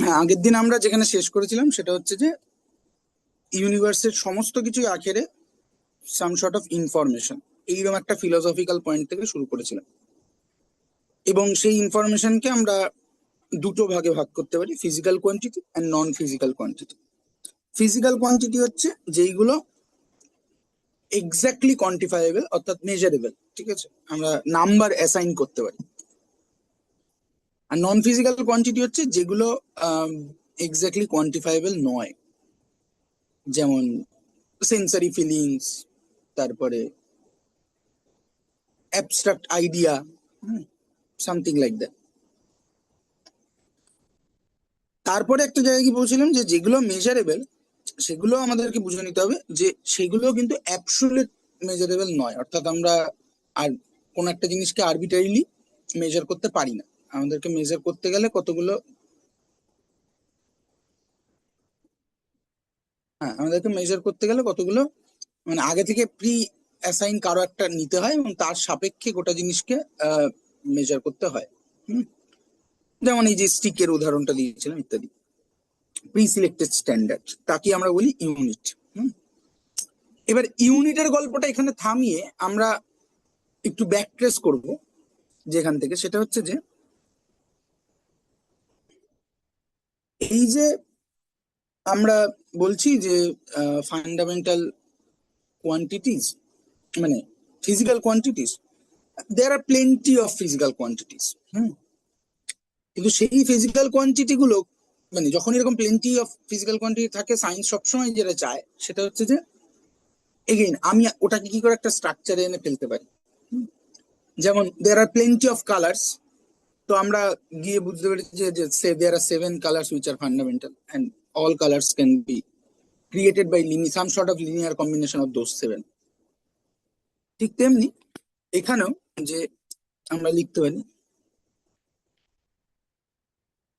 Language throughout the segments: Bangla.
হ্যাঁ, আগের দিন আমরা যেখানে শেষ করেছিলাম সেটা হচ্ছে যে ইউনিভার্সের সমস্ত কিছুই আখেরে সাম সর্ট অফ ইনফরমেশন, এইরকম একটা ফিলোসফিক্যাল পয়েন্ট থেকে শুরু করেছিলাম। এবং সেই ইনফরমেশনকে আমরা দুটো ভাগে ভাগ করতে পারি, physical quantity and non physical quantity. Physical quantity হচ্ছে যেইগুলো এক্স্যাক্টলি কোয়ান্টিফাইয়েবল, অর্থাৎ মেজারেবল, ঠিক আছে, আমরা নাম্বার অ্যাসাইন করতে পারি। আর নন ফিজিক্যাল কোয়ান্টিটি হচ্ছে যেগুলো এক্স্যাক্টলি কোয়ান্টিফাইয়েবল নয়, যেমন সেন্সারি ফিলিংস, তারপরে abstract idea, something like that. তারপরে একটা জায়গায় কি বলছিলাম যে যেগুলো মেজারেবল সেগুলো আমাদেরকে বুঝে নিতে হবে যে সেগুলো কিন্তু অ্যাবসলিউট মেজারেবল নয়, অর্থাৎ আমরা আর কোন একটা জিনিসকে আরবিট্রারিলি মেজার করতে পারি না। আমাদেরকে মেজার করতে গেলে কতগুলো, হ্যাঁ, আমাদেরকে মেজার করতে গেলে কতগুলো মানে আগে থেকে প্রি অ্যাসাইন কারো একটা নিতে হয় এবং তার সাপেক্ষে গোটা জিনিসকে মেজার করতে হয়। হুম, যেমন এই যে স্টিকের উদাহরণটা দিয়েছিলাম ইত্যাদি। প্রি সিলেক্টেড স্ট্যান্ডার্ড, তাকে আমরা বলি ইউনিট। এবার ইউনিটের গল্পটা এখানে থামিয়ে আমরা একটু ব্যাক ট্রেস করবো যেখান থেকে, সেটা হচ্ছে যে এই যে আমরা বলছি যে ফান্ডামেন্টাল কোয়ান্টিটিস, মানে physical quantities, there are plenty of physical quantities. কিন্তু সেই ফিজিক্যাল কোয়ান্টিটি গুলো মানে যখন এরকম প্লেন্টি অফ ফিজিক্যাল কোয়ান্টিটি থাকে, সায়েন্স সবসময় যেটা চায় সেটা হচ্ছে যে এগেইন আমি ওটাকে কি করে একটা স্ট্রাকচারে এনে ফেলতে পারি। যেমন there are plenty of colours, তো আমরা গিয়ে বুঝতে পেরেছি যে there are 7 colours which are fundamental and all colours can be created by some sort of linear combination of those 7। ঠিক তেমনি এখানেও যে আমরা লিখতে পারি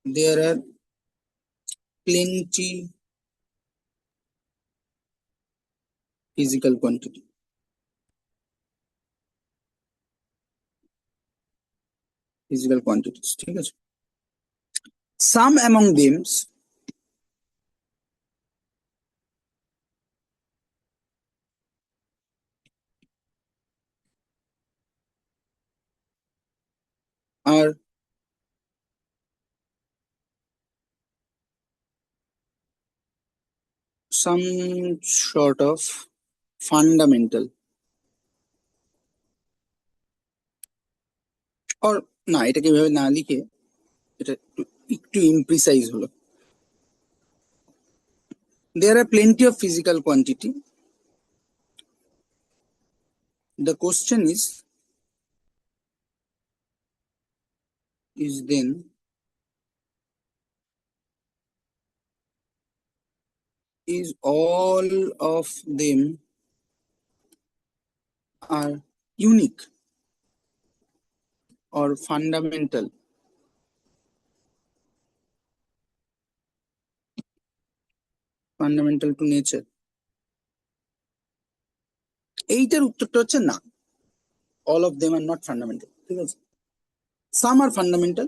দেয়ার আর plenty physical quantity, physical quantities, ঠিক আছে। Some among them are some sort of fundamental, or না এটাকে এভাবে না লিখে এটা একটু একটু ইমপ্রিসাইজ হলো। There are plenty of physical quantity. The question is then is all of them are unique or fundamental, fundamental to nature? এইটার উত্তরটা হচ্ছে না, all of them are not fundamental, ঠিক আছে। some are fundamental,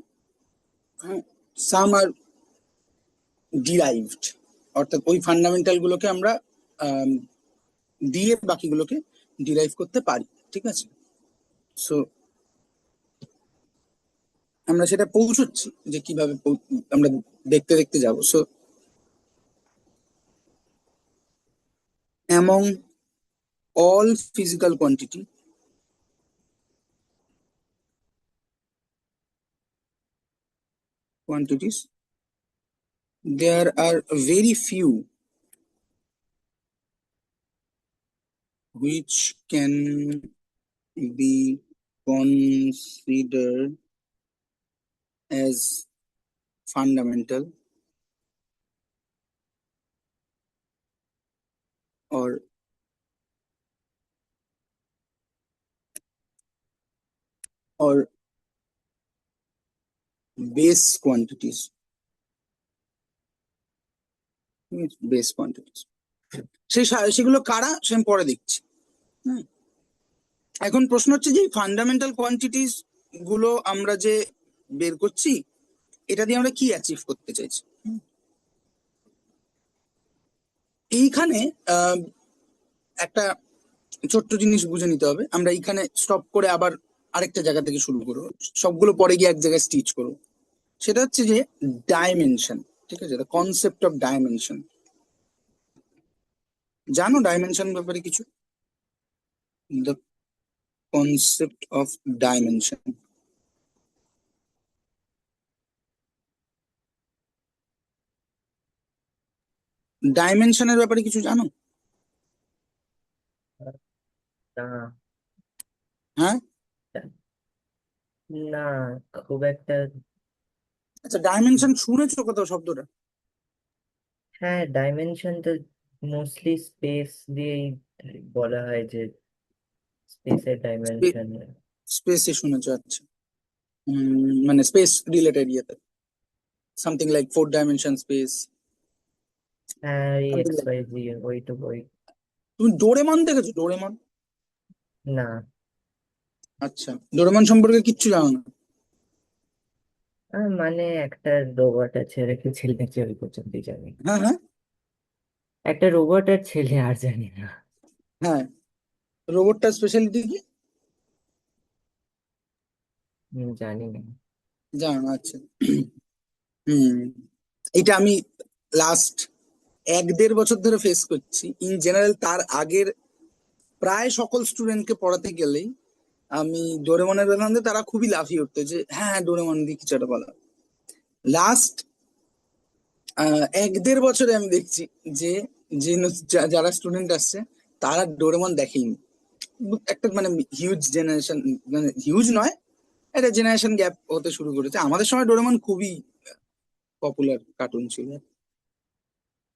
some are derived, অর্থাৎ ওই ফান্ডামেন্টাল গুলোকে আমরা দিয়ে বাকিগুলোকে ডিরাইভ করতে পারি, ঠিক আছে। সো আমরা সেটা পৌঁছচ্ছি যে কিভাবে আমরা দেখতে দেখতে যাব। So among all physical quantities there are very few which can be considered as fundamental or base quantities, base quantities। সেগুলো কারা সে আমি পরে দেখছি। এখন প্রশ্ন হচ্ছে যে ফান্ডামেন্টাল কোয়ান্টিটিস গুলো আমরা যে বের করছি এটা দিয়ে আমরা কি অ্যাচিভ করতে চাইছি। এইখানে আহ, একটা ছোট্ট জিনিস বুঝে নিতে হবে। আমরা এইখানে স্টপ করে আবার আরেকটা জায়গা থেকে শুরু করবো, সবগুলো পরে গিয়ে এক জায়গায় স্টিচ করবো। সেটা হচ্ছে যে ডাইমেনশন। ঠিক আছে, দ্য কনসেপ্ট অফ ডাইমেনশন। জানো ডাইমেনশন ব্যাপারে কিছু? The concept of dimension. ডাইমেনশনের ব্যাপারে কিছু জানো? না, হ্যাঁ। না, খুব একটা। আচ্ছা, ডাইমেনশন শুনেছো কোথাও শব্দটা? হ্যাঁ, ডাইমেনশন তো মোস্টলি স্পেস দিয়েই বলা হয় যে স্পেসের ডাইমেনশন। স্পেসে শুনেছো, আচ্ছা। মানে স্পেস রিলেটেড ইয়েতে, something like four dimension space, হ্যাঁ, ওই সামথিং এক্স লাইক। ওয়াই জি ওইটুকু ওই। তুমি ডোরেমন দেখেছো? ডোরেমন? না। আচ্ছা, ডোরেমন সম্পর্কে কিচ্ছু জানো না? মানে একটা রোবট আছে আর একটা ছেলে আছে, ওই পর্যন্তই জানি। হ্যাঁ, হ্যাঁ, একটা রোবট আর ছেলে, আর জানি না। হ্যাঁ। রোবটটার স্পেশালিটি কি? জানি না। জানো না, আচ্ছা। হুম। এটা আমি লাস্ট 1-1.5 বছর ধরে ফেস করছি। ইন জেনারেল তার আগের প্রায় সকল স্টুডেন্টকে পড়াতে গেলেই আমি ডোরেমনের বেলাতে তারা খুবই লাফিয়ে উঠতো যে হ্যাঁ, হ্যাঁ, ডোরেমন দিয়ে কিছু একটা বলা। লাস্ট 1-1.5 বছরে আমি দেখছি যে যে যারা স্টুডেন্ট আসছে তারা ডোরেমন দেখেইনি। একটা মানে হিউজ জেনারেশন, মানে হিউজ নয়, একটা জেনারেশন গ্যাপ হতে শুরু করেছে। আমাদের সময় ডোরেমন খুবই পপুলার কার্টুন ছিল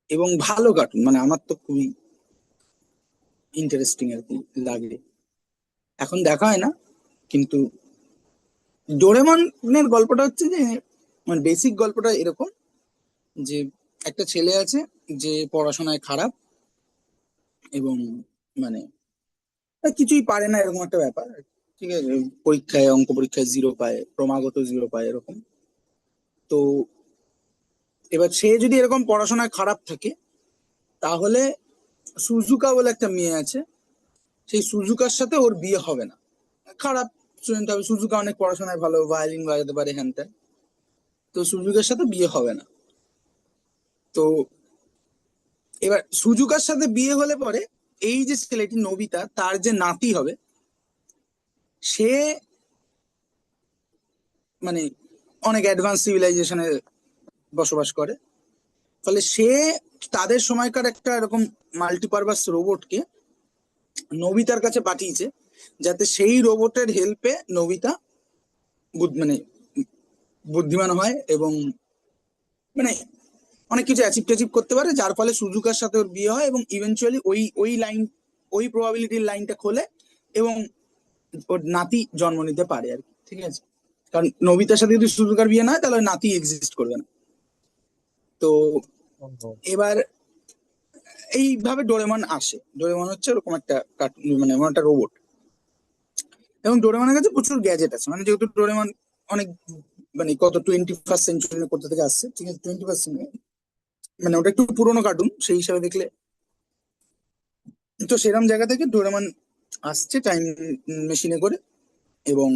এবং ভালো কার্টুন, মানে আমার তো খুবই ইন্টারেস্টিং আর কি লাগে। এখন দেখা হয় না, কিন্তু ডোরেমনের গল্পটা হচ্ছে যে, মানে বেসিক গল্পটা এরকম যে একটা ছেলে আছে যে পড়াশোনায় খারাপ এবং মানে কিছুই পারে না, এরকম একটা ব্যাপার। ঠিক আছে, পরীক্ষায় অঙ্ক পরীক্ষায় 0 পায়, ক্রমাগত 0 পায় এরকম। তো এবার সে যদি এরকম পড়াশোনায় খারাপ থাকে, তাহলে সুজুকা বলে একটা মেয়ে আছে, সেই সুজুকার সাথে ওর বিয়ে হবে না। খারাপ স্টুডেন্ট হবে, সুজুকা অনেক পড়াশোনায় ভালো, ভায়োলিন বাজাতে পারে, হ্যান ত্যান। তো সুজুকার সাথে বিয়ে হবে না। তো এবার সুজুকার সাথে বিয়ে হলে পরে এই যে ছেলেটি নবিতা, তার যে নাতি হবে, সে মানে অনেক অ্যাডভান্স সিভিলাইজেশনে বসবাস করে। ফলে সে তাদের সময়কার একটা এরকম মাল্টিপারপাস রোবটকে নবিতার কাছে পাঠিয়েছে, যাতে সেই রোবটের হেল্পে নবিতা মানে বুদ্ধিমান হয় এবং মানে অনেক কিছু অ্যাচিভ ট্যাচিভ করতে পারে, যার ফলে সুজুকার সাথে ওর বিয়ে হয় এবং ইভেনচুয়ালি ওই ওই লাইন, ওই প্রবাবিলিটির লাইনটা খোলে এবং ওর নাতি জন্ম নিতে পারে আর কি। ঠিক আছে, কারণ নবিতার সাথে যদি সুজুকার বিয়ে না হয় তাহলে ওর নাতি এক্সিস্ট করবে না। তো ও, এবার এইভাবে ডোরেমন আসে। ডোরেমন হচ্ছে ওরকম একটা কার্টুন, মানে এমন একটা রোবট। এবং ডোরেমনের কাছে প্রচুর গ্যাজেট আছে, মানে যেহেতু ডোরেমন অনেক মানে কত 21st সেঞ্চুরি কোথা থেকে আসছে। ঠিক আছে, 21st, মানে ওটা একটু পুরোনো কার্টুন সেই হিসাবে দেখলে। তো সেরকম জায়গা থেকে ডোরেমন আসছে টাইম মেশিনে করে, এবং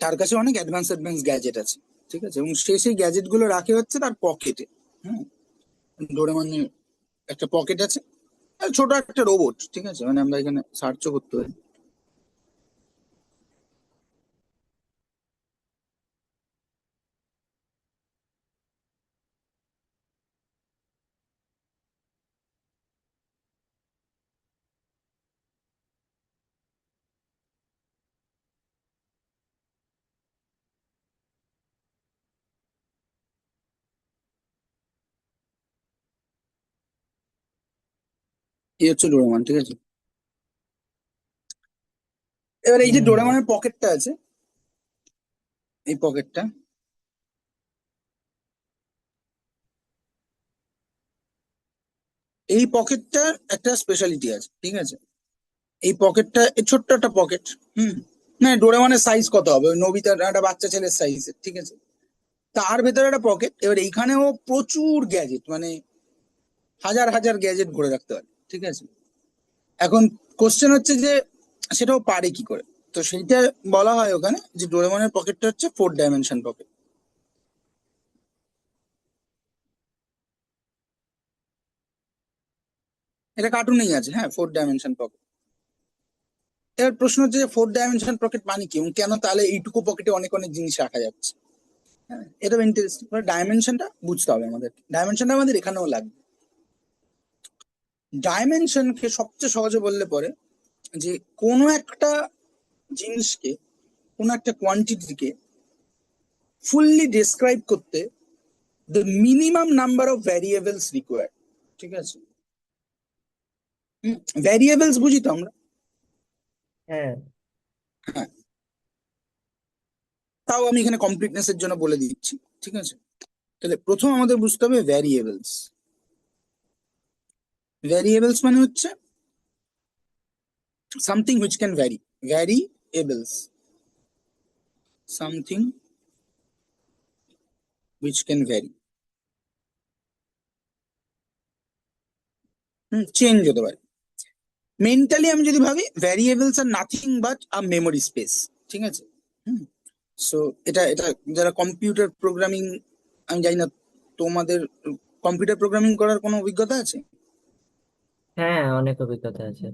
তার কাছে অনেক অ্যাডভান্স অ্যাডভান্স গ্যাজেট আছে। ঠিক আছে, এবং সে সেই গ্যাজেট গুলো রাখে হচ্ছে তার পকেটে। হ্যাঁ, ডোরেমনের একটা পকেট আছে, আর ছোট একটা রোবট। ঠিক আছে, মানে আমরা এখানে সার্চও করতে পারি। এই হচ্ছে ডোরেমন। ঠিক আছে, এবার এই যে হুম। ডোরেমনের পকেটটা আছে, এই পকেটটা, এই পকেটটার একটা স্পেশালিটি আছে। ঠিক আছে, এই পকেটটা ছোট্ট একটা পকেট। হুম। না, ডোরেমনের সাইজ কত হবে, ওই নবিতার একটা বাচ্চা ছেলের সাইজের। ঠিক আছে, তার ভেতরে একটা পকেট। এবার এইখানেও প্রচুর গ্যাজেট, মানে হাজার হাজার গ্যাজেট ভরে রাখতে পারে, ঠিক আছে। এখন কোশ্চেন হচ্ছে যে সেটাও পারে কি করে। তো সেইটা বলা হয় ওখানে যে ডোরেমনের পকেটটা হচ্ছে 4 ডাইমেনশন পকেট। এটা কার্টুনেই আছে, হ্যাঁ, 4 ডাইমেনশন পকেট। এবার প্রশ্ন হচ্ছে যে 4 ডাইমেনশন পকেট মানে কি, এবং কেন তাহলে এইটুকু পকেটে অনেক অনেক জিনিস রাখা যাচ্ছে। হ্যাঁ, এটা ইন্টারেস্টিং। ডাইমেনশনটা বুঝতে হবে আমাদের, ডাইমেনশনটা আমাদের এখানেও লাগবে। ডাইমেনশনকে সবচেয়ে সহজে বললে পরে যে কোনো একটা জিনিসকে, কোনো একটা কোয়ান্টিটিকে ফুললি ডেসক্রাইব করতে the minimum number of variables required, ঠিক আছে। ভ্যারিয়েবলস বুঝি তো আমরা। হ্যাঁ। হ্যাঁ, তাও আমি এখানে কমপ্লিটনেস এর জন্য বলে দিচ্ছি, ঠিক আছে। তাহলে প্রথম আমাদের বুঝতে হবে ভ্যারিয়েবলস। ভ্যারিয়েবলস মানে হচ্ছে something which can vary, variables, something which can vary, change হতে পারে। মেন্টালি আমি যদি ভাবি, variables are nothing but a memory space, ঠিক আছে। হুম, সো এটা এটা যারা কম্পিউটার প্রোগ্রামিং, আমি জানি না তোমাদের কম্পিউটার প্রোগ্রামিং করার কোনো অভিজ্ঞতা আছে? হ্যাঁ, অনেক অভিজ্ঞতা আছে।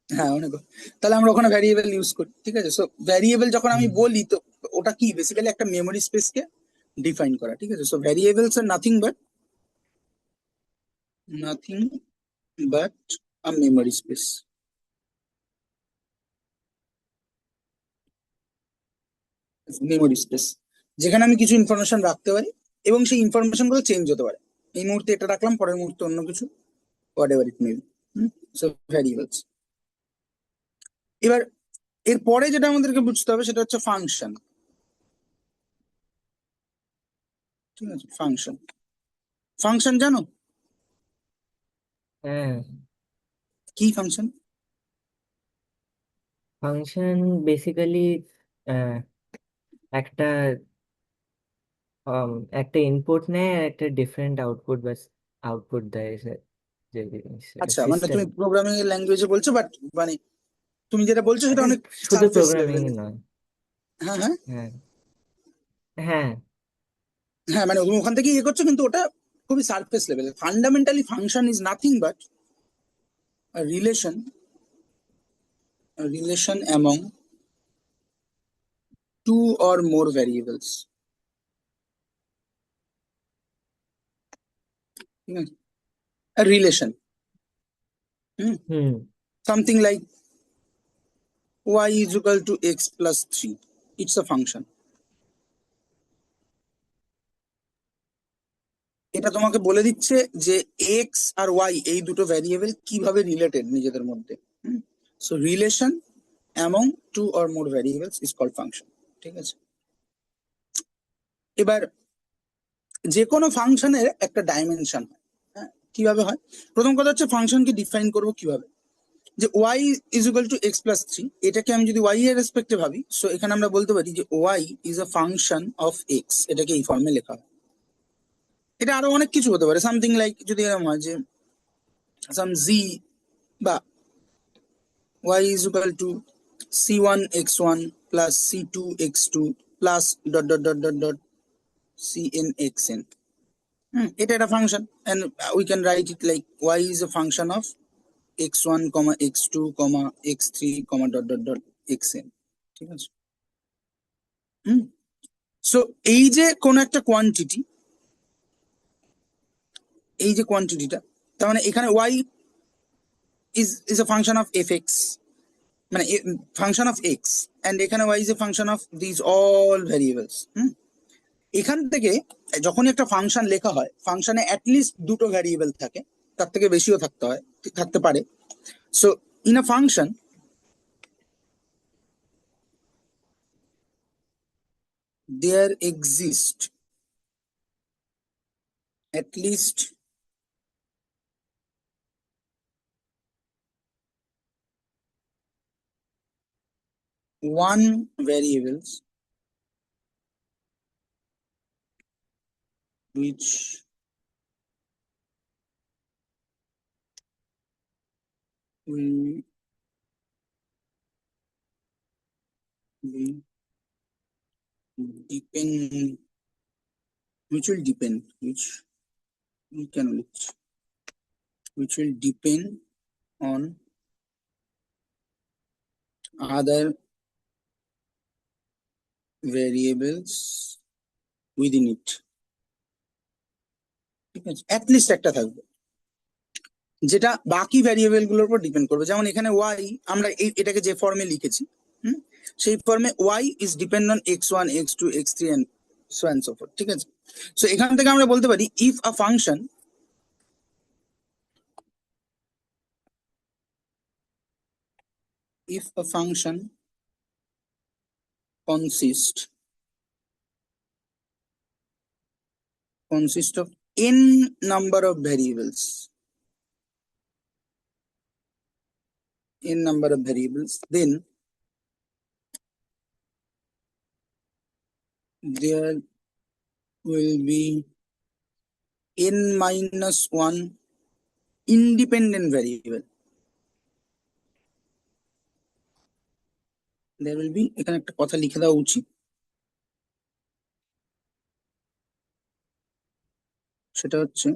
হ্যাঁ, অনেক। তাহলে আমরা ওখানে ভ্যারিয়েবল ইউজ করি, ঠিক আছে। সো ভ্যারিয়েবল যখন আমি হুম। বলি, তো ওটা কি বেসিক্যালি একটা মেমোরি স্পেসকে ডিফাইন করা, ঠিক আছে। So variables are nothing but a memory space, memory space, যেখানে আমি কিছু ইনফরমেশন রাখতে পারি এবং সেই ইনফরমেশন গুলো চেঞ্জ হতে পারে। এই মুহূর্তে এটা রাখলাম, পরের মুহূর্তে অন্য কিছু, what ever it may be. So variables. এবার এর পরে যেটা আমাদেরকে বুঝতে হবে সেটা হচ্ছে ফাংশন, ঠিক আছে। ফাংশন, ফাংশন জানো হ্যাঁ, কি ফাংশন? ফাংশন বেসিক্যালি একটা একটা ইনপুট নেয় আর একটা ডিফারেন্ট আউটপুট বা আউটপুট দেয় যে জিনিস আচ্ছা, মানে সিস্টেম। তুমি প্রোগ্রামিং এর ল্যাঙ্গুয়েজে বলছো, বাট মানে তুমি যেটা বলছো সেটা অনেক শুধু সারফেস প্রোগ্রামিং লেভেল। নয়। হ্যাঁ, হ্যাঁ, হ্যাঁ, হ্যাঁ। হ্যাঁ, মানে তুমি ওখান থেকে ইয়ে করছো, কিন্তু ওটা খুবই surface level. Fundamentally function is nothing but relation, relation among two or more variables, ঠিক আছে। Relation, hmm, hmm. Something like y is equal to x plus 3, it's a function। এটা তোমাকে বলে দিচ্ছে যে এক্স আর ওয়াই এই দুটো ভ্যারিয়েবল কিভাবে রিলেটেড নিজেদের মধ্যে। So relation among two or more variables is called function, ঠিক আছে। এবার যে কোনো ফাংশনের একটা ডাইমেনশন হয়। হ্যাঁ, কিভাবে হয়? প্রথম কথা হচ্ছে ফাংশনকে ডিফাইন করবো কিভাবে, যে Y is equal to x plus 3, এটাকে আমি যদি ওয়াই এর রেসপেক্টে ভাবি, সো এখানে আমরা বলতে পারি যে Y is a function of x, এটাকে এই ফর্মে লেখা হয়। এটা আরো অনেক কিছু হতে পারে, সামথিং লাইক যদি এরকম হয় যে সাম জি, বা y is equal to c1 x1 plus c2 x2 plus dot dot dot dot dot cn xn. এটা একটা function, and we can write it like y is a function of x1 comma x2 comma x3 comma dot dot dot xn, ঠিক আছে। হুম, সো এই যে কোন একটা কোয়ান্টিটি, এই যে কোয়ান্টিটিটা, তার মানে এখানে y is a function of fx, মানে ফাংশন অফ এক্স, এন্ড এখানে y is a function of these all variables। এখান থেকে যখনই একটা ফাংশন লেখা হয়, ফাংশনে অ্যাটলিস্ট দুটো ভ্যারিয়েবল থাকে, তার থেকে বেশিও থাকতে পারে। So in a function there exist at least one variables which will be depend, which will depend, which we can which will depend on other variables within it. ঠিক আছে, অ্যাটলিস্ট একটা থাকবে যেটা বাকি ভ্যারিয়েবল গুলোর উপর ডিপেন্ড করবে। যেমন এখানে ওয়াই আমরা এটাকে যে ফর্মে লিখেছি, সেই ফর্মে y is depend on x1 x2 x3 and so and so fourth. ঠিক আছে, সো এখান থেকে আমরা বলতে পারি if a function consist of n number of variables, then there will be n minus 1 independent variable. There will be, এখানে একটা কথা লিখে দেওয়া উচিত, সেটা হচ্ছে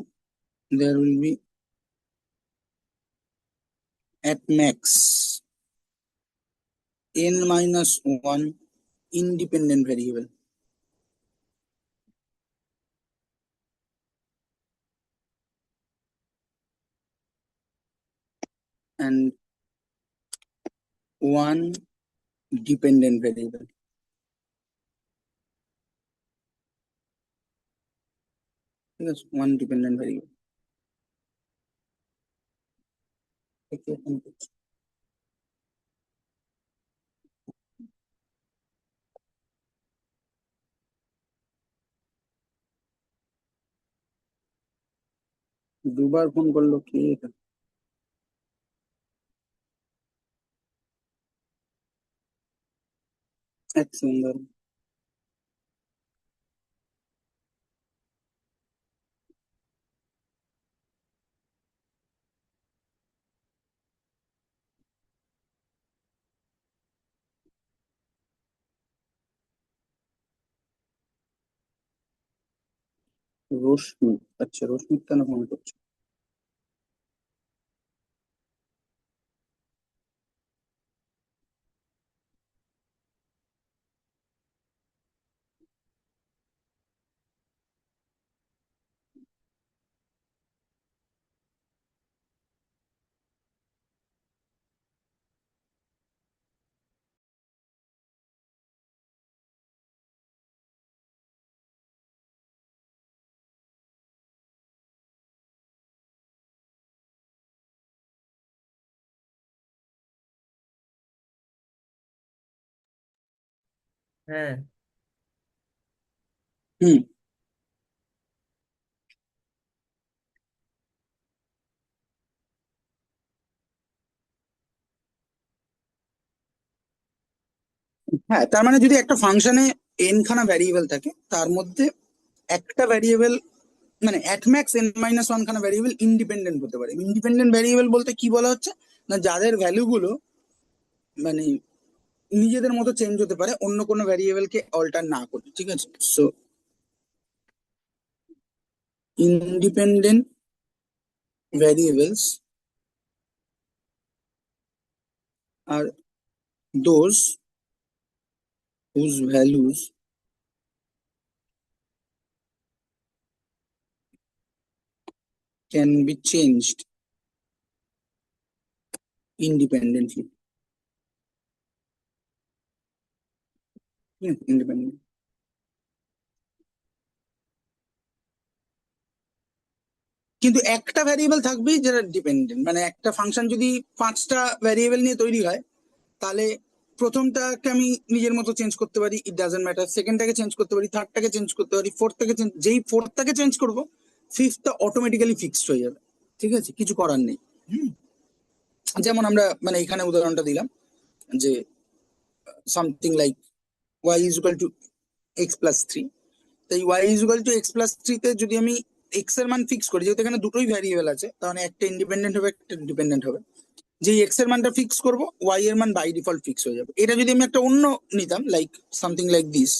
there will be at max n minus 1 independent variable. And 1 dependent variable. Yes, 1 dependent variable. Okay, দুবার ফোন করলো কি এটা? এক সুন্দর। রশ্মি, আচ্ছা রশ্মি কেন ফোন করছো? হ্যাঁ, হুম, হ্যাঁ, তার মানে যদি একটা ফাংশনে n খানা ভ্যারিয়েবল থাকে, তার মধ্যে একটা ভ্যারিয়েবল মানে অ্যাট ম্যাক্স n মাইনাস 1 খানা ভ্যারিয়েবল ইন্ডিপেন্ডেন্ট হতে পারে। ইন্ডিপেন্ডেন্ট ভ্যারিয়েবল বলতে কি বলা হচ্ছে না, যাদের ভ্যালু গুলো মানে নিজেদের মতো চেঞ্জ হতে পারে অন্য কোনো ভ্যারিয়েবলকে অল্টার না করে। ঠিক আছে, so independent variables are those whose values can be changed independently. Independent. কিন্তু একটা ভ্যারিয়েবল থাকবেই যেটা ডিপেন্ডেন্ট। মানে একটা ফাংশন যদি 5টা ভ্যারিয়েবল নিয়ে তৈরি হয়, তাহলে প্রথমটাকে আমি নিজের মতো চেঞ্জ করতে পারি, ইট ডাজন্ট ম্যাটার। সেকেন্ডটাকে চেঞ্জ করতে পারি, থার্ডটাকে চেঞ্জ করতে পারি, ফোর্থটাকে চেঞ্জ, যেই ফোর্থটাকে চেঞ্জ করবো ফিফথটা অটোমেটিক্যালি ফিক্সড হয়ে যাবে। ঠিক আছে, কিছু করার নেই। যেমন আমরা মানে এখানে উদাহরণটা দিলাম যে something like y is equal to x plus 3। তাই y is equal to x plus 3 তে যদি আমি x এর মান ফিক্স করি, যেহেতু এখানে দুটোই ভ্যারিয়েবল আছে, তাহলে একটা ইন্ডিপেন্ডেন্ট হবে একটা ডিপেন্ডেন্ট হবে। যে এক্স এর মানটা ফিক্স করব, ওয়াই এর মান বাই ডিফল্ট ফিক্স হয়ে যাবে। এটা যদি আমি একটা অন্য নিতাম, লাইক সামথিং লাইক দিস,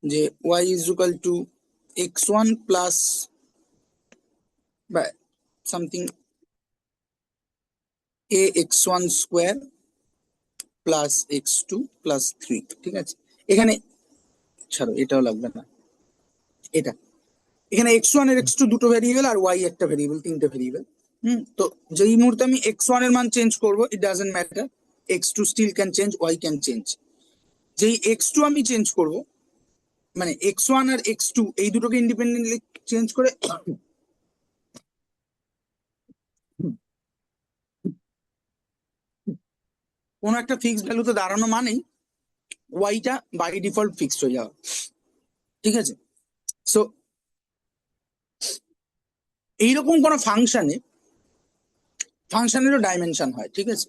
যে Y is equal to x1 plus বা something a x1 square plus x2 plus 3, ঠিক আছে। এখানে ছাড়ো, এটাও লাগবে না, এটা এখানে x1 আর x2 দুটো ভেরিয়েবল, আর y একটা ভেরিয়েবল, তিনটে ভেরিয়েবল। তো যেই মুহূর্তে আমি x1 এর মান চেঞ্জ করব, it doesn't matter, x2 still can change, y can change. যেই x2 আমি চেঞ্জ করব, মানে x1 আর x2 এই দুটোকে ইন্ডিপেন্ডেন্টলি চেঞ্জ করে কোনো একটা ফিক্সড ভ্যালুতে দাঁড়ানো মানেই ওয়াইটা বাই ডিফল্ট ফিক্সড হয়ে যাওয়া, ঠিক আছে। সো এইরকম কোনো ফাংশনেরও ডাইমেনশন হয়, ঠিক আছে।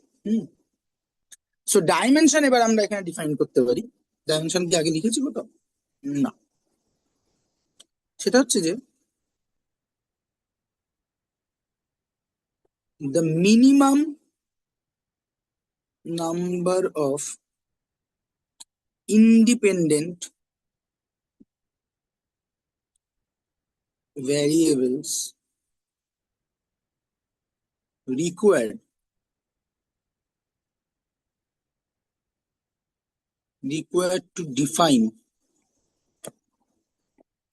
সো ডাইমেনশন এবার আমরা এখানে ডিফাইন করতে পারি। ডাইমেনশন কি আগে লিখেছি কোথাও? না, সেটা হচ্ছে যে the minimum number of independent variables required to define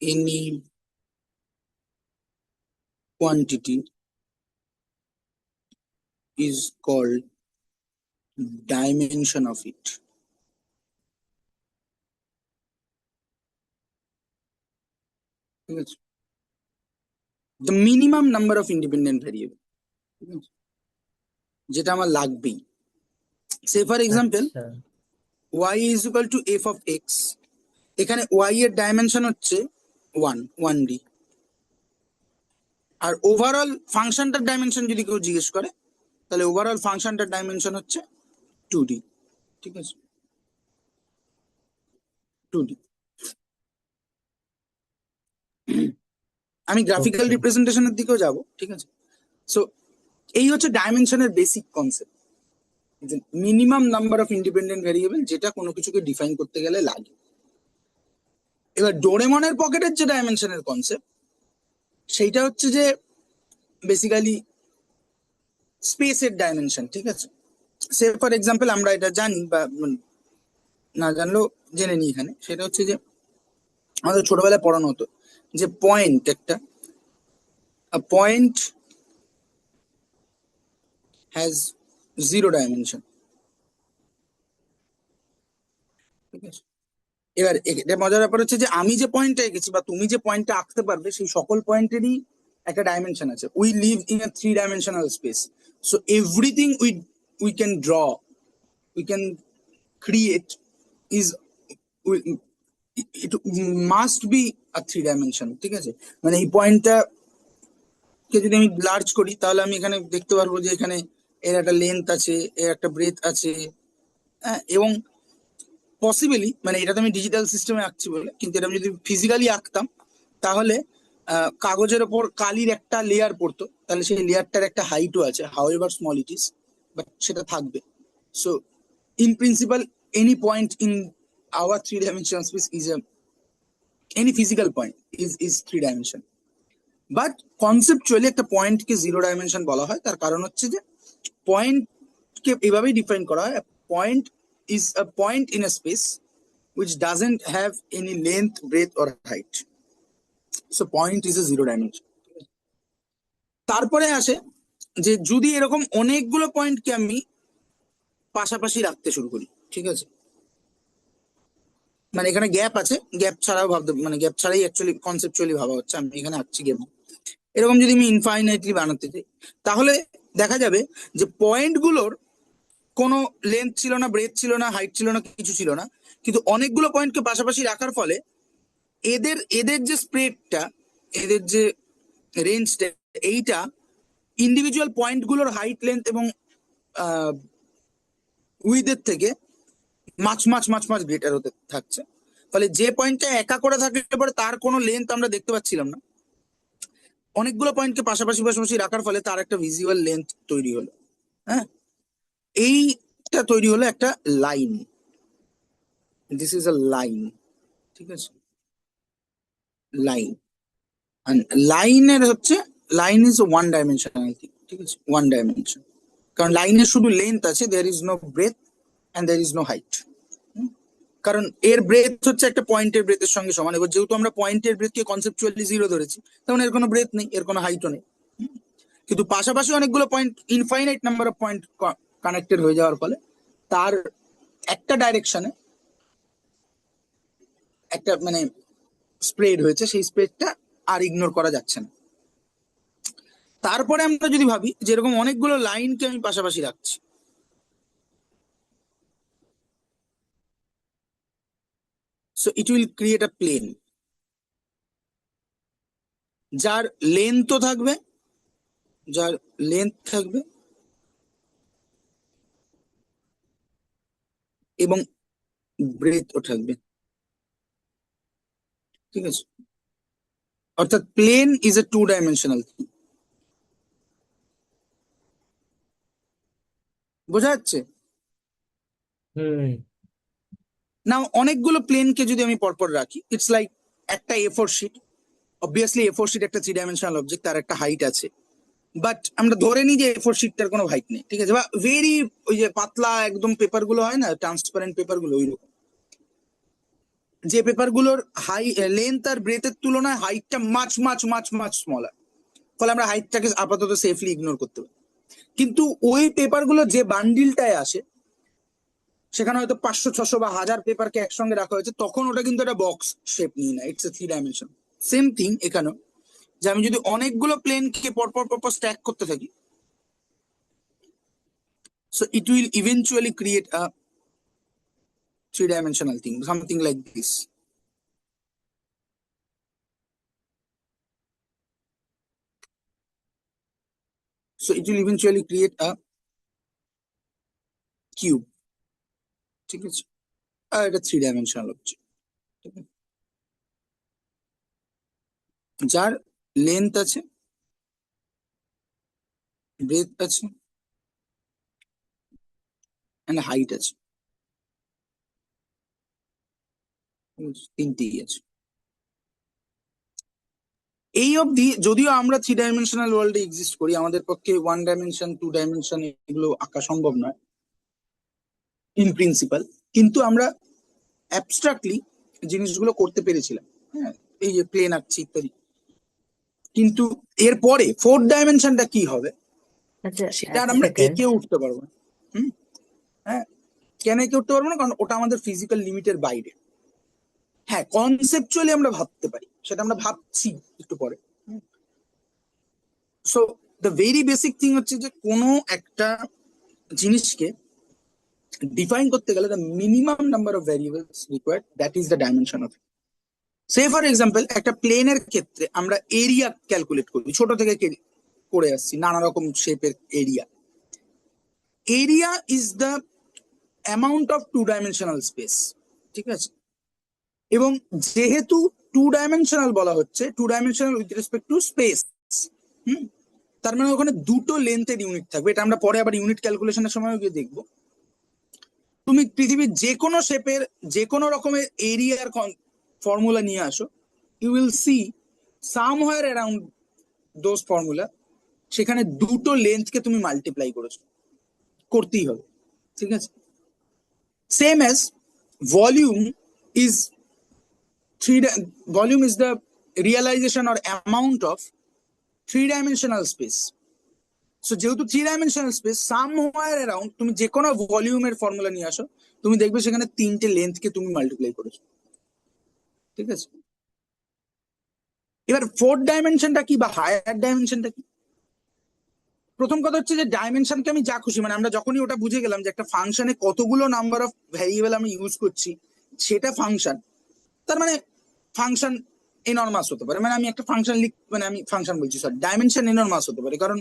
any quantity is called dimension of it, ঠিক আছে। the minimum number of independent variable, ঠিক আছে? যেটা আমার লাগবেই। সে ফর এক্সাম্পল আচ্ছা, y is equal to f of x, এখানে y এর ডাইমেনশন হচ্ছে 1D, আর ওভারঅল ফাংশনটার ডাইমেনশন যদি কেউ জিজ্ঞেস করে, তাহলে ওভারঅল ফাংশনটার ডাইমেনশন হচ্ছে 2D, ঠিক আছে, 2D। আমি গ্রাফিক্যাল ওকে, রিপ্রেজেন্টেশনের দিকেও যাব, ঠিক আছে। সো এই হচ্ছে ডাইমেনশনের basic concept, minimum number of independent variable যেটা কোনো কিছুকে ডিফাইন করতে গেলে লাগে। এবার ডোরেমনের পকেটের যে ডাইমেনশনের কনসেপ্ট, সেইটা হচ্ছে যে বেসিক্যালি স্পেসের ডাইমেনশন, ঠিক আছে। সে ফর এক্সাম্পল আমরা এটা জানি, বা না জানলেও জেনে নিই এখানে, সেটা হচ্ছে যে আমাদের ছোটবেলায় পড়ানো হতো যে পয়েন্ট একটা পয়েন্ট হ্যাজ 0 ডাইমেনশন, ঠিক আছে। এবার এটা মজার ব্যাপার হচ্ছে যে আমি যে পয়েন্টটা এঁকেছি বা তুমি যে পয়েন্টটা আঁকতে পারবে, সেই সকল পয়েন্টেরই একটা ডাইমেনশন আছে। We live in a 3 dimensional space, so everything we can draw, we can create is, it must be a 3 dimension, ঠিক আছে। মানে এই পয়েন্টটা কে যদি আমি লার্জ করি, তাহলে আমি এখানে দেখতে পারবো যে এখানে এর একটা লেন্থ আছে, এর একটা ব্রেথ আছে, হ্যাঁ। এবং পসিবলি, মানে এটা তো আমি ডিজিটাল সিস্টেমে আঁকছি বলে, কিন্তু এটা আমি যদি ফিজিক্যালি আঁকতাম, তাহলে কাগজের ওপর কালির একটা লেয়ার পড়তো, তাহলে সেই লেয়ারটার একটা হাইটও আছে, how ever small it is, but সেটা থাকবে। So in principal any point in our 3 dimensional space is any physical point is 3 dimension. But conceptually একটা পয়েন্টকে 0 ডাইমেনশন বলা হয়, তার কারণ হচ্ছে যে পয়েন্টকে এভাবেই ডিফাইন করা হয়, point is a point in a space which doesn't have any length, breadth or height. So point is a 0 dimension. তারপরে আসে যে যদি এরকম অনেকগুলো পয়েন্টকে আমি পাশাপাশি রাখতে শুরু করি, ঠিক আছে, মানে এখানে গ্যাপ আছে, গ্যাপ ছাড়াও ভাবতে, মানে গ্যাপ ছাড়াই অ্যাকচুয়ালি কনসেপচুয়ালি ভাবা হচ্ছে, আমি এখানে আঁকছি গ্যাপ, এরকম যদি আমি ইনফাইনাইটলি বানাতে চাই, তাহলে দেখা যাবে যে পয়েন্টগুলোর কোনো লেন্থ ছিল না, ব্রেথ ছিল না, হাইট ছিল না, কিছু ছিল না, কিন্তু অনেকগুলো পয়েন্টকে পাশাপাশি রাখার ফলে এদের এদের যে স্প্রেডটা, এদের যে রেঞ্জটা, এইটা ইন্ডিভিজুয়াল পয়েন্টগুলোর হাইট, লেন্থ এবং উইথের থেকে মাছ মাছ মাছ মাছ গ্রেটার হতে থাকছে। ফলে যে পয়েন্টটা একা করে থাকলে পরে তার কোনো লেন্থ আমরা দেখতে পাচ্ছিলাম না, অনেকগুলো পয়েন্টকে পাশাপাশি পাশাপাশি রাখার ফলে তার একটা ভিজুয়াল লেন্থ তৈরি হলো। হ্যাঁ, এইটা তৈরি হলো একটা line. This is a line, ঠিক আছে, লাইন। লাইনের হচ্ছে, line is one dimensional thing, ঠিক আছে, ওয়ান ডাইমেনশন। কারণ লাইনের শুধু লেন্থ আছে, there is no breadth and there is no height. কারণ এর ব্রেথ হচ্ছে একটা পয়েন্টের ব্রেথের সঙ্গে সমান। এবার যেহেতু আমরা পয়েন্টের ব্রেথকে কনসেপচুয়ালি জিরো ধরেছি, তখন এর কোনো ব্রেথ নেই, এর কোনো হাইটও নেই। কিন্তু পাশাপাশি অনেকগুলো point, infinite number of point connected হয়ে যাওয়ার ফলে তার একটা ডাইরেকশনে একটা মানে স্প্রেড হয়েছে, সেই স্প্রেডটা আর ইগনোর করা যাচ্ছে না। তারপরে আমরা যদি ভাবি যেরকম অনেকগুলো লাইনকে আমি পাশাপাশি রাখছি, so it will create a plane যার লেন্থও থাকবে, যার লেন্থ থাকবে এবং ব্রেথও থাকবে, ঠিক আছে। অর্থাৎ plane is a two dimensional thing. বোঝা যাচ্ছে? হুম। না, অনেকগুলো প্লেনকে যদি আমি পরপর রাখি, ইটস লাইক একটা A4 sheet. Obviously A4 sheet একটা থ্রি ডাইমেনশনাল অবজেক্ট, তার একটা হাইট আছে। বাট আমরা ধরে নিই যে A4 শিটটার কোনো হাইট নেই, ঠিক আছে, বা ভেরি ওই যে পাতলা একদম পেপার গুলো হয় না, ট্রান্সপারেন্ট পেপার গুলো, ওইরকম যে পেপার গুলোর হাই লেন্থ আর ব্রেথের তুলনায় হাইটটা মাছ মাছ মাছ মাছ স্মলার, ফলে আমরা হাইটটাকে আপাতত সেফলি ইগনোর করতে পারি। কিন্তু ওই পেপার গুলো যে বান্ডিলটায় আসে, সেখানে হয়তো 500 600 বা 1000 পেপারকে একসঙ্গে রাখা হয়েছে, তখন ওটা কিন্তু একটা বক্স শেপ নিয়ে নেয়, it's A three dimension. Same thing এখানেও, যে আমি যদি অনেকগুলো প্লেনকে পরপর পরপর স্ট্যাক করতে থাকি, so it will eventually create a three-dimensional thing, something like this. So it will eventually create a cube, ঠিক আছে, আর এটা থ্রি ডাইমেনশনাল অবজেক্ট, যার লেন্থ আছে, ব্রেথ আছে এন্ড হাইট আছে, তিনটেই আছে। এই অবধি যদিও আমরা থ্রি ডাইমেনশনাল ওয়ার্ল্ডে এক্সিস্ট করি, আমাদের পক্ষে ওয়ান ডাইমেনশন টু ডাইমেনশন এগুলো আঁকা সম্ভব নয় ইন প্রিন্সিপাল, কিন্তু আমরা অ্যাবস্ট্রাক্টলি জিনিসগুলো করতে পেরেছিলাম। হ্যাঁ, এই যে প্লেন আঁকছি ইত্যাদি। কিন্তু এরপরে ফোর্থ ডাইমেনশনটা কি হবে আচ্ছা, সেটা এক আর আমরা সেকেন্ড। এঁকে উঠতে পারবো না। হুম, হ্যাঁ, কেন এঁকে উঠতে পারবো না? কারণ ওটা আমাদের ফিজিক্যাল লিমিটের বাইরে। হ্যাঁ, কনসেপচুয়ালি আমরা ভাবতে পারি, সেটা আমরা ভাবছি একটু পরে। So the very basic thing হচ্ছে যে কোনো একটা জিনিসকে ডিফাইন করতে গেলে the minimum number of variables required, that is the dimension of. Say for example একটা প্লেনের ক্ষেত্রে আমরা এরিয়া ক্যালকুলেট করি, ছোট থেকে করে আসছি নানা রকম শেপের area. Area is the amount of two dimensional space, ঠিক আছে। এবং যেহেতু টু ডাইমেনশনাল বলা হচ্ছে, two dimensional with respect to space, hmm, তার মানে ওখানে দুটো লেন্থের ইউনিট থাকবে। এটা আমরা পরে আবার ইউনিট ক্যালকুলেশনের সময় গিয়ে দেখবো। তুমি পৃথিবীর যে কোনো শেপের যে কোনো রকমের এরিয়ার ফর্মুলা নিয়ে আসো, you will see somewhere around those formula, সেখানে দুটো লেন্থকে তুমি মাল্টিপ্লাই করেছো, করতেই হবে, ঠিক আছে। Same as volume is three, volume is the realization or amount of three dimensional space. So যেহেতু three dimensional space, somewhere around তুমি যে কোনো ভলিউমের ফর্মুলা নিয়ে আসো, তুমি দেখবে সেখানে তিনটে লেন্থকে তুমি মাল্টিপ্লাই করেছো, ঠিক আছে। এবার ফোর্থ ডাইমেনশনটা কি বা হায়ার ডাইমেনশনটা কি? প্রথম কথা হচ্ছে যে ডাইমেনশনকে আমি যা খুশি, মানে আমরা যখনই ওটা বুঝে গেলাম যে একটা ফাংশনে কতগুলো নাম্বার অফ ভ্যারিয়েবল আমি ইউজ করছি সেটা ফাংশন, তার মানে ফাংশন এনরমাস হতে পারে। মানে আমি একটা ফাংশন মানে আমি ফাংশন বলছি, সরি, ডাইমেনশন এনরমাস হতে পারে। কারণ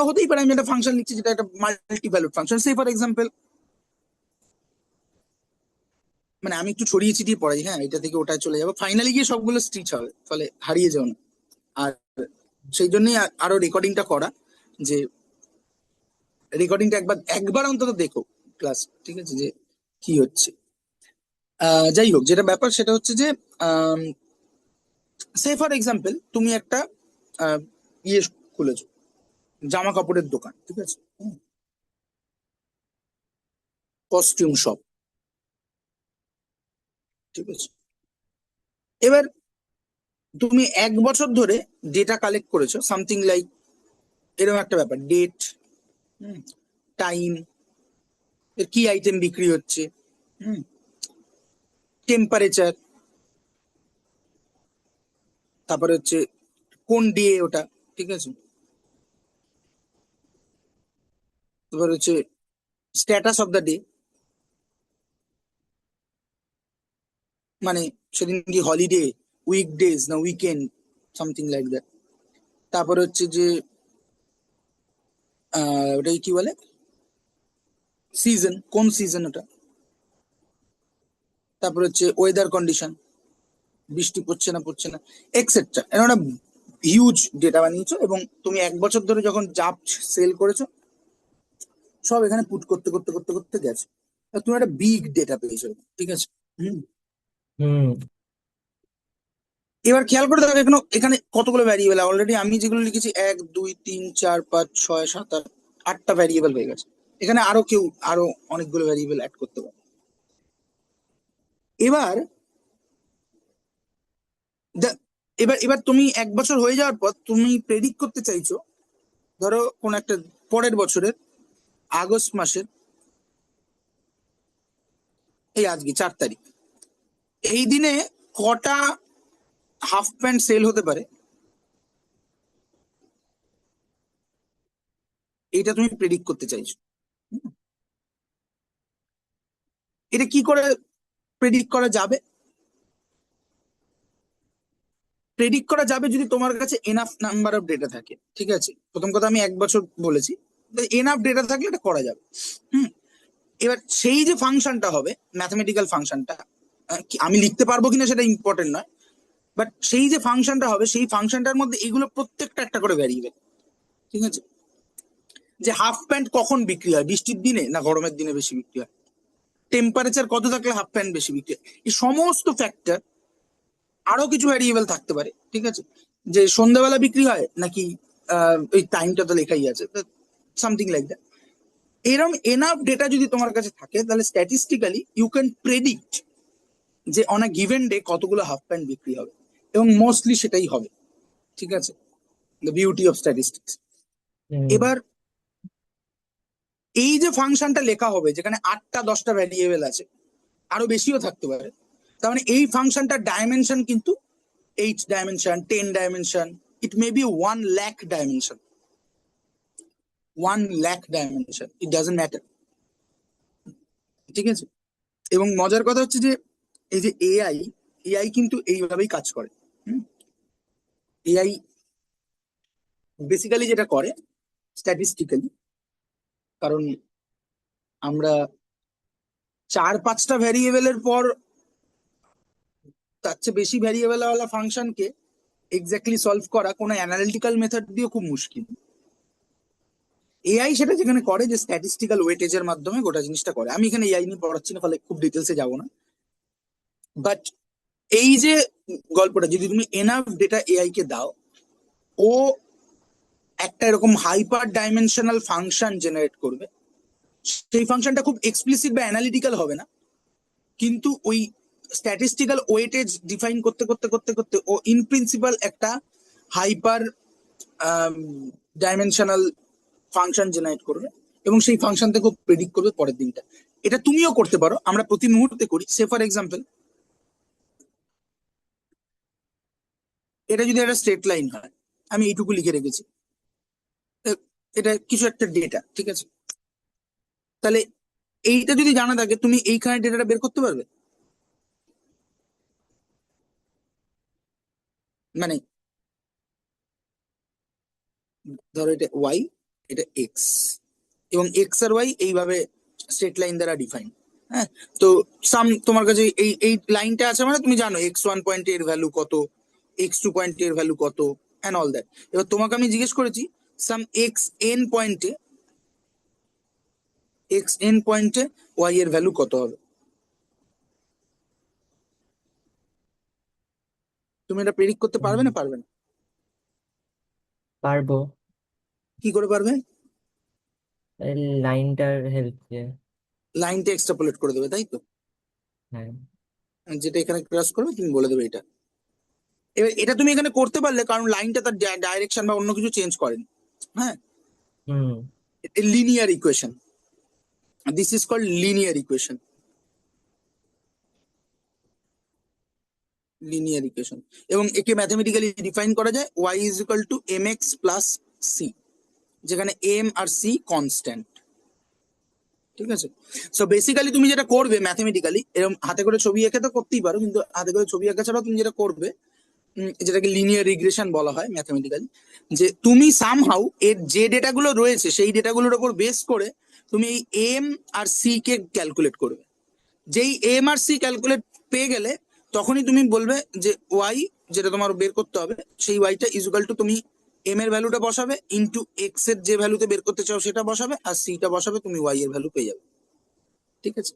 হতেই পারে আমি একটা ফাংশন লিখছি যেটা একটা multi valued function. Say for example, মানে আমি একটু ছড়িয়ে ছিটিয়ে পড়াই, হ্যাঁ, এটা থেকে ওটায় চলে যাবো, ফাইনালি গিয়ে সবগুলো স্টিচ হবে, ফলে হারিয়ে যাও না। আর সেই জন্যই আরো রেকর্ডিংটা করা, যে রেকর্ডিংটা একবার একবার অন্তত দেখো ক্লাস, ঠিক আছে, যে কি হচ্ছে। যাই হোক, যেটা ব্যাপার সেটা হচ্ছে যে সে ফর এক্সাম্পল তুমি একটা আহ, ইয়ে খুলেছো, জামা কাপড়ের দোকান, ঠিক আছে, কস্টিউম শপ, ঠিক আছে। এবার তুমি 1 বছর ধরে ডেটা কালেক্ট করেছো, সামথিং লাইক এরকম একটা ব্যাপার, ডেট, টাইম, এর কি আইটেম বিক্রি হচ্ছে, টেম্পারেচার, তারপরে হচ্ছে কোন ডে ওটা, ঠিক আছে, তারপর হচ্ছে স্ট্যাটাস অফ দ্য ডে, মানে সেদিন কি হলিডে, উইকডেজ না উইকেন্ড, সামথিং লাইক দ্যাট। তারপরে হচ্ছে যে ওটাই কি বলে, সিজন, কোন সিজন ওটা। তারপর হচ্ছে ওয়েদার কন্ডিশন, বৃষ্টি পড়ছে না পড়ছে না, এক্সেট্রা। এরকম একটা হিউজ ডেটা বানিয়েছো, এবং তুমি 1 বছর ধরে যখন জাপ সেল করেছো, সব এখানে পুট করতে করতে করতে করতে গেছে, তা তুমি একটা বিগ ডেটা পেয়েছো, ঠিক আছে। হুম। হুম। এবার খেয়াল করে দেখো এখানে এখানে কতগুলো ভ্যারিয়েবল, অলরেডি আমি যেগুলো লিখেছি 1 2 3 4 5 6 7 8, 8টা ভ্যারিয়েবল হয়ে গেছে। এখানে আরো কেউ আরো অনেকগুলো ভ্যারিয়েবল অ্যাড করতে পারে। এবার দে- এবার এবার তুমি 1 বছর হয়ে যাওয়ার পর তুমি প্রেডিক্ট করতে চাইছো, ধরো কোন একটা পরের বছরের আগস্ট মাসের, এই আজকে 4 তারিখ, এই দিনে কটা হাফ প্যান্ট সেল হতে পারে, এটা তুমি প্রেডিক্ট করতে চাইছো। এটা কি করে প্রেডিক্ট করা যাবে? প্রেডিক্ট করা যাবে যদি তোমার কাছে এনাফ নাম্বার অফ ডেটা থাকে, ঠিক আছে। প্রথম কথা আমি 1 বছর বলেছি, এনাফ ডেটা থাকলে এটা করা যাবে। হুম। এবার সেই যে ফাংশনটা হবে, ম্যাথমেটিক্যাল ফাংশনটা, আমি লিখতে পারবো কিনা সেটা ইম্পর্টেন্ট নয়, বাট সেই যে ফাংশনটা হবে, সেই ফাংশনটার মধ্যে এগুলো প্রত্যেকটা একটা করে ভ্যারিয়েবল, ঠিক আছে। যে হাফ প্যান্ট কখন বিক্রি হয়, বৃষ্টির দিনে না গরমের দিনে বেশি বিক্রি হয়, টেম্পারেচার কত থাকলে হাফ প্যান্ট বেশি বিক্রি হয়, এই সমস্ত ফ্যাক্টর, আরো কিছু ভ্যারিয়েবল থাকতে পারে, ঠিক আছে। যে সন্ধ্যাবেলা বিক্রি হয় নাকি, ওই টাইমটা তো লেখাই আছে, সামথিং লাইক দ্যাট। এরম এনাফ ডেটা যদি তোমার কাছে থাকে, তাহলে স্ট্যাটিস্টিক্যালি ইউ ক্যান প্রেডিক্ট যে অন আ গিভেন ডে কতগুলো হাফ প্যান্ট বিক্রি হবে, এবং মোস্টলি সেটাই হবে, ঠিক আছে। The beauty of statistics. Hmm. এবার এই যে ফাংশনটা লেখা হবে, যেখানে 8টা 10টা ভ্যারিয়েবল আছে, আরো বেশিও থাকতে পারে, তার মানে এই ফাংশনটার ডাইমেনশন কিন্তু 8 dimension, 10 dimension, it may be 1 lakh dimension, 1 lakh dimension, it doesn't matter, ঠিক আছে। এবং মজার কথা হচ্ছে যে এই যে এআই, এআই কিন্তু এইভাবেই কাজ করে। এআই বেসিক্যালি যেটা করে স্ট্যাটিস্টিক্যালি, কারণ আমরা 4 5টা ভ্যারিয়েবলের পর তার চেয়ে বেশি ভ্যারিয়েবল ওয়ালা ফাংশনকে এক্স্যাক্টলি সলভ করা কোনো অ্যানালিটিক্যাল মেথড দিয়ে খুব মুশকিল। এআই সেটা যেখানে করে, যে স্ট্যাটিস্টিক্যাল ওয়েটেজের মাধ্যমে গোটা জিনিসটা করে। আমি এখানে এআই নিয়ে পড়াচ্ছি না, ফলে খুব ডিটেলসে যাবো না, বাট এই যে গল্পটা, যদি তুমি এনাফ ডেটা এআই কে দাও, ও একটা এরকম হাইপার ডাইমেনশনাল ফাংশন জেনারেট করবে। সেই ফাংশনটা খুব এক্সপ্লিসিট বা অ্যানালিটিক্যাল হবে না, কিন্তু ওই স্ট্যাটিস্টিক্যাল ওয়েটেজ ডিফাইন করতে করতে করতে করতে ও ইন প্রিন্সিপাল একটা হাইপার ডাইমেনশনাল ফাংশন জেনারেট করবে, এবং সেই ফাংশন থেকে প্রেডিক্ট করবে পরের দিনটা। এটা তুমিও করতে পারো, আমরা প্রতি মুহূর্তে করি। সে ফর এক্সাম্পল, এটা যদি একটা স্ট্রেট লাইন হয়, আমি এইটুকু লিখে রেখেছি, এটা কিছু একটা ডেটা, ঠিক আছে। তাহলে এইটা যদি জানা থাকে, তুমি এইখানে ডেটাটা বের করতে পারবে, মানে ধরো এটা ওয়াই, এটা এক্স, এবং এক্স আর ওয়াই এইভাবে স্ট্রেট লাইন দ্বারা ডিফাইন। হ্যাঁ, তো তোমার কাছে এই লাইনটা আছে, মানে তুমি জানো x1 পয়েন্ট এর ভ্যালু কত, x2 পয়েন্ট এর ভ্যালু কত, অ্যান্ড অল দ্যাট। এবার তোমাকে আমি জিজ্ঞেস করেছি সাম এক্স এন পয়েন্টে ওয়াই এর ভ্যালু কত হবে? তুমি এটা প্রেডিক্ট করতে পারবে হুম, না পারবে না? পারবো। কি করে পারবে? লাইনটার হেল্প দিয়ে। লাইনটা এক্সট্রাপোলেট করে দেবে, তাই তো? হ্যাঁ। যেটা এখানে ক্রস করবে তুমি বলে দেবে এটা। এবার এটা তুমি এখানে করতে পারলে কারণ লাইনটা তার ডাইরেকশন বা অন্য কিছু চেঞ্জ করেনি। হ্যাঁ, hmm. Linear equation, this is called linear equation. Linear equation, এবং একে ম্যাথমেটিক্যালি ডিফাইন করা যায় Y is equal to M X plus C, যেখানে এম আর সি কনস্ট্যান্ট। ঠিক আছে? সো বেসিক্যালি তুমি যেটা করবে ম্যাথমেটিক্যালি, এরকম হাতে করে ছবি এঁকে তো করতেই পারো, কিন্তু হাতে করে ছবি আঁকা ছাড়াও তুমি যেটা করবে, যেটাকে লিনিয়ার রিগ্রেশন বলা হয় ম্যাথমেটিক্যালি, যে তুমি সামহাউ এর যে ডেটাগুলো রয়েছে সেই ডেটাগুলোর উপর বেস করে তুমি এই এম আর সি কে ক্যালকুলেট করবে। যেই এম আর সি ক্যালকুলেট পেয়ে গেলে তখনই তুমি বলবে যে ওয়াই, যেটা তোমার বের করতে হবে, সেই ওয়াইটা ইজুকাল টু তুমি এম এর ভ্যালুটা বসাবে ইন্টু এক্স এর যে ভ্যালুতে বের করতে চাও সেটা বসাবে, আর সিটা বসাবে, তুমি ওয়াই এর ভ্যালু পেয়ে যাবে। ঠিক আছে?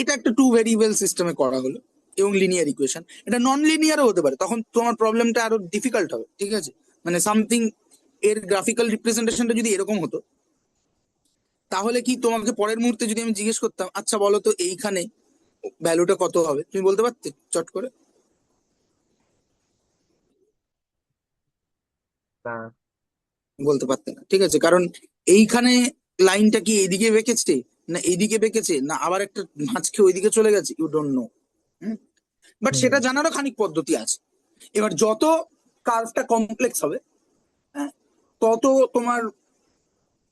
এটা একটা টু ভেরিয়েবল সিস্টেমে করা হলো, এবং লিনিয়ার ইকুয়েশন। এটা নন লিনিয়ারও হতে পারে, তখন তোমার প্রবলেমটা আরো ডিফিকাল্ট হবে। ঠিক আছে? মানে সামথিং এর গ্রাফিক্যাল রিপ্রেজেন্টেশনটা যদি এরকম হতো, তাহলে কি তোমাকে পরের মুহূর্তে যদি আমি জিজ্ঞেস করতাম আচ্ছা বলো তো এইখানে ভ্যালুটা কত হবে, তুমি বলতে পারতে চট করে? না। বলতে পারতে না। ঠিক আছে, কারণ এইখানে লাইনটা কি এইদিকে বেঁকেছে, না এইদিকে বেঁকেছে, না আবার একটা মাঝকে ওইদিকে চলে গেছে, ইউ ডোন্ট নো। বাট হুম। সেটা জানারও খানিক পদ্ধতি আছে। এবার যত কার্ভটা কমপ্লেক্স হবে, হ্যাঁ, তত তোমার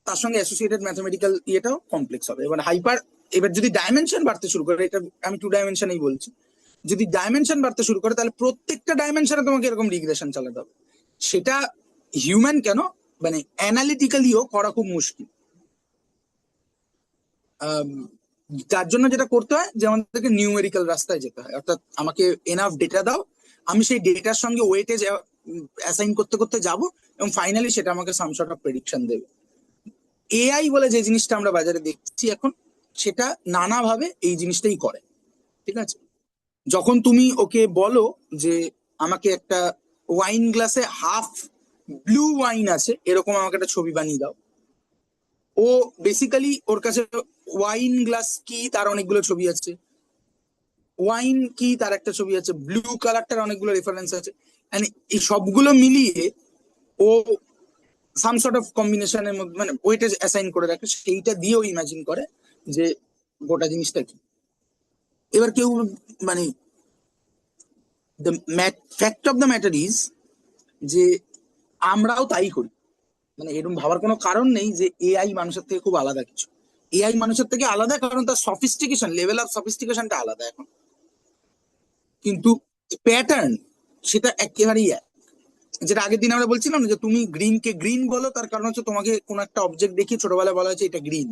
তার সঙ্গে অ্যাসোসিয়েটেড ম্যাথমেটিক্যাল ইয়েটাও কমপ্লেক্স হবে। এবার হাইপার, এবার যদি ডাইমেনশন বাড়তে শুরু করে, এটা আমি টু ডাইমেনশনেই বলছি, যদি ডাইমেনশন বাড়তে শুরু করে তাহলে প্রত্যেকটা ডাইমেনশনে তোমাকে এরকম রিগ্রেশন চালাতে হবে। সেটা হিউম্যান কেন, মানে অ্যানালিটিক্যালিও করা খুব মুশকিল। আম, তার জন্য যেটা করতে হয় যে আমাদেরকে নিউমেরিক্যাল রাস্তায় যেতে হয়, অর্থাৎ আমাকে এনাফ ডেটা দাও, আমি সেই ডেটার সঙ্গে ওয়েটেজ অ্যাসাইন করতে করতে যাব, এবং ফাইনালি সেটা আমাকে সাম সর্ট অফ প্রেডিকশন দেবে। এআই বলে যে জিনিসটা আমরা বাজারে দেখছি এখন, সেটা নানাভাবে এই জিনিসটাই করে। ঠিক আছে? যখন তুমি ওকে বলো যে আমাকে একটা ওয়াইন গ্লাসে হাফ ব্লু ওয়াইন আছে এরকম আমাকে একটা ছবি বানিয়ে দাও, ও বেসিক্যালি ওর কাছে ওয়াইন গ্লাস কি তার অনেকগুলো ছবি আছে, ওয়াইন কি তার একটা ছবি আছে, ব্লু কালারটার অনেকগুলো রেফারেন্স আছে, and এই সবগুলো মিলিয়ে ও সাম সর্ট অফ কম্বিনেশনের মধ্যে মানে ওইটা অ্যাসাইন করে রাখে, সেইটা দিয়েও ইমাজিন করে যে গোটা জিনিসটা কি। এবার কেউ মানে the fact of the matter is যে আমরাও তাই করি। মানে এরকম ভাবার কোনো কারণ নেই যে এআই মানুষের থেকে খুব আলাদা কিছু। এআই মানুষের থেকে আলাদা কারণ তার সফিস্টিকেশন, লেভেল অফ সফিস্টিকেশনটা আলাদা এখন, কিন্তু প্যাটার্ন সেটা একেবারেই এক। যেটা আগের দিন আমরা বলছিলাম না, যে তুমি গ্রিন কে গ্রিন বলো, তার কারণ হচ্ছে তোমাকে কোন একটা অবজেক্ট দেখিয়ে ছোটবেলায় বলা হয়েছে এটা green.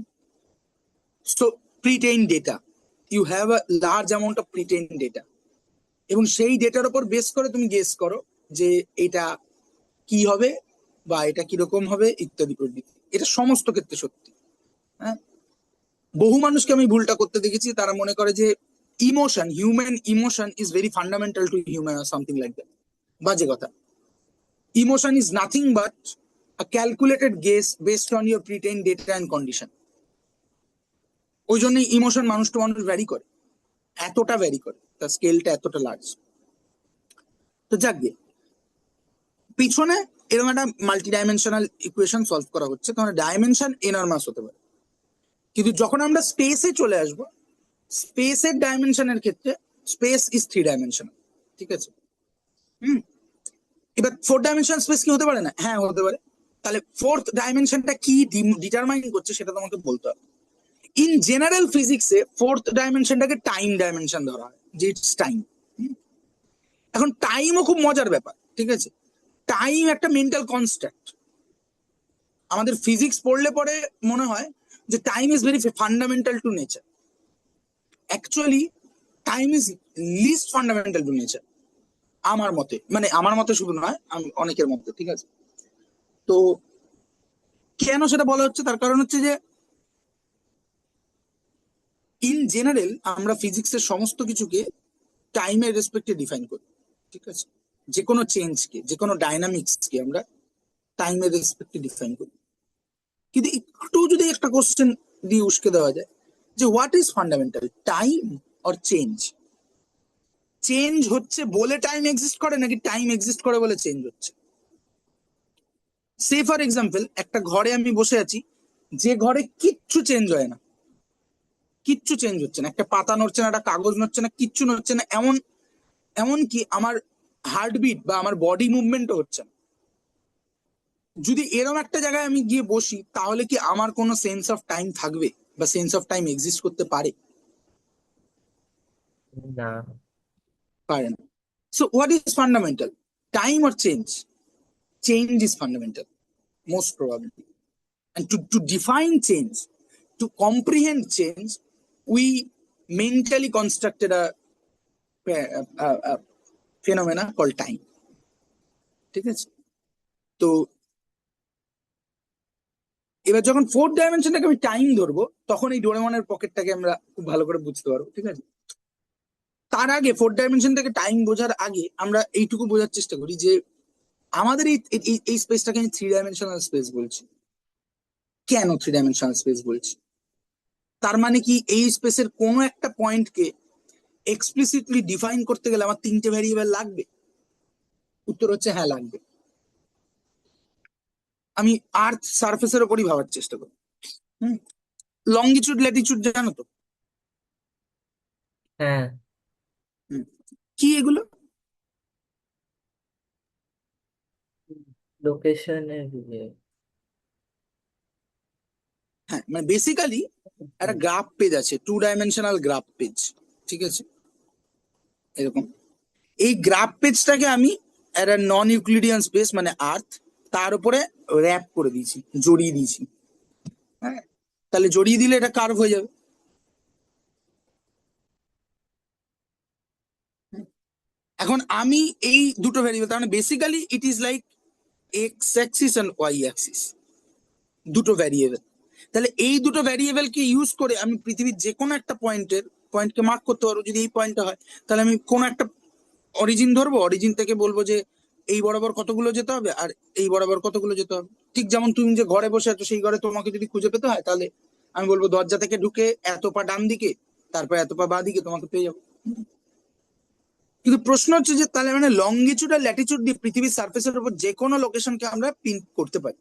So pretrain data, you have a large amount of pretrain data, এবং সেই ডেটার উপর বেস করে তুমি গেস করো যে এটা কি হবে বা এটা কিরকম হবে ইত্যাদি প্রভৃতি। এটা সমস্ত ক্ষেত্রে সত্যি। হ্যাঁ, বহু মানুষকে আমি ভুলটা করতে দেখেছি, তারা মনে করে যে emotion, human emotion is very fundamental to human আর সামথিং লাইক দ্যাট। বাজে কথা। Emotion is nothing but a calculated guess based on your pretrain data and condition. ওই জন্যই ইমোশন মানুষ টু মানুষ ভ্যারি করে, এতটা ভ্যারি করে, তার স্কেলটা এতটা লার্জ। তো যাক গে, পিছনে এরকম একটা মাল্টি ডাইমেনশনাল ইকুয়েশন সলভ করা হচ্ছে, তাহলে ডাইমেনশন এনর্মাস হতে পারে। কিন্তু যখন আমরা স্পেসে চলে আসবো, স্পেসের ডাইমেনশনের ক্ষেত্রে স্পেস ইজ থ্রি ডাইমেনশনাল। ঠিক আছে? হুম। এবার ফোর ডাইমেনশন স্পেস কি হতে পারে না? হ্যাঁ হতে পারে। তাহলে ফোর্থ ডাইমেনশনটা কি ডিটারমাইন করছে সেটা তোমাকে বলতে হবে। ইন জেনারেল ফিজিক্সে ফোর্থ ডাইমেনশনটাকে টাইম ডাইমেনশন ধরা হয়, যে ইটস টাইম। এখন টাইমও খুব মজার ব্যাপার। ঠিক আছে? টাইম একটা মেন্টাল কনস্ট্যান্ট। আমাদের ফিজিক্স পড়লে পরে মনে হয় যে time is very fundamental to nature. Actually time is least fundamental to nature. আমার মতে, মানে আমার মতে শুধু নয়, আমি অনেকের মতে, ঠিক আছে। তো কেন সেটা বলা হচ্ছে, তার কারণ হচ্ছে যে ইন জেনারেল আমরা ফিজিক্সের সমস্ত কিছুকে টাইমের রেসপেক্টে ডিফাইন করি, ঠিক আছে। যে কোনো চেঞ্জকে, যে কোনো ডাইনামিক্সকে আমরা টাইমের রেসপেক্টে ডিফাইন করি। কিন্তু একটু যদি একটা কোশ্চেন দিয়ে উস্কে দেওয়া যায় যে what is fundamental, time or change? Change হচ্ছে বলে টাইম এক্সিস্ট করে, নাকি টাইম এক্সিস্ট করে বলে চেঞ্জ হচ্ছে? সে ফর এক্সাম্পল, একটা ঘরে আমি বসে আছি, যে ঘরে কিচ্ছু চেঞ্জ হয় না, কিচ্ছু চেঞ্জ হচ্ছে না, একটা পাতা নড়ছে না, একটা কাগজ নড়ছে না, কিচ্ছু নড়ছে না, এমনকি আমার হার্টবিট বা আমার বডি মুভমেন্টও হচ্ছে না। যদি এরকম একটা জায়গায় আমি গিয়ে বসি, তাহলে কি আমার কোনো সেন্স অফ টাইম থাকবে, বা সেন্স অফ টাইম এক্সিস্ট করতে পারে? না। পারে না। So what is fundamental, time or change? Change is fundamental, most probably. And to define change, to comprehend change, we mentally constructed a phenomena called time, ঠিক আছে। তো এবার যখন ফোর্থ ডাইমেনশনটাকে আমি টাইম ধরবো, তখন এই ডোরেমনের পকেটটাকে আমরা খুব ভালো করে বুঝতে পারবো, ঠিক আছে। তার আগে, ফোর্থ ডাইমেনশন থেকে টাইম বোঝার আগে আমরা এইটুকু বোঝার চেষ্টা করি যে আমাদের এই স্পেসটাকে আমি থ্রি ডাইমেনশনাল স্পেস বলছি। কেন থ্রি ডাইমেনশনাল স্পেস বলছি? তার মানে কি এই স্পেসের কোনো একটা পয়েন্টকে এক্সপ্লিসিটলি ডিফাইন করতে গেলে আমার তিনটে ভ্যারিয়েবল লাগবে? উত্তর হচ্ছে হ্যাঁ, লাগবে। আমি আর্থ সারফেসের ওপরই ভাবার চেষ্টা করি। হুম, লঙ্গিচুড ল্যাটিচুড জানো তো? হ্যাঁ। হুম, কি এগুলো? লোকেশনের ইয়ে। হ্যাঁ, মানে বেসিক্যালি একটা গ্রাফ পেজ আছে, টু ডাইমেনশনাল গ্রাফ পেজ, ঠিক আছে, এরকম। এই গ্রাফ পেজটাকে আমি একটা নন ইউক্লিডিয়ান স্পেস মানে আর্থ, তার উপরে র্যাপ করে দিয়েছি, জড়িয়ে দিয়েছি। হ্যাঁ, তাহলে জড়িয়ে দিলে এটা কার্ভ হয়ে যাবে। এখন আমি এই দুটো ভ্যারিয়েবল, তার মানে basically it is like X axis and Y axis, দুটো ভ্যারিয়েবল। তাহলে এই দুটো ভ্যারিয়েবলকে ইউজ করে আমি পৃথিবীর যে কোনো একটা পয়েন্টকে মার্ক করতে পারবো। যদি এই পয়েন্টটা হয়, তাহলে আমি কোনো একটা অরিজিন ধরবো, অরিজিন থেকে বলবো যে এই বরাবর কতগুলো যেতে হবে আর এই বরাবর কতগুলো যেতে হবে। ঠিক যেমন তুমি যে ঘরে বসে আছো, সেই ঘরে তোমাকে যদি খুঁজে পেতে হয়, তাহলে আমি বলবো দরজা থেকে ঢুকে এত পা ডান দিকে, তারপর এত পা বাঁ দিকে, তোমাকে পেয়ে যাবো। কিন্তু প্রশ্ন হচ্ছে যে তাহলে মানে লঙ্গিচুড আর ল্যাটিচুড দিয়ে পৃথিবীর সার্ফেসের উপর যে কোনো লোকেশনকে আমরা পিন করতে পারি,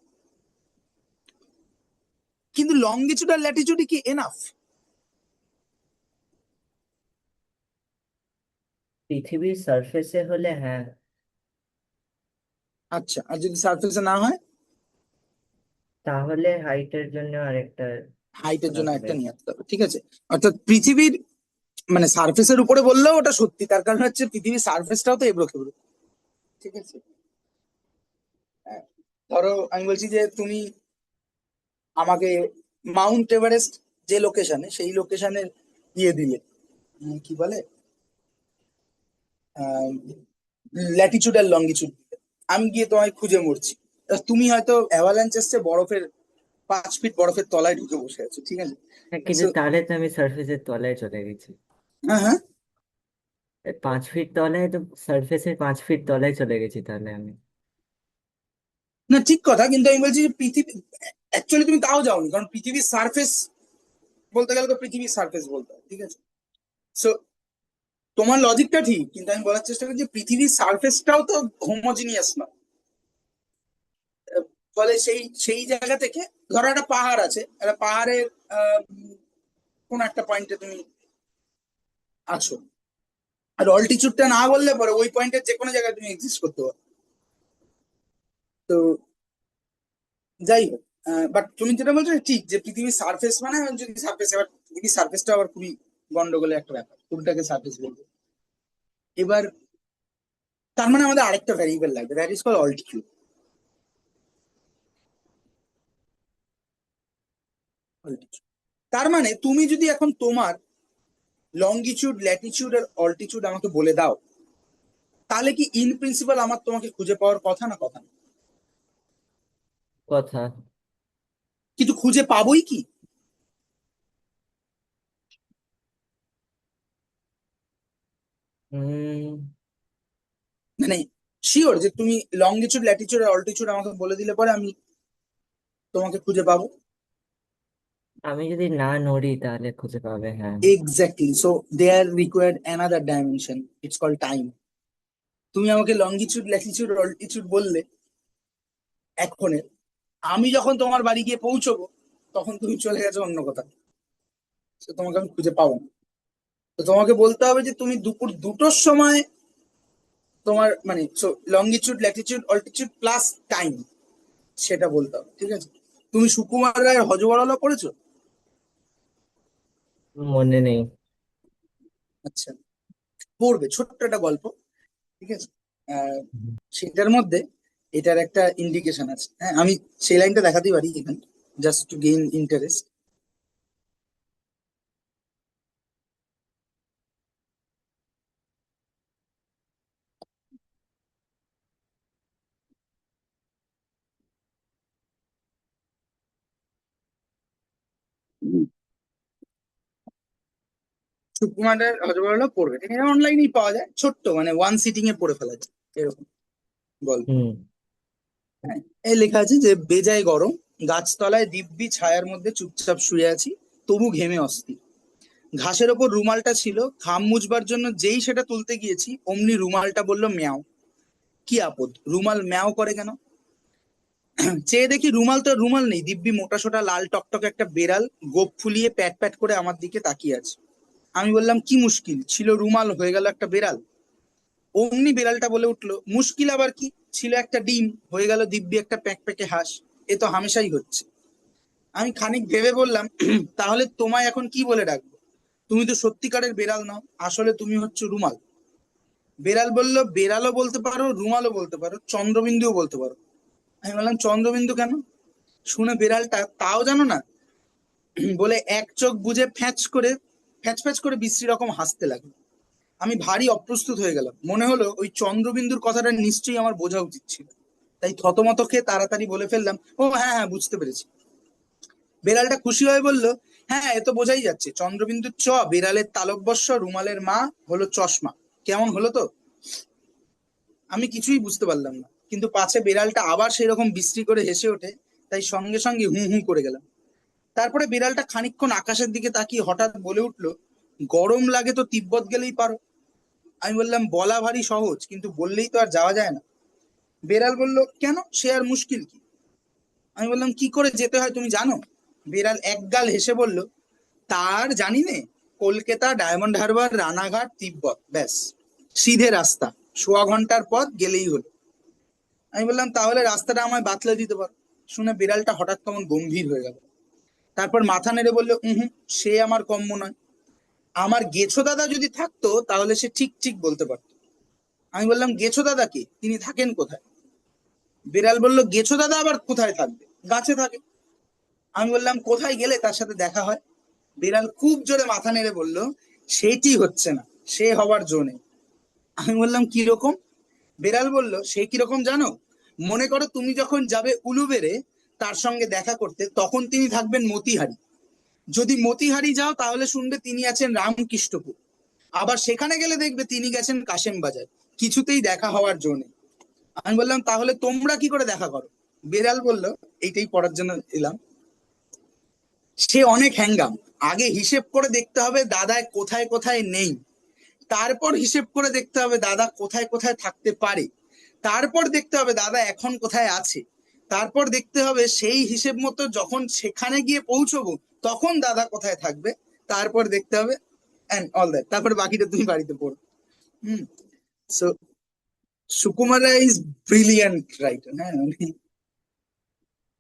কিন্তু লঙ্গিচুড আর ল্যাটিচুডই কি এনাফ? পৃথিবীর সারফেসে হলে হ্যাঁ। আচ্ছা, আর যদি সার্ফেসে না হয়? তাহলে হাইটের জন্য আরেকটা হাইটের জন্য রাখবে। একটা নিয়ে আসতে হবে, ঠিক আছে। অর্থাৎ পৃথিবীর মানে সার্ফেসের উপরে বললেও ওটা সত্যি, তার কারণ হচ্ছে পৃথিবীর সার্ফেসটাও তো এবড়ো খেবড়ো, ঠিক আছে। হ্যাঁ, ধরো আমি বলছি যে তুমি আমাকে মাউন্ট এভারেস্ট যে লোকেশনে, সেই লোকেশনের ইয়ে দিলে, কি বলে, ল্যাটিচিউড আর লঙ্গিচিউড দিলে, আমি গিয়ে তোমায় খুঁজে মরছি। তা তুমি হয়তো অ্যাভালাঞ্চ এসছে, বরফের 5 ফিট বরফের তলায় ঢুকে বসে আছো, ঠিক আছে। হ্যাঁ, কিন্তু So, তাহলে তো আমি সারফেসের তলায় চলে গেছি। হ্যাঁ হ্যাঁ, 5 ফিট তলায় তো, সারফেসের 5 ফিট তলায় চলে গেছি তাহলে আমি। না ঠিক কথা, কিন্তু আমি বলছি যে পৃথিবী অ্যাকচুয়ালি তুমি তাও যাওনি, কারণ পৃথিবীর সারফেস বলতে গেলে তো পৃথিবীর সারফেস বলতে হয়, ঠিক আছে। সো তোমার লজিকটা ঠিক, কিন্তু আমি বলার চেষ্টা করছি যে পৃথিবীর সারফেসটাও তো হোমোজিনিয়াস না। ফলে সেই সেই জায়গা থেকে, ধরো একটা পাহাড় আছে, একটা পাহাড়ের আহ, কোন একটা পয়েন্টে তুমি আছো, আর অল্টিচিউডটা না বললে পরে ওই পয়েন্টের যে কোনো জায়গায় তুমি এক্সিস্ট করতে পারো। তো যাই হোক, বাট তুমি যেটা বলছো ঠিক, যে পৃথিবীর সারফেস মানে যদি সারফেস, এবার পৃথিবীর সারফেসটা আবার খুবই গন্ডগোলের একটা ব্যাপার, কোনটাকে সারফেস বলবো। এবার তার মানে আমাদের আরেকটা ভ্যারিয়েবল লাগবে, দ্যাট ইজ কল অল্টিটিউড। তার মানে তুমি যদি এখন তোমার লঙ্গিটিউড, ল্যাটিচিউড আর অল্টিচিউড আমাকে বলে দাও, তাহলে কি ইন প্রিন্সিপাল আমার তোমাকে খুঁজে পাওয়ার কথা না কথা না? কথা। কিন্তু খুঁজে পাবোই কি? উম মানে শিওর যে তুমি লঙ্গিটিউড ল্যাটিটিউড আর অল্টিটিউড আমাকে বলে দিলে পরে আমি তোমাকে খুঁজে পাবো? আমি যদি না নড়ি তাহলে খুঁজে পাবে, হ্যাঁ। Exactly, so there required another dimension, it's call time. তুমি আমাকে লঙ্গিটিউড ল্যাটিটিউড অল্টিটিউড বললে এক্ষণে, আমি যখন তোমার বাড়ি গিয়ে পৌঁছবো তখন তুমি চলে গেছো অন্য কোথাও, তো তোমাকে আমি খুঁজে পাবো না। তো তোমাকে বলতে হবে যে তুমি দুপুর 2টোর সময় তোমার মানে longitude Latitude altitude plus time, সেটা বলতে হবে, ঠিক আছে? তুমি সুকুমার রায়ের হজবরলা পড়েছো? মনে নেই। আচ্ছা, পড়বে, ছোট্ট একটা গল্প, ঠিক আছে? আহ, সেটার মধ্যে এটার একটা ইন্ডিকেশন আছে। হ্যাঁ, আমি সেই লাইনটা দেখাতেই পারি এখানে, just to gain interest. Sukumar রায়ের হজবরলা পড়বে, ঠিক আছে? অনলাইনেই পাওয়া যায়, ছোট্ট মানে ওয়ান সিটিং এ পড়ে ফেলা যায় এরকম গল্প। হুম। হ্যাঁ, এই লেখা আছে যে বেজায় গরম, গাছতলায় দিব্যি ছায়ার মধ্যে চুপচাপ শুয়ে আছি, তবু ঘেমে অস্থির। ঘাসের ওপর রুমালটা ছিল, ঘাম মুছবার জন্য যেই সেটা তুলতে গিয়েছি অমনি রুমালটা বলল ম্যাও। কি আপদ, রুমাল ম্যাও করে কেন? চেয়ে দেখি রুমাল তো রুমাল নেই, দিব্যি মোটাসোটা লাল টকটকে একটা বেড়াল গোপ ফুলিয়ে প্যাট প্যাট করে আমার দিকে তাকিয়ে আছে। আমি বললাম কি মুশকিল, ছিল রুমাল হয়ে গেল একটা বেড়াল? অমনি বেড়ালটা বলে উঠলো মুশকিল আবার কি, ছিল একটা ডিম হয়ে গেল দিব্যি একটা প্যাক প্যাকে হাঁস। এ তো হামেশাই হচ্ছে। আমি খানিক ভেবে বললাম তাহলে তোমায় এখন কি বলে ডাকবো? তুমি তো সত্যিকারের বেড়াল নও, আসলে তুমি হচ্ছে রুমাল। বেড়াল বলল বেড়ালও বলতে পারো, রুমালও বলতে পারো, চন্দ্রবিন্দুও বলতে পারো। আমি বললাম চন্দ্রবিন্দু কেন? শুনে বেড়ালটা তাও জানো না বলে এক চোখ বুজে ফ্যাচ ফ্যাচ করে বিশ্রী রকম হাসতে লাগলো। আমি ভারী অপ্রস্তুত হয়ে গেলাম, মনে হলো ওই চন্দ্রবিন্দুর কথাটা নিশ্চয়ই আমার বোঝা উচিত ছিল। তাই থতমত খেয়ে তাড়াতাড়ি বলে ফেললাম, ও হ্যাঁ হ্যাঁ, বুঝতে পেরেছি। বেড়ালটা খুশি হয়ে বলল, হ্যাঁ এ তো বোঝাই যাচ্ছে, চন্দ্রবিন্দুর চ বিড়ালের তালব্যস্য, রুমালের মা হলো চশমা। কেমন হলো তো? আমি কিছুই বুঝতে পারলাম না, কিন্তু পাছে বেড়ালটা আবার সেই রকম বিশ্রী করে হেসে ওঠে, তাই সঙ্গে সঙ্গে হু হু করে গেলাম। তারপরে বিড়ালটা খানিকক্ষণ আকাশের দিকে তাকিয়ে হঠাৎ বলে উঠলো, গরম লাগে তো তিব্বত গেলেই পারো। আমি বললাম বলা ভারী সহজ, কিন্তু বললেই তো আর যাওয়া যায় না। বেড়াল বলল কেন, সে আর মুশকিল কি? আমি বললাম কি করে যেতে হয় তুমি জানো? বেড়াল একগাল হেসে বলল, তার জানি নে, কলকাতা, ডায়মন্ড হারবার, রানাঘাট, তিব্বত, ব্যাস, সিধে রাস্তা, সোয়া ঘন্টার পথ গেলেই হলো। আমি বললাম তাহলে রাস্তাটা আমায় বাতলে দিতে পারো। শুনে বিড়ালটা হঠাৎ কেমন গম্ভীর হয়ে গেল, তারপর মাথা নেড়ে বললো হুম, সে আমার কম্ম নয়। আমার গেছো দাদা যদি থাকতো তাহলে সে ঠিক ঠিক বলতে পারতো। আমি বললাম গেছো দাদা কে, তিনি থাকেন কোথায়? বিড়াল বলল গেছো দাদা আবার কোথায় থাকবে, গাছে থাকে। আমি বললাম কোথায় গেলে তার সাথে দেখা হয়? বিড়াল খুব জোরে মাথা নেড়ে বলল, সেটি হচ্ছে না, সে হবার জো নেই। আমি বললাম কি রকম? বিড়াল বলল সে কিরকম জানো? মনে করো তুমি যখন যাবে উলুবেড়ে তার সঙ্গে দেখা করতে, তখন তিনি থাকবেন মতিহারি। যদি মতিহারি যাও তাহলে শুনবে তিনি আছেন রামকৃষ্ণপুর। আবার সেখানে গেলে দেখবে তিনি গেছেন কাশেম বাজার। কিছুতেই দেখা হওয়ার জন্য। আমি বললাম তাহলে তোমরা কি করে দেখা করো? বেড়াল বলল, এইটাই পড়ার জন্য এলাম, সে অনেক হ্যাঙ্গাম। আগে হিসেব করে দেখতে হবে দাদায় কোথায় কোথায় নেই, তারপর হিসেব করে দেখতে হবে দাদা কোথায় কোথায় থাকতে পারে, তারপর দেখতে হবে দাদা এখন কোথায় আছে, তারপর দেখতে হবে সেই হিসেব মতো যখন সেখানে গিয়ে পৌঁছবো তখন দাদা কোথায় থাকবে, তারপর দেখতে হবে এন্ড অল দ্যাট, তারপরে বাকিটা তুমি বাড়িতে পড়ো। Hmm. So Sukumar Ray is brilliant writer. হ্যাঁ, মানে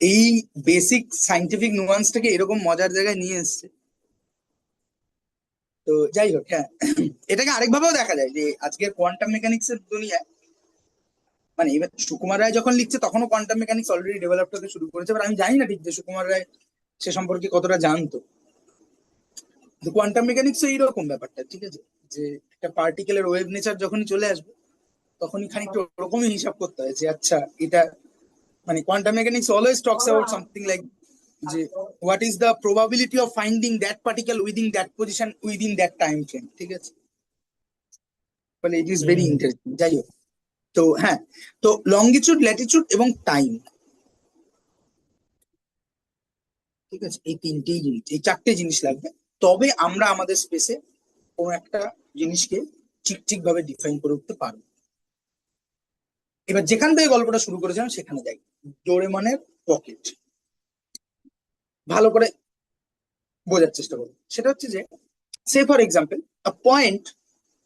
এই বেসিক সাইন্টিফিক নুয়ান্সটাকে এরকম মজার জায়গায় নিয়ে এসছে। তো যাই হোক, হ্যাঁ, এটাকে আরেকভাবেও দেখা যায় যে আজকের কোয়ান্টাম মেকানিক্স এর দুনিয়ায়, মানে এবার সুকুমার রায় যখন লিখছে তখনও কোয়ান্টাম মেকানিক্স অলরেডি ডেভেলপ হতে শুরু করেছে, এবার আমি জানি না ঠিক যে সুকুমার রায় সে সম্পর্কে কতটা জানতো। কিন্তু কোয়ান্টাম মেকানিক্স এইরকম ব্যাপারটা, ঠিক আছে, যে একটা পার্টিকেলের ওয়েভ নেচার যখনই চলে আসবে তখনই খানিকটা ওরকমই হিসাব করতে হয় যে আচ্ছা এটা মানে quantum mechanics always talks about something like যে what is the probability of finding that particle within that position within that time frame, ঠিক আছে? মানে it is very hmm. Interesting. যাই হোক, তো হ্যাঁ, তো লঙ্গিটিউড, ল্যাটিটিউড এবং টাইম, ঠিক আছে, এই তিনটেই জিনিস, এই চারটে জিনিস লাগবে, তবে আমরা আমাদের স্পেসে কোনো একটা জিনিসকে ঠিক ঠিক ভাবে ডিফাইন করে উঠতে পারবো। এবার যেখান থেকে গল্পটা শুরু করেছিলাম সেখানে যাই, ডোরেমনের পকেট। ভালো করে বোঝার চেষ্টা করবো। সেটা হচ্ছে যে, say for example, a point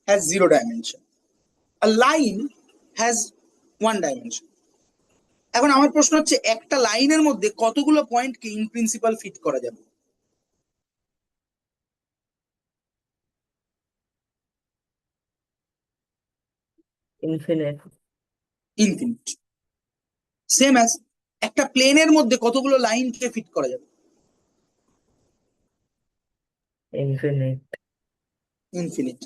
has 0 dimension, a line has 1 dimension. এখন আমার প্রশ্ন হচ্ছে, একটা লাইনের মধ্যে কতগুলো পয়েন্টকে ইন প্রিন্সিপাল ফিট করা যাবে? ইনফিনিট। ইনফিনিট। সেম অ্যাজ, একটা প্লেনের মধ্যে কতগুলো লাইনকে ফিট করা যাবে? ইনফিনিট। ইনফিনিট।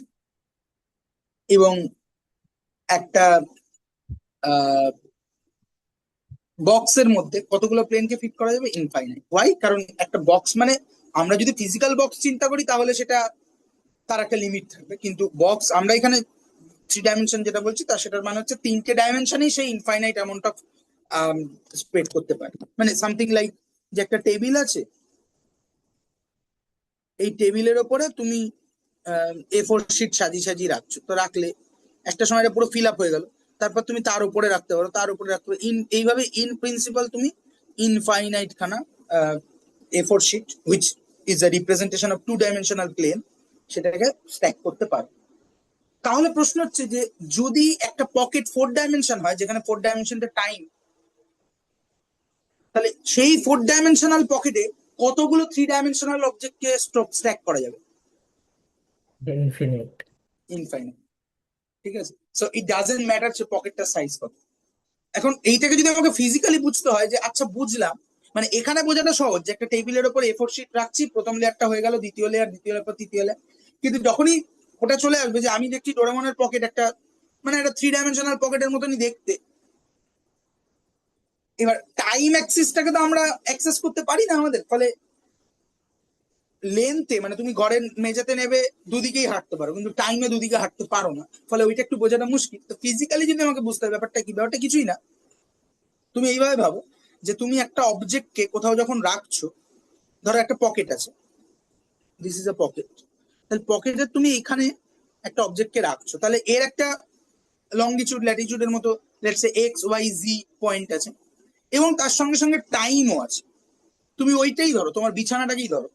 এবং একটা বক্সের মধ্যে কতগুলো প্লেনকে ফিট করা যাবে? ইনফাইনাইট। ওয়াই? কারণ একটা বক্স মানে, আমরা যদি ফিজিক্যাল বক্স চিন্তা করি তাহলে সেটা, তার একটা লিমিট থাকবে, কিন্তু বক্স আমরা এখানে 3 ডাইমেনশন যেটা বলছি তার সেটার মানে হচ্ছে 3টে ডাইমেনশনেই সেই ইনফাইনাইট অ্যামাউন্ট অফ স্প্রেড করতে পারে। মানে সামথিং লাইক, যে একটা টেবিল আছে, এই টেবিলের ওপরে তুমি A4 শিট সাজিয়ে সাজিয়ে রাখছো, তো রাখলে একটা সময় এটা পুরো ফিল আপ হয়ে গেল, তারপর তুমি তার উপরে রাখতে পারো, তার উপরে রাখতে পারো, এইভাবে ইন প্রিন্সিপাল তুমি ইনফাইনাইট খানা A4 sheet which is a representation of 2 dimensional plane, সেটাকে স্ট্যাক করতে পারো। তাহলে প্রশ্ন হচ্ছে যে, যদি একটা পকেট 4 ডাইমেনশন হয়, যেখানে 4 ডাইমেনশনটা টাইম, তাহলে সেই 4 ডাইমেনশনাল পকেটে কতগুলো 3 ডাইমেনশনাল অবজেক্টকে স্ট্যাক করা যাবে? ইনফিনিট। ইনফাইনাইট। ঠিক আছে, সো ইট ডাজেন্ট ম্যাটার যে পকেটটার সাইজ কত। এখন এইটাকে যদি আমাকে ফিজিক্যালি বুঝতে হয়, যে আচ্ছা বুঝলাম, মানে এখানে বোঝাটা সহজ, যে একটা টেবিলের উপর A4 শিট রাখছি, প্রথম লেয়ারটা হয়ে গেল, দ্বিতীয় লেয়ার, দ্বিতীয় লেয়ার পর তৃতীয় লেয়ার। কিন্তু যখনই ওটা চলে আসবে যে আমি দেখছি ডোরেমনের পকেট একটা, মানে একটা 3 ডাইমেনশনাল পকেটের মতনই দেখতে, এবার টাইম অ্যাক্সিসটাকে তো আমরা অ্যাক্সেস করতে পারি না আমাদের, ফলে লেন্থে মানে তুমি ঘরের মেঝেতে নেবে, দুদিকেই হাঁটতে পারো, কিন্তু টাইমে দুদিকে হাঁটতে পারো না, ফলে ওইটা একটু বোঝাটা মুশকিল। তো ফিজিক্যালি যদি আমাকে বুঝতে হয় ব্যাপারটা কি, ব্যাপারটা কিছুই না। তুমি এইভাবে ভাবো, যে তুমি একটা অবজেক্টকে কোথাও যখন রাখছো, ধরো একটা পকেট আছে, দিস ইজ আ পকেট, তাহলে পকেটে তুমি এখানে একটা অবজেক্টকে রাখছো, তাহলে এর একটা লঙ্গিটিউড ল্যাটিটিউডের মতো লেটস সে XYZ পয়েন্ট আছে, এবং তার সঙ্গে সঙ্গে টাইমও আছে। তুমি ওইটাই ধরো, তোমার বিছানাটাকেই ধরো,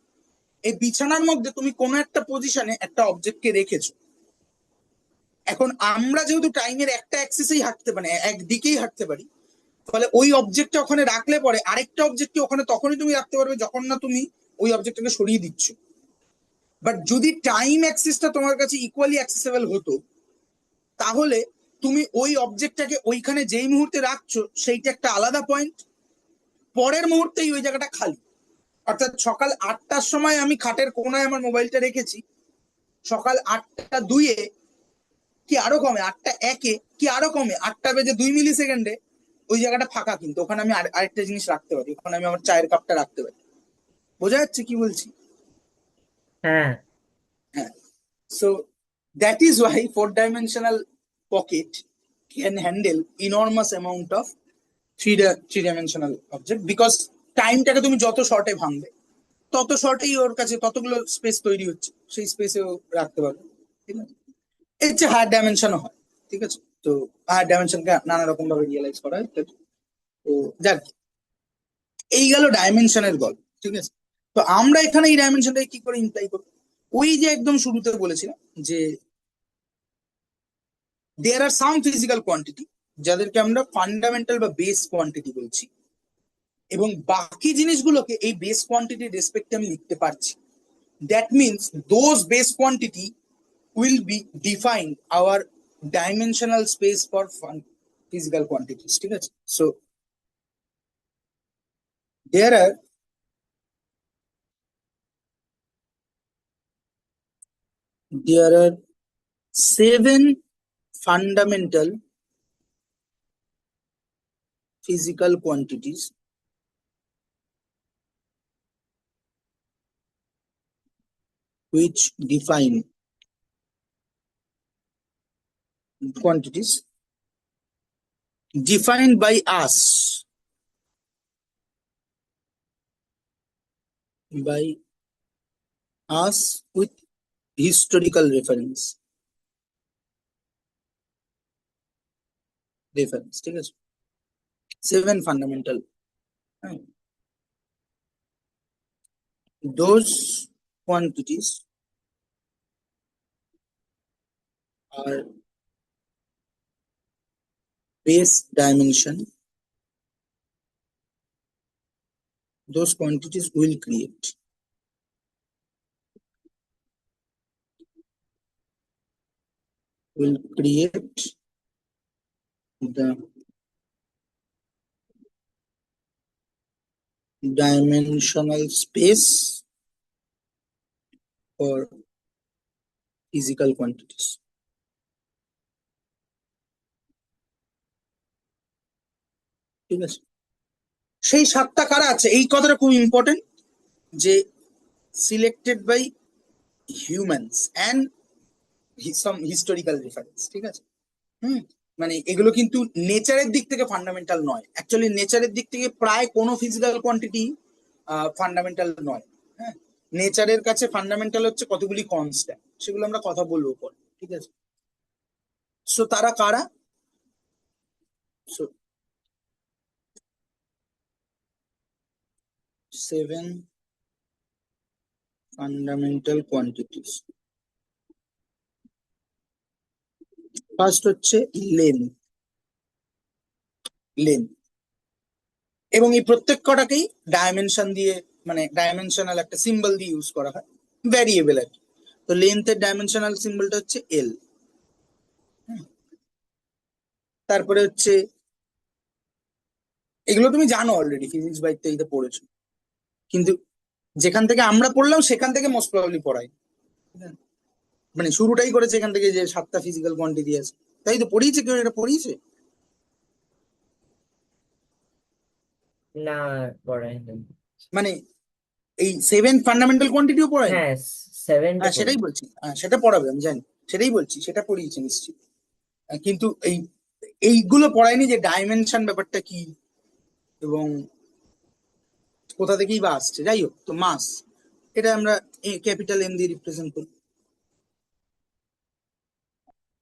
এই বিছানার মধ্যে তুমি কোনো একটা পজিশনে একটা অবজেক্টকে রেখেছো। এখন আমরা যেহেতু টাইমের একটা অ্যাক্সিসেই হাঁটতে পারি, একদিকেই হাঁটতে পারি, ফলে ওই অবজেক্টটা ওখানে রাখলে পরে আরেকটা অবজেক্টকে ওখানে তখনই তুমি রাখতে পারবে যখন না তুমি ওই অবজেক্টটাকে সরিয়ে দিচ্ছ। বাট যদি টাইম অ্যাক্সিসটা তোমার কাছে ইকুয়ালি অ্যাক্সেসেবল হতো, তাহলে তুমি ওই অবজেক্টটাকে ওইখানে যেই মুহূর্তে রাখছো সেইটা একটা আলাদা পয়েন্ট, পরের মুহূর্তেই ওই জায়গাটা খালি। অর্থাৎ সকাল 8টার সময় আমি খাটের কোনায় আমার মোবাইলটা রেখেছি, সকাল 8টা 2-এ কি আরো কমে, 8টা 1-এ কি আরো কমে, 8টা বেজে 2 মিলি সেকেন্ডে ওই জায়গাটা ফাঁকা, কিন্তু ওখানে আমি আরেকটা জিনিস রাখতে পারি, ওখানে আমি আমার চায়ের কাপটা রাখতে পারি। বোঝা যাচ্ছে কি বলছি? হ্যাঁ। হ্যাঁ। So that is why 4 dimensional pocket can handle enormous amount of three dimensional object, because টাইমটাকে তুমি যত শর্টে ভাঙবে, তত শর্টেই ওর কাছে ততগুলো স্পেস তৈরি হচ্ছে, সেই স্পেসেও রাখতে পারবে। ঠিক আছে, এর চেয়ে হায়ার ডাইমেনশনও হয়। ঠিক আছে, তো হায়ার ডাইমেনশনকে নানা রকম ভাবে রিয়েলাইজ করা হয়। তো যাক, এই গেল ডাইমেনশনের গল্প। ঠিক আছে, তো আমরা এখানে এই ডাইমেনশনটাকে কি করে ইমপ্লাই করবো? ওই যে একদম শুরুতে বলেছিলাম যে there R some physical quantity যাদেরকে আমরা ফান্ডামেন্টাল বা বেস কোয়ান্টিটি বলছি, এবং বাকি জিনিসগুলোকে এই বেস কোয়ান্টিটির রেসপেক্টে আমি লিখতে পারছি। That means those base quantity will be define our dimensional space for physical quantities. ঠিক আছে, so there are there are 7 fundamental physical quantities which define quantities defined by us with historical reference ঠিক আছে 7 fundamental those quantities are base dimension. Those quantities will create the dimensional space for physical quantities. ঠিক আছে সেই 7টা কারা আছে এই কথাটা খুব ইম্পর্টেন্ট যে selected by humans and some historical reference ঠিক আছে মানে এগুলো কিন্তু নেচারের দিক থেকে ফান্ডামেন্টাল নয় অ্যাকচুয়ালি নেচারের দিক থেকে প্রায় কোনো ফিজিক্যাল কোয়ান্টিটি ফান্ডামেন্টাল নয় হ্যাঁ নেচারের কাছে ফান্ডামেন্টাল হচ্ছে কতগুলি কনস্ট্যান্ট সেগুলো আমরা কথা বলবো পরে ঠিক আছে সো তারা কারা সো 7 fundamental quantities ফার্স্ট হচ্ছে লেন্থ এবং এই প্রত্যেক কটাকেই ডাইমেনশন দিয়ে মানে ডাইমেনশনাল একটা সিম্বল দিয়ে ইউজ করা হয় ভ্যারিয়েবল আর কি তো লেন্থের ডাইমেনশনাল সিম্বলটা হচ্ছে এল তারপরে হচ্ছে এগুলো তুমি জানো অলরেডি ফিজিক্স বা ইত্যাদিতে পড়েছো কিন্তু যেখান থেকে আমরা পড়লাম সেখান থেকে মোস্ট প্রবাবলি পড়াই মানে শুরুটাই করেছে এখান থেকে যে 7টা ফিজিক্যাল কোয়ান্টিটি আছে তাই তো পড়িয়েছে কেউ এটা পড়িয়েছে না পড়ায়নি মানে এই 7 ফান্ডামেন্টাল কোয়ান্টিটিও পড়ায় হ্যাঁ 7টা হ্যাঁ সেটাই বলছি হ্যাঁ সেটা পড়াবে আমি জানি সেটাই বলছি সেটা পড়িয়েছে নিশ্চয়ই কিন্তু এইগুলো পড়ায়নি যে ডাইমেনশন ব্যাপারটা কি এবং কোথা থেকেই বা আসছে যাই হোক তো মাস এটা আমরা ক্যাপিটাল এম দিয়ে রিপ্রেজেন্ট করি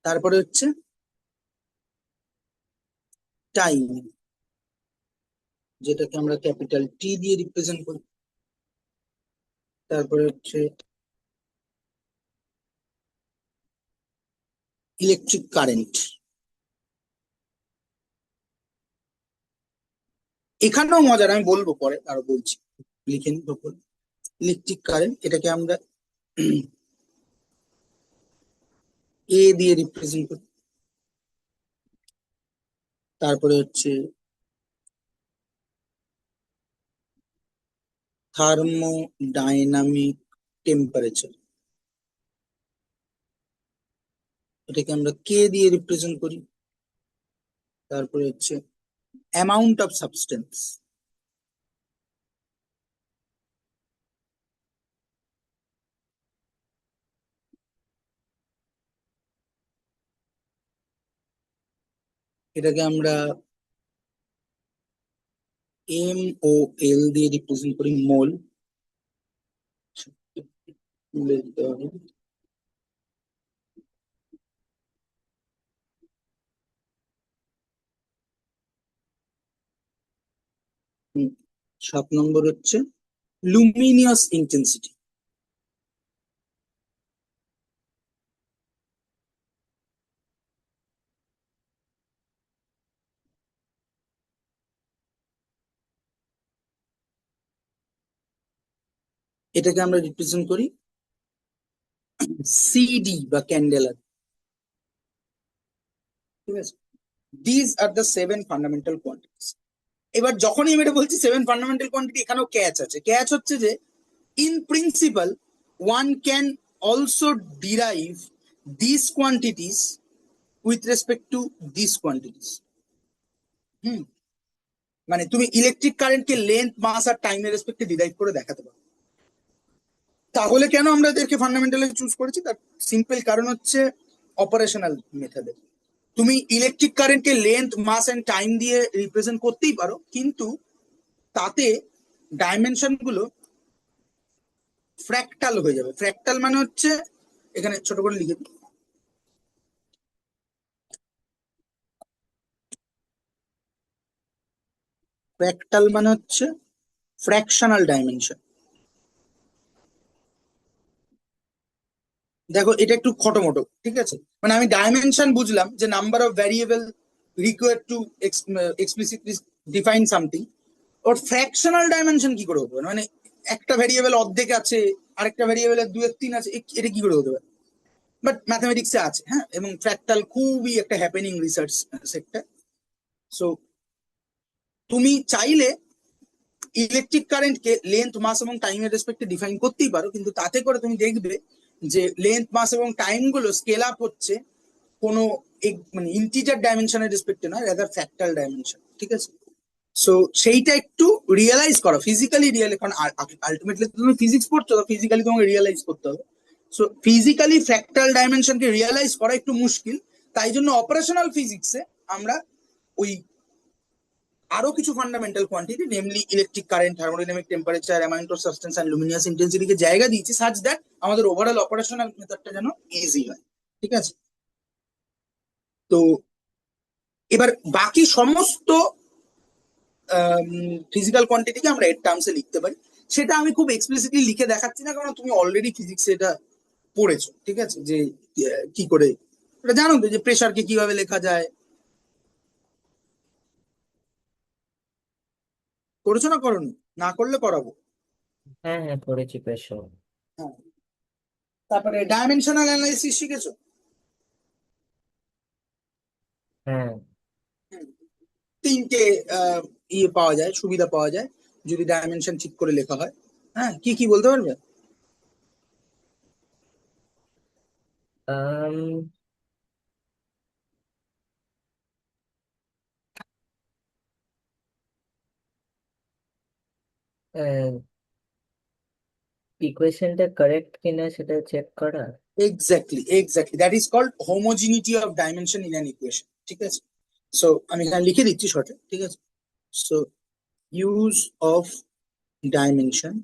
তারপরে হচ্ছে টাইম যেটাকে আমরা ক্যাপিটাল টি দিয়ে রিপ্রেজেন্ট করি তারপরে হচ্ছে ইলেকট্রিক কারেন্ট এখানেও মজার আমি বলবো পরে আরো বলছি লিখে নিব ইলেকট্রিক কারেন্ট এটাকে আমরা এ দিয়ে রিপ্রেজেন্ট করি তারপরে হচ্ছে থার্মোডাইনামিক টেম্পারেচার এটাকে আমরা কে দিয়ে রিপ্রেজেন্ট করি তারপরে হচ্ছে অ্যামাউন্ট অফ সাবস্টেন্স এটাকে আমরা এম ও এল দিয়ে রিপ্রেজেন্ট করি মোল 7 নম্বর হচ্ছে লুমিনিয়াস ইন্টেন্সিটি এটাকে আমরা রিপ্রেজেন্ট করি সিডি বা ক্যান্ডেলা ঠিক আছে this are the 7 fundamental quantities এবার যখনই আমি এটা বলছি 7 ফান্ডামেন্টাল কোয়ান্টিটি এখানেও ক্যাচ আছে ক্যাচ হচ্ছে যে in principle one can also derive these quantities with respect to these quantities মানে তুমি ইলেকট্রিক কারেন্টকে লেন্থ, মাস আর টাইমের রেসপেক্টে ডিরাইভ করে দেখাতে পারো। তাহলে কেন আমরা এদেরকে ফান্ডামেন্টালি চুজ করেছি, তার সিম্পল কারণ হচ্ছে অপারেশনাল মেথডে তুমি ইলেকট্রিক কারেন্টকে লেন্থ, মাস এন্ড টাইম দিয়ে রিপ্রেজেন্ট করতেই পারো, কিন্তু তাতে ডাইমেনশন গুলো ফ্র্যাক্টাল হয়ে যাবে। ফ্র্যাক্টাল মানে হচ্ছে, এখানে ছোট করে লিখে দিই, ফ্র্যাক্টাল মানে হচ্ছে ফ্র্যাকশনাল ডাইমেনশন। দেখো এটা একটু খটোমটো, ঠিক আছে, মানে আমি ডাইমেনশন বুঝলাম যে number of variable required to explicitly define something. Or fractional dimension কি করে হতে পারে, মানে একটা ভ্যারিয়েবল অর্ধেক আছে, আরেকটা ভ্যারিয়েবলের 2/3 আছে, এটা কি করে হতে পারে? বাট ম্যাথমেটিক্সে আছে, হ্যাঁ, এবং ফ্র্যাক্টাল খুবই একটা হ্যাপেনিং রিসার্চ সেক্টর। সো তুমি চাইলে ইলেকট্রিক কারেন্টকে লেন্থ, মাস এবং টাইমের রেসপেক্টে ডিফাইন করতেই পারো, কিন্তু তাতে করে তুমি দেখবে যে লেন্থ, মাস এবং টাইম গুলো স্কেল আপ হচ্ছে কোনো মানে ইন্টিজার ডাইমেনশনের রেসপেক্টে নয়, রাদার ফ্র্যাক্টাল ডাইমেনশন, ঠিক আছে। সো সেইটা একটু রিয়েলাইজ করো, ফিজিক্যালি রিয়েলাইজ, কারণ আলটিমেটলি তুমি ফিজিক্স পড়ছো, তো ফিজিক্যালি তোমাকে রিয়েলাইজ করতে হবে। সো ফিজিক্যালি ফ্র্যাক্টাল ডাইমেনশনকে রিয়েলাইজ করা একটু মুশকিল। তাই জন্য অপারেশনাল ফিজিক্সে আমরা ওই আরো কিছু fundamental quantity, namely electric current, thermodynamic temperature, amount of substance and luminous ইন্টেন্সিটিকে জায়গা দিয়েছি, সাজ দ্যাট আমাদের ওভারঅল অপারেশনাল মেথডটা যেন ইজি হয়, ঠিক আছে। তো এবার বাকি সমস্ত ফিজিক্যাল কোয়ান্টিটিকে আমরা এর টার্মসে লিখতে পারি। সেটা আমি খুব এক্সপ্লিসিটলি লিখে দেখাচ্ছি না, কারণ তুমি অলরেডি ফিজিক্সে এটা পড়েছো, ঠিক আছে, যে কি করে এটা জানো তো, যে প্রেশারকে কিভাবে লেখা যায়। করেছো না করোনি? না করলে করাবো। হ্যাঁ হ্যাঁ, পড়েছি প্রেশার। হ্যাঁ, তারপরে ডাইমেনশনাল অ্যানালাইসিস শিখেছো? হ্যাঁ। হুম, তিনটে ইয়ে পাওয়া যায়, সুবিধা পাওয়া যায় যদি ডাইমেনশন ঠিক করে লেখা হয়। হ্যাঁ, কি কি বলতে পারবে? um ইকুয়েশনটা কারেক্ট কিনা সেটা চেক করা। Exactly, exactly, that is called homogeneity of dimension in an equation, ঠিক আছে। সো আমি এখানে লিখে দিচ্ছি শর্টে, ঠিক আছে। সো ইউজ অফ ডাইমেনশন,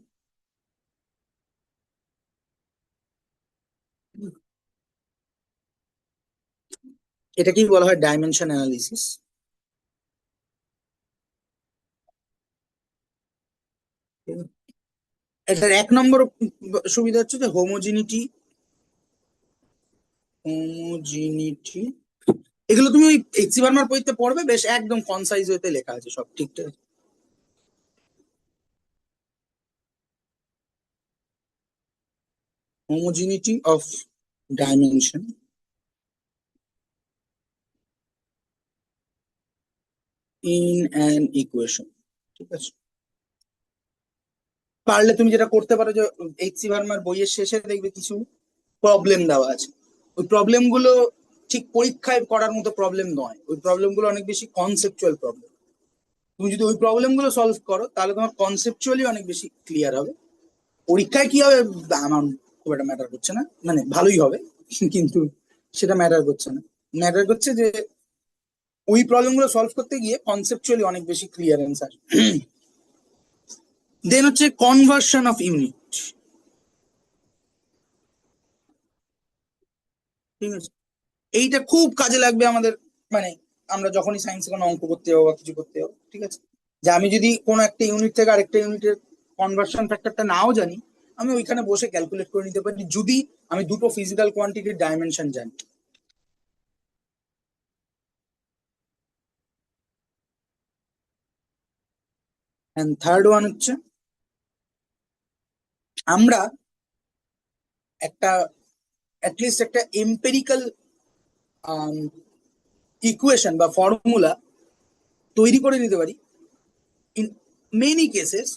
এটাকেই বলা হয় ডাইমেনশন অ্যানালিসিস। এটার 1 নম্বর সুবিধা হচ্ছে যে হোমোজিনিটি, হোমোজিনিটি এগুলো তুমি ওই এইচসি ভার্মার বইতে পড়বে, বেশ একদম কনসাইজ ওয়েতে লেখা আছে সব, ঠিকঠাক। Homogeneity of dimension in an equation, ঠিক আছে। পারলে তুমি যেটা করতে পারো, যে এইচসি ভার্মার বইয়ের শেষে দেখবে কিছু প্রবলেম দেওয়া আছে। ওই প্রবলেম গুলো ঠিক পরীক্ষায় করার মতো প্রবলেম নয়, ওই প্রবলেম গুলো অনেক বেশি কনসেপচুয়াল প্রবলেম। তুমি যদি ওই প্রবলেম গুলো সলভ করো, তাহলে তোমার কনসেপচুয়ালি অনেক বেশি ক্লিয়ার হবে। পরীক্ষায় কি হবে আমার খুব একটা ম্যাটার করছে না, মানে ভালোই হবে কিন্তু সেটা ম্যাটার করছে না। ম্যাটার করছে যে ওই প্রবলেম গুলো সলভ করতে গিয়ে কনসেপচুয়ালি অনেক বেশি ক্লিয়ারেন্স আসবে। দেন হচ্ছে কনভার্সন অফ ইউনিট, ঠিক আছে। এইটা খুব কাজে লাগবে আমাদের, মানে আমরা যখনই সায়েন্সে কোনো অঙ্ক করতে যাবো বা কিছু করতে যাবো, ঠিক আছে, যে আমি যদি কোনো একটা ইউনিট থেকে আরেকটা ইউনিটের কনভার্সন ফ্যাক্টরটা নাও জানি, আমি ওইখানে বসে ক্যালকুলেট করে নিতে পারি, যদি আমি দুটো ফিজিক্যাল কোয়ান্টিটির ডাইমেনশন জানি। এন্ড থার্ড ওয়ান হচ্ছে, আমরা একটা অ্যাটলিস্ট একটা এম্পেরিক্যাল ইকুয়েশন বা ফর্মুলা তৈরি করে নিতে পারি, ইন মেনি কেসেস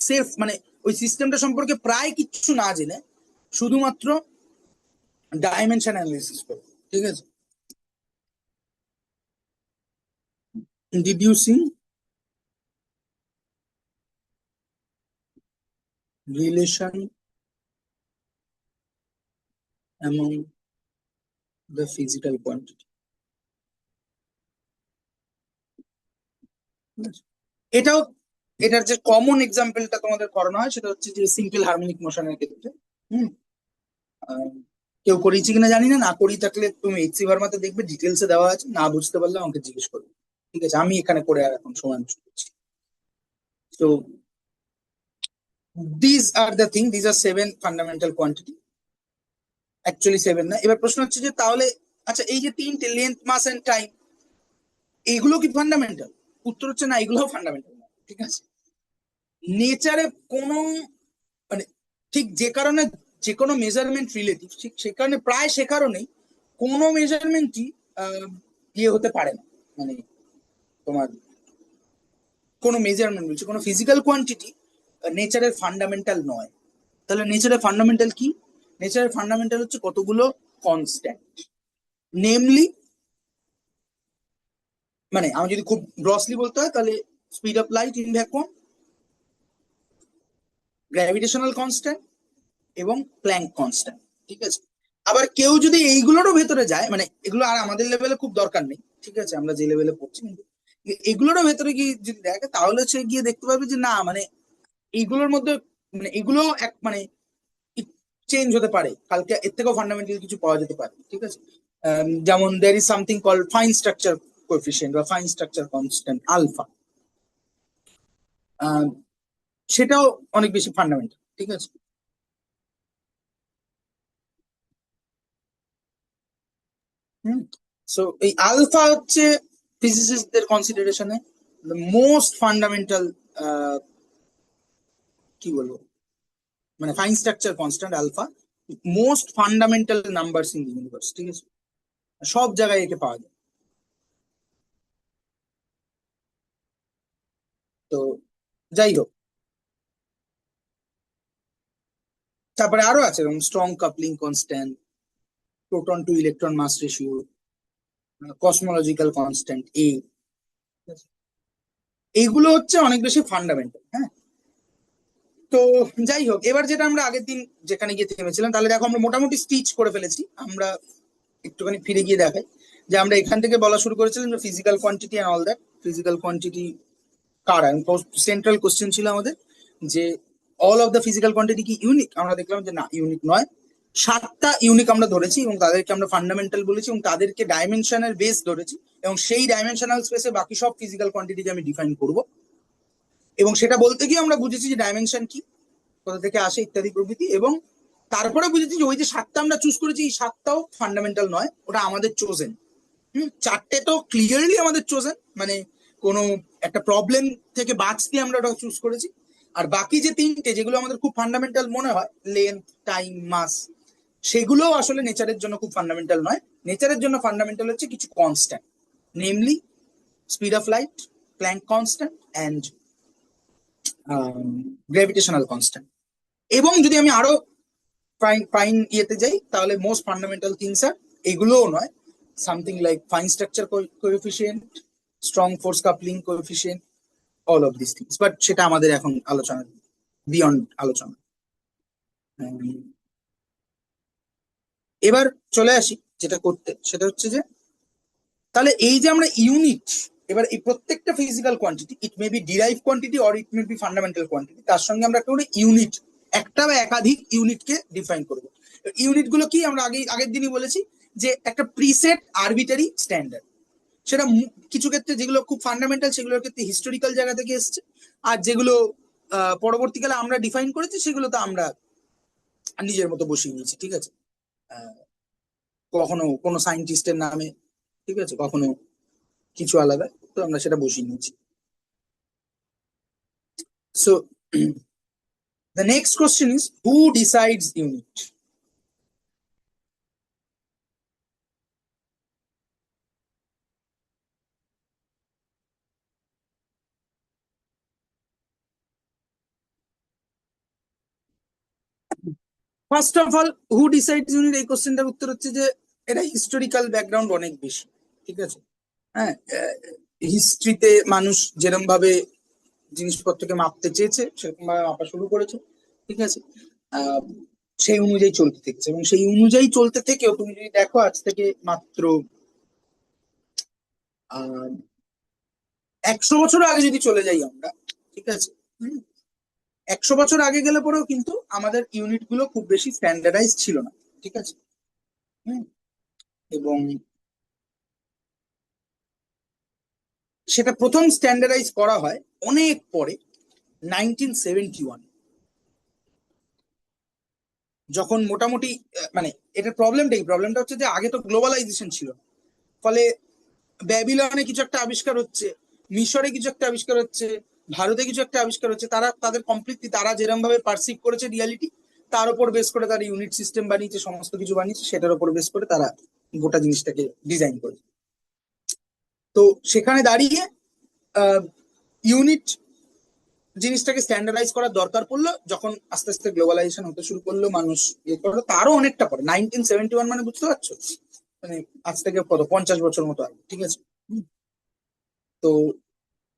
সেফ, মানে ওই সিস্টেমটা সম্পর্কে প্রায় কিচ্ছু না জেনে শুধুমাত্র ডাইমেনশন অ্যানালিসিস করবো, ঠিক আছে। ডিডিউসিং relation among the physical quantity. এটাও, এটার যে কমন এক্সাম্পলটা তোমাদের করানো হয় সেটা হচ্ছে যে সিম্পল হারমোনিক মোশনের ক্ষেত্রে। হুম আহ, কেউ করিয়েছি কিনা জানি না, না করি থাকলে তুমি এইচসি ভার্মাতে দেখবে ডিটেলসে দেওয়া আছে, না বুঝতে পারলে আমাকে জিজ্ঞেস করবে। ঠিক আছে, আমি এখানে করে আর এখন সময় নষ্ট করছি। তো this are the thing, this are 7 fundamental quantity, actually 7 না। এবার প্রশ্ন হচ্ছে যে তাহলে আচ্ছা এই যে তিনটে লেন্থ, মাস এন্ড টাইম, এইগুলো কি ফান্ডামেন্টাল? উত্তর হচ্ছে না, এগুলোও ফান্ডামেন্টাল না। ঠিক আছে, নেচারে কোনো মানে ঠিক যে কারণে যে কোনো মেজারমেন্ট রিলেটিভ, ঠিক সে কারণে প্রায় সে কারণেই কোনো মেজারমেন্টই ইয়ে হতে পারে না, মানে তোমার কোনো মেজারমেন্ট বলছে কোনো ফিজিক্যাল কোয়ান্টিটি নেচারের ফান্ডামেন্টাল নয়। তাহলে নেচারের ফান্ডামেন্টাল কি? নেচারের ফান্ডামেন্টাল হচ্ছে কতগুলো কনস্ট্যান্ট, নেমলি, মানে আমি যদি খুব গ্রসলি বলতে হয় তাহলে speed of light in vacuum, gravitational constant এবং প্ল্যাঙ্ক কনস্ট্যান্ট। ঠিক আছে, আবার কেউ যদি এইগুলোরও ভেতরে যায়, মানে এগুলো আর আমাদের লেভেলে খুব দরকার নেই, ঠিক আছে, আমরা যে লেভেলে পড়ছি, কিন্তু এগুলোরও ভেতরে গিয়ে যদি দেখে তাহলে সে গিয়ে দেখতে পাবে যে না, মানে এইগুলোর মধ্যে মানে এগুলো এক মানে চেঞ্জ হতে পারে, কালকে এর থেকেও ফান্ডামেন্টাল কিছু পাওয়া যেতে পারে। ঠিক আছে, যেমন there is something called fine structure coefficient বা ফাইন স্ট্রাকচার কনস্ট্যান্ট আলফা, সেটাও অনেক বেশি ফান্ডামেন্টাল। ঠিক আছে, হুম সো এই আলফা হচ্ছে ফিজিসিস্টদের কনসিডারেশনে মোস্ট ফান্ডামেন্টাল, কি বলবো, মানে fine structure constant alpha, most fundamental numbers in the universe. ঠিক আছে, সব জায়গায় একে পাওয়া যায়। তো যাই হোক, তারপরে আরো আছে যেমন strong coupling constant, proton to electron mass ratio, cosmological constant এ, এইগুলো হচ্ছে অনেক বেশি ফান্ডামেন্টাল। হ্যাঁ, তো যাই হোক, এবার যেটা আমরা আগের দিন যেখানে গিয়ে থেমেছিলাম, তাহলে দেখো আমরা মোটামুটি স্টিচ করে ফেলেছি। আমরা একটুখানি ফিরে গিয়ে দেখাই যে আমরা এখান থেকে বলা শুরু করেছিলাম যে physical quantity and all that. Physical quantity কার, সেন্ট্রাল কোশ্চেন ছিল আমাদের যে all of the physical quantity কি ইউনিক? আমরা দেখলাম যে না, ইউনিক নয়। 7টা ইউনিক আমরা ধরেছি এবং তাদেরকে আমরা ফান্ডামেন্টাল বলেছি এবং তাদেরকে ডাইমেনশনের বেস ধরেছি, এবং সেই ডাইমেনশনাল স্পেসে বাকি সব ফিজিক্যাল কোয়ান্টিটিকে আমি ডিফাইন করব। এবং সেটা বলতে গিয়ে আমরা বুঝেছি যে ডাইমেনশন কি, কোথা থেকে আসে ইত্যাদি প্রভৃতি। এবং তারপরে বুঝেছি যে ওই যে 7টা আমরা চুজ করেছি, এই 7টাও ফান্ডামেন্টাল নয়, ওটা আমাদের চোজেন। 4টে তো ক্লিয়ারলি আমাদের চোজেন, মানে কোনো একটা প্রবলেম থেকে বাঁচতে আমরা ওটা চুজ করেছি। আর বাকি যে 3টে যেগুলো আমাদের খুব ফান্ডামেন্টাল মনে হয়, লেন্থ, টাইম, মাস, সেগুলো আসলে নেচারের জন্য খুব ফান্ডামেন্টাল নয়। নেচারের জন্য ফান্ডামেন্টাল হচ্ছে কিছু constant, namely speed of light, Planck constant and gravitational constant. এবং যদি আমি আরো ফাইন ফাইন ইয়েতে যাই, তাহলে মোস্ট ফান্ডামেন্টাল থিংস আর এগুলোও নয়, something like fine structure coefficient, strong force coupling coefficient, all of this things, but সেটা আমাদের এখন আলোচনা, বিয়ন্ড আলোচনা। এবার চলে আসি যেটা করতে, সেটা হচ্ছে যে তাহলে এই যে আমরা ইউনিট, এবার এই প্রত্যেকটা physical quantity, it may be derive quantity or it may be fundamental quantity, তার সঙ্গে আমরা একটা ইউনিট, একটা বা একাধিক ইউনিটকে ডিফাইন করবো। ইউনিট গুলো কি আমরা আগের দিনই বলেছি যে একটা প্রিসেট আরবিটারি স্ট্যান্ডার্ড, সেটা কিছু ক্ষেত্রে যেগুলো খুব ফান্ডামেন্টাল সেগুলোর ক্ষেত্রে হিস্টোরিক্যাল জায়গা থেকে এসছে, আর যেগুলো পরবর্তীকালে আমরা ডিফাইন করেছি সেগুলো তো আমরা নিজের মতো বসিয়ে নিয়েছি। ঠিক আছে, আহ, কখনো কোনো সায়েন্টিস্টের নামে, ঠিক আছে, কখনো কিছু আলাদা, তো আমরা সেটা বসিয়ে নিয়েছি। So the next question is who decides unit? First of all, who decides unit, এই কোশ্চেনটার উত্তর হচ্ছে যে এটা হিস্টোরিক্যাল ব্যাকগ্রাউন্ড অনেক বেশি। ঠিক আছে, হ্যাঁ, হিস্ট্রিতে মানুষ যেরকম ভাবে জিনিসপত্রকে মাপতে চেয়েছে সেরকম ভাবে মাপা শুরু করেছে। ঠিক আছে। আহ সেই অনুযায়ী চলতে থেকেছে, এবং সেই অনুযায়ী চলতে থেকেও তুমি যদি দেখো আজ থেকে মাত্র 100 বছর আগে যদি চলে যাই আমরা, ঠিক আছে, 100 বছর আগে গেলে পরেও কিন্তু আমাদের ইউনিট গুলো খুব বেশি স্ট্যান্ডার্ডাইজ ছিল না, ঠিক আছে। হুম, এবং সেটা প্রথম স্ট্যান্ডার্ডাইজ করা হয় অনেক পরে, 1971, যখন মোটামুটি মানে এটার প্রবলেমটা হচ্ছে যে আগে তো গ্লোবালাইজেশন ছিল না। ফলে ব্যাবিলনে কিছু একটা আবিষ্কার হচ্ছে, মিশরে কিছু একটা আবিষ্কার হচ্ছে, ভারতে কিছু একটা আবিষ্কার হচ্ছে, তারা তাদের কমপ্লিটলি তারা যেরকম ভাবে পারসিভ করেছে রিয়ালিটি, তার উপর বেস করে তারা ইউনিট সিস্টেম বানিয়েছে, সমস্ত কিছু বানিয়েছে, সেটার উপর বেস করে তারা গোটা জিনিসটাকে ডিজাইন করেছে। তো সেখানে দাঁড়িয়ে ইউনিট জিনিসটাকে স্ট্যান্ডার্ডাইজ করার দরকার পড়লো যখন আস্তে আস্তে গ্লোবালাইজেশন হতে শুরু করলো, মানুষ ইয়ে করলো। তারও অনেকটা পরে, 1971 মানে বুঝতে পারছো, মানে আজ থেকে কত 50 বছর মতো আগে, ঠিক আছে। তো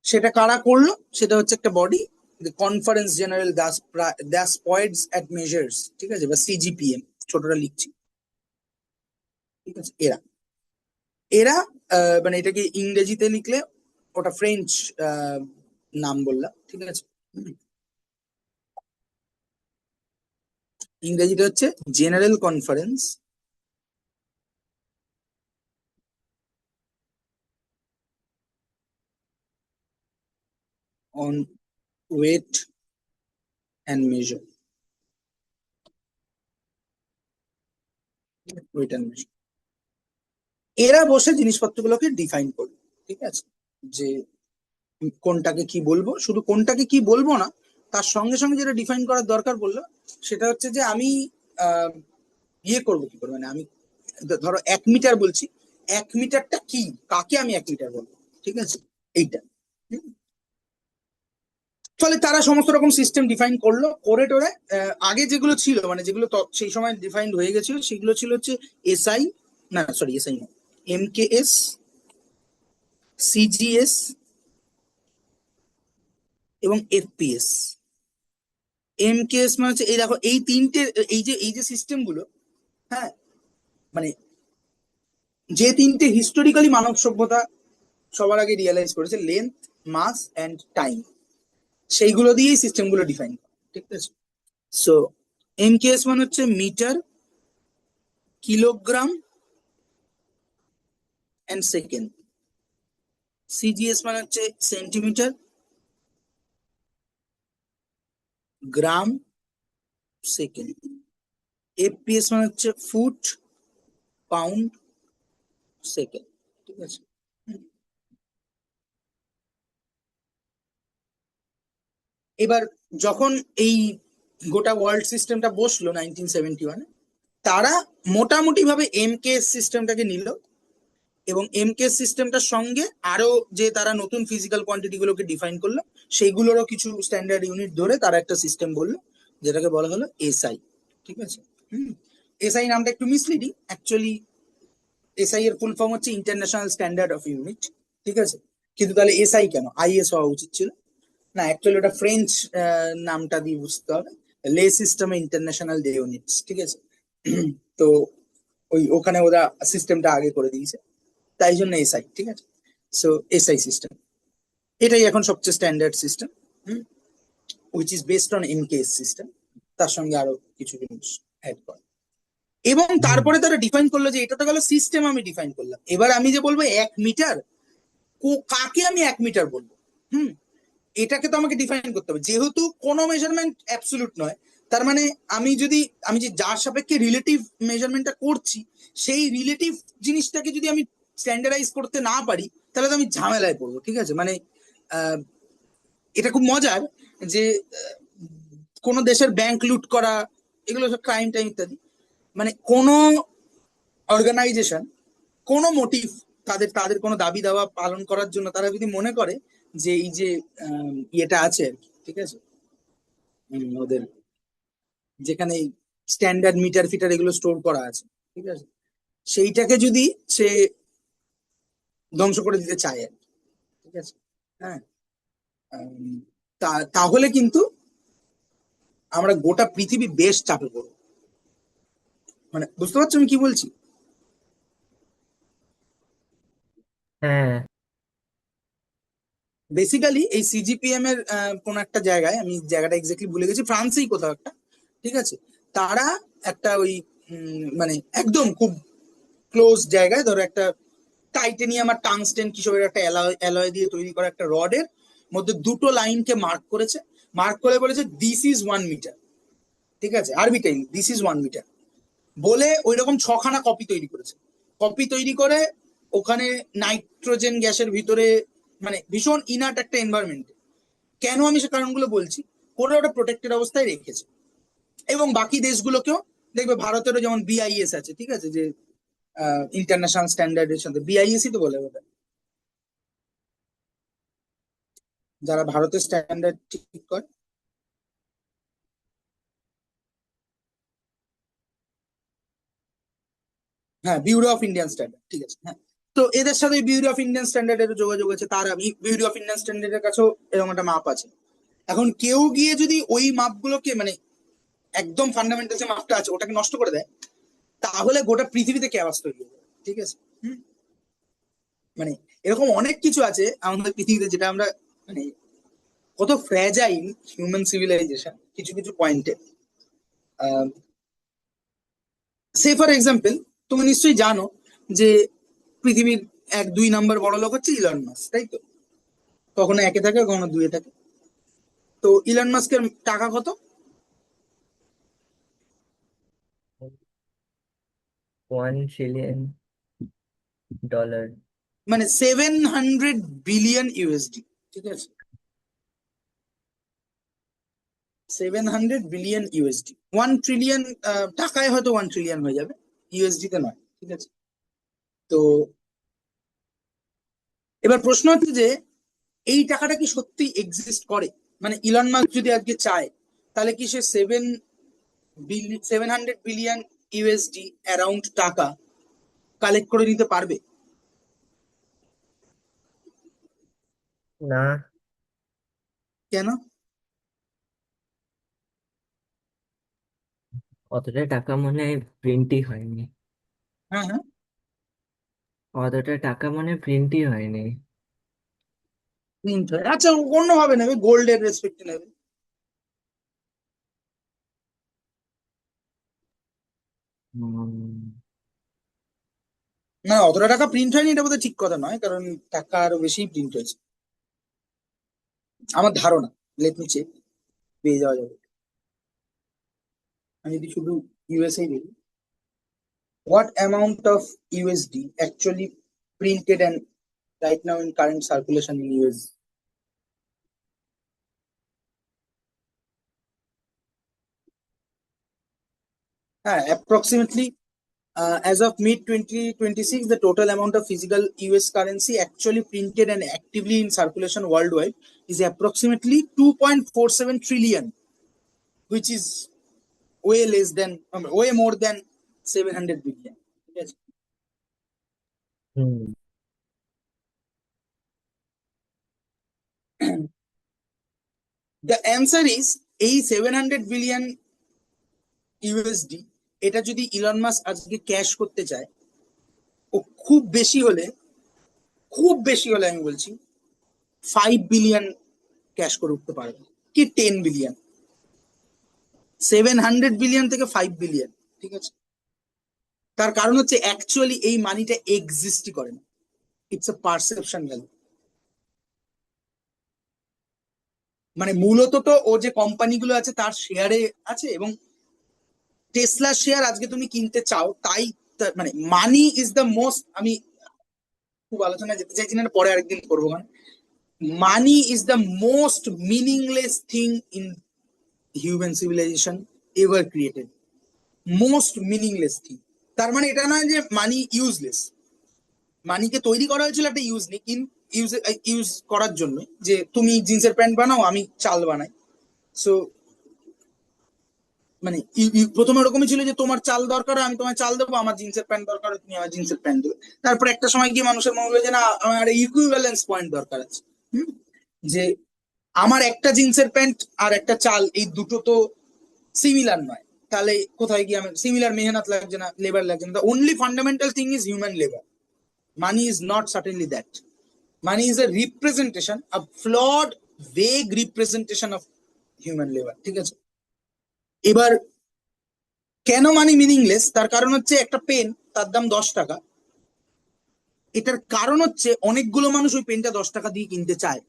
সেটা কারা করলো, সেটা হচ্ছে একটা body, conference general the points at measures, ঠিক আছে, বা সিজিপিএম, ছোটটা লিখছি, ঠিক আছে। এরা এরা মানে এটাকে ইংরেজিতে লিখলে ওটা ফ্রেঞ্চ নাম বললাম, ঠিক আছে। ইংরেজিতে হচ্ছে general conference on weight and measure, weight and measure. এরা বসে জিনিসপত্রগুলোকে ডিফাইন করবে, ঠিক আছে, যে কোনটাকে কি বলবো, শুধু কোনটাকে কি বলবো না, তার সঙ্গে সঙ্গে যেটা ডিফাইন করার দরকার পড়লো সেটা হচ্ছে যে আমি আহ, ইয়ে করবো কি করে, মানে আমি ধরো 1 মিটার বলছি, 1 মিটারটা কি, কাকে আমি 1 মিটার বলবো, ঠিক আছে, এইটা। হুম। ফলে তারা সমস্ত রকম সিস্টেম ডিফাইন করলো, করে টোরে আগে যেগুলো ছিল, মানে যেগুলো সেই সময় ডিফাইন্ড হয়ে গেছিল, সেগুলো ছিল হচ্ছে এসআই, না সরি এসআই না, এমকেএস, সিজিএস এবং এফপিএস। এমকেএস মানে হচ্ছে এই দেখো এই তিনটে, এই যে সিস্টেম গুলো, হ্যাঁ, মানে যে তিনটে হিস্টোরিক্যালি মানব সভ্যতা সবার আগে রিয়েলাইজ করেছে, লেন্থ, মাস অ্যান্ড টাইম, সেইগুলো দিয়েই সিস্টেম গুলো ডিফাইন করে, ঠিক আছে। সো এমকেএস মানে হচ্ছে metre, kilogram and second. CGS মানে হচ্ছে সেন্টিমিটার, গ্রাম, সেকেন্ড। এফপিএস মানে হচ্ছে ফুট, পাউন্ড, সেকেন্ড, ঠিক আছে। এবার যখন এই গোটা ওয়ার্ল্ড সিস্টেমটা বসলো 1971-এ, তারা মোটামুটি ভাবে এমকেএস সিস্টেমটাকে নিল, এবং এমকেএস সিস্টেমটার সঙ্গে আরো যে তারা নতুন ফিজিক্যাল কোয়ান্টিটি গুলোকে ডিফাইন করলো, সেইগুলোরও কিছু স্ট্যান্ডার্ড ইউনিট ধরে তারা একটা সিস্টেম বললো, যেটাকে বলা হলো এসআই, ঠিক আছে। হুম। এসআই নামটা একটু মিসলিডিং অ্যাকচুয়ালি, এসআই এর ফুল ফর্ম হচ্ছে ইন্টারন্যাশনাল স্ট্যান্ডার্ড অফ ইউনিট, ঠিক আছে। কিন্তু তাহলে এসআই কেন, আইএস হওয়া উচিত ছিল না, অ্যাকচুয়ালি ওটা ফ্রেঞ্চ নামটা দিয়ে বুঝতে হবে, লে সিস্টেমে ইন্টারন্যাশনাল ডে ইউনিটস, ঠিক আছে। তো ওখানে ওরা সিস্টেমটা আগে করে দিয়েছে, তাই জন্য এসআই, ঠিক আছে। সো এসআই সিস্টেম এটাই এখন সবচেয়ে standard system, which is based on MKS system, তার সঙ্গে আরো কিছু জিনিস অ্যাড করে। এবং তারপরে তারা ডিফাইন করলো যে এটা তো গেল সিস্টেম, আমি ডিফাইন করলাম, এবার আমি যে বলবো 1 মিটার, কাকে আমি 1 মিটার বলবো, হুম, এটাকে তো আমাকে ডিফাইন করতে হবে, যেহেতু কোনো মেজারমেন্ট অ্যাবসলিউট নয়। তার মানে আমি যে যার সাপেক্ষে রিলেটিভ মেজারমেন্টটা করছি, সেই রিলেটিভ জিনিসটাকে যদি আমি স্ট্যান্ডার্ডাইজ করতে না পারি, তাহলে তো আমি ঝামেলায় পড়বো, ঠিক আছে। মানে আহ, এটা খুব মজার যে কোনো দেশের ব্যাংক লুট করা, এগুলো সব ক্রাইম টাইম ইত্যাদি, মানে কোনো অর্গানাইজেশন, কোনো মোটিভ, তাদের তাদের কোনো দাবি দাওয়া পালন করার জন্য তারা যদি মনে করে যে এই যে ইয়েটা আছে আর কি, ঠিক আছে, ওদের যেখানে স্ট্যান্ডার্ড মিটার ফিটার এগুলো স্টোর করা আছে, ঠিক আছে, সেইটাকে যদি সে ধ্বংস করে দিতে চায় আর কি, ঠিক আছে, হ্যাঁ, তাহলে কিন্তু আমরা গোটা পৃথিবী বেশ চাপে পড়বো। মানে বুঝতে পারছো আমি কি বলছি? হ্যাঁ। বেসিক্যালি এই সিজিপিএম এর কোন একটা জায়গায়, আমি জায়গাটা এক্স্যাক্টলি ভুলে গেছি, ফ্রান্সেই কোথাও একটা, ঠিক আছে, তারা একটা ওই মানে একদম খুব ক্লোজ জায়গায়, ধরো একটা টাইটেনিয়াম আর টাংস্টেন কিসবের একটা অ্যালয় দিয়ে তৈরি করা একটা রডের মধ্যে দুটো লাইনকে মার্ক করেছে। মার্ক করে বলেছে দিস ইজ 1 মিটার, ঠিক আছে, আরবিটারি দিস ইজ 1 মিটার বলে ওই রকম 6খানা কপি তৈরি করেছে। কপি তৈরি করে ওখানে নাইট্রোজেন গ্যাসের ভিতরে, মানে ভীষণ ইনার্ট একটা এনভায়রনমেন্ট। কেন আমি সে কারণগুলো বলছি, করে ওটা প্রোটেক্টেড অবস্থায় রেখেছে। এবং বাকি দেশগুলোকেও দেখবে, ভারতেরও যেমন বিআইএস আছে, ঠিক আছে, যে ইন্টারন্যাশনাল স্ট্যান্ডার্ডের সাথে বিআইএসই তো বলে ওটা, যারা ভারতের স্ট্যান্ডার্ড ঠিক করে। হ্যাঁ, ব্যুরো অফ ইন্ডিয়ান স্ট্যান্ডার্ড, ঠিক আছে, হ্যাঁ। তো এদের সাথে ব্যুরো অফ ইন্ডিয়ান স্ট্যান্ডার্ডের যোগাযোগ আছে, তার আমি ব্যুরো অফ ইন্ডিয়ান স্ট্যান্ডার্ডের কাছেও এরকম একটা মাপ আছে। এখন কেউ গিয়ে যদি ওই মাপগুলোকে, মানে একদম ফান্ডামেন্টাল যে মাপটা আছে ওটাকে নষ্ট করে দেয়, তাহলে গোটা পৃথিবীতে ক্যাওয়াস তৈরি হবে, ঠিক আছে। হুম, মানে এরকম অনেক কিছু আছে আমাদের পৃথিবীতে যেটা আমরা, মানে কত ফ্র্যাজাইল হিউম্যান সিভিলাইজেশন কিছু কিছু পয়েন্টে। সে ফর এক্সাম্পল, তুমি নিশ্চয়ই জানো যে পৃথিবীর 1-2 নম্বর বড় লোক হচ্ছে ইলন মাস্ক, তাই তো? কখনো একে থাকে, কখনো দুয়ে থাকে। তো ইলন মাস্কের টাকা কত? 1 ট্রিলিয়ন ডলার। মানে 700 বিলিয়ন ইউএসডি, ঠিক আছে, 700 বিলিয়ন ইউএসডি। 1 ট্রিলিয়ন টাকায় হয়তো 1 ট্রিলিয়ন হয়ে যাবে, ইউএসডি তে নয়, ঠিক আছে। তো এবার প্রশ্ন হচ্ছে যে এই টাকাটা কি সত্যি এক্সিস্ট করে? মানে ইলন মাস্ক যদি আজকে চায়, তাহলে কি সে 700 বিলিয়ন ইউএসডি অ্যারাউন্ড টাকা কালেক্ট করে নিতে পারবে? না, কেন? অতটা টাকা মনে হয় প্রিন্টই হয়নি। হ্যাঁ, হ্যাঁ, অতটা টাকা মনে প্রিন্টই হয়নি। print হয়। আচ্ছা, অন্যভাবে নেবে, গোল্ডের রেসপেক্টে নেবে। উম, না, অতটা টাকা প্রিন্ট হয়নি এটা বোধহয় ঠিক কথা নয়, কারণ টাকা আরো বেশি প্রিন্ট হয়েছে আমার ধারণা। লেট মি চেক, পেয়ে যাওয়া যাবে। আমি যদি শুধু ইউএসএ দেখি, what amount of USD actually printed and right now in current circulation in US. হ্যাঁ, approximately as of mid 2026, the total amount of physical US currency actually printed and actively in circulation worldwide is approximately 2.47 trillion, which is way less than, way more than 700 billion. Yes. Hmm. The answer is এই 700 বিলিয়ন ইউএসডি, এটা যদি ইলন মাস্ক আজকে ক্যাশ করতে চায়, ও খুব বেশি হলে আমি বলছি 5 বিলিয়ন ক্যাশ করে উঠতে পারবে, কি 10 বিলিয়ন। 700 বিলিয়ন থেকে 5 বিলিয়ন, ঠিক আছে। তার কারণ হচ্ছে অ্যাকচুয়ালি এই মানিটা এক্সিস্টই করে না, ইটস এ পারসেপশন ভ্যালু। মানে মূলত তো ও যে কোম্পানিগুলো আছে তার শেয়ারে আছে, এবং টেসলা শেয়ার আজকে তুমি কিনতে চাও, তাই মানে মানি ইজ দ্য মোস্ট, আমি খুব আলোচনায় যেতে চাইছি না, এটা পরে আরেকদিন করবো। মানে money is the most meaningless thing in human civilisation ever created, most meaningless thing. তার মানে এটা নয় যে মানি ইউজলেস। মানিকে তৈরি করা হয়েছিল একটা ইউজ ইউজ করার জন্য, যে তুমি জিন্সের প্যান্ট বানাও, আমি চাল বানাই। সো মানে প্রথমে ওরকমই ছিল যে তোমার চাল দরকার হয়, আমি তোমার চাল দেবো, আমার জিন্সের প্যান্ট দরকার হয়, তুমি আমার জিন্সের প্যান্ট দেবে। তারপর একটা সময় গিয়ে মানুষের মনে হলো যে না, আমার ইকুইভ্যালেন্স পয়েন্ট দরকার আছে। হুম, যে আমার একটা জিন্সের প্যান্ট আর একটা চাল, এই দুটো তো সিমিলার নয়, তাহলে কোথায় গিয়ে আমি সিমিলার মেহনত লাগছে না, লেবার লাগছে না। The only fundamental thing is human labour. Money is not certainly that. Money is a representation, a flood vague representation of human labour, ঠিক আছে? এবার কেন মানি মিনিংলেস, তার কারণ হচ্ছে একটা পেন, তার দাম 10 টাকা। এটার কারণ হচ্ছে অনেকগুলো মানুষ ওই পেনটা 10 টাকা দিয়ে কিনতে চায়।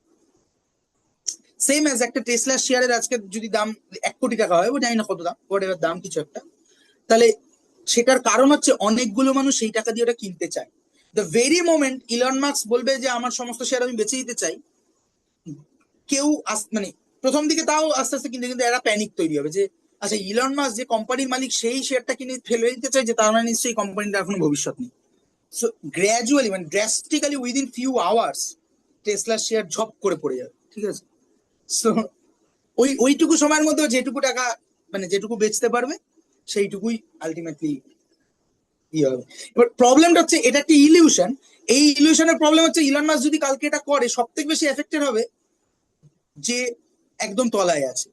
সেম অ্যাজ একটা টেসলা শেয়ারের আজকে যদি দাম 1 কোটি টাকা হয়, ও জানি না কত দাম, ওর এবার দাম কিছু একটা, তাহলে সেটার কারণ হচ্ছে অনেকগুলো মানুষ সেই টাকা দিয়ে ওটা কিনতে চায়। The very moment Elon Musk বলবে যে আমার সমস্ত শেয়ার আমি বেঁচে দিতে চাই, কেউ মানে প্রথম দিকে তাও আস্তে আস্তে কিনতে, কিন্তু এরা প্যানিক তৈরি হবে যে আচ্ছা, ইলন মাস্ক যে কোম্পানির মালিক সেই শেয়ারটা কিনে ফেলে দিতে চাই, যে তার মানে নিশ্চয়ই কোম্পানিটা এখনো ভবিষ্যৎ নেই। সো গ্র্যাজুয়ালি, মানে ড্রাস্টিক্যালি, উইদিন ফিউ আওয়ার্স টেসলার শেয়ার ঝপ করে পড়ে যাবে, ঠিক আছে? সো ওইটুকু সময়ের মধ্যে যেটুকু টাকা, মানে যেটুকু বেচতে পারবে, সেইটুকুই আলটিমেটলি ইয়ে হবে। এবার প্রবলেমটা হচ্ছে এটা একটা ইলিউশন। এই ইলিউশনের প্রবলেম হচ্ছে ইলন মাস্ক যদি কালকে এটা করে, সব থেকে বেশি এফেক্টেড হবে যে একদম তলায় আছে।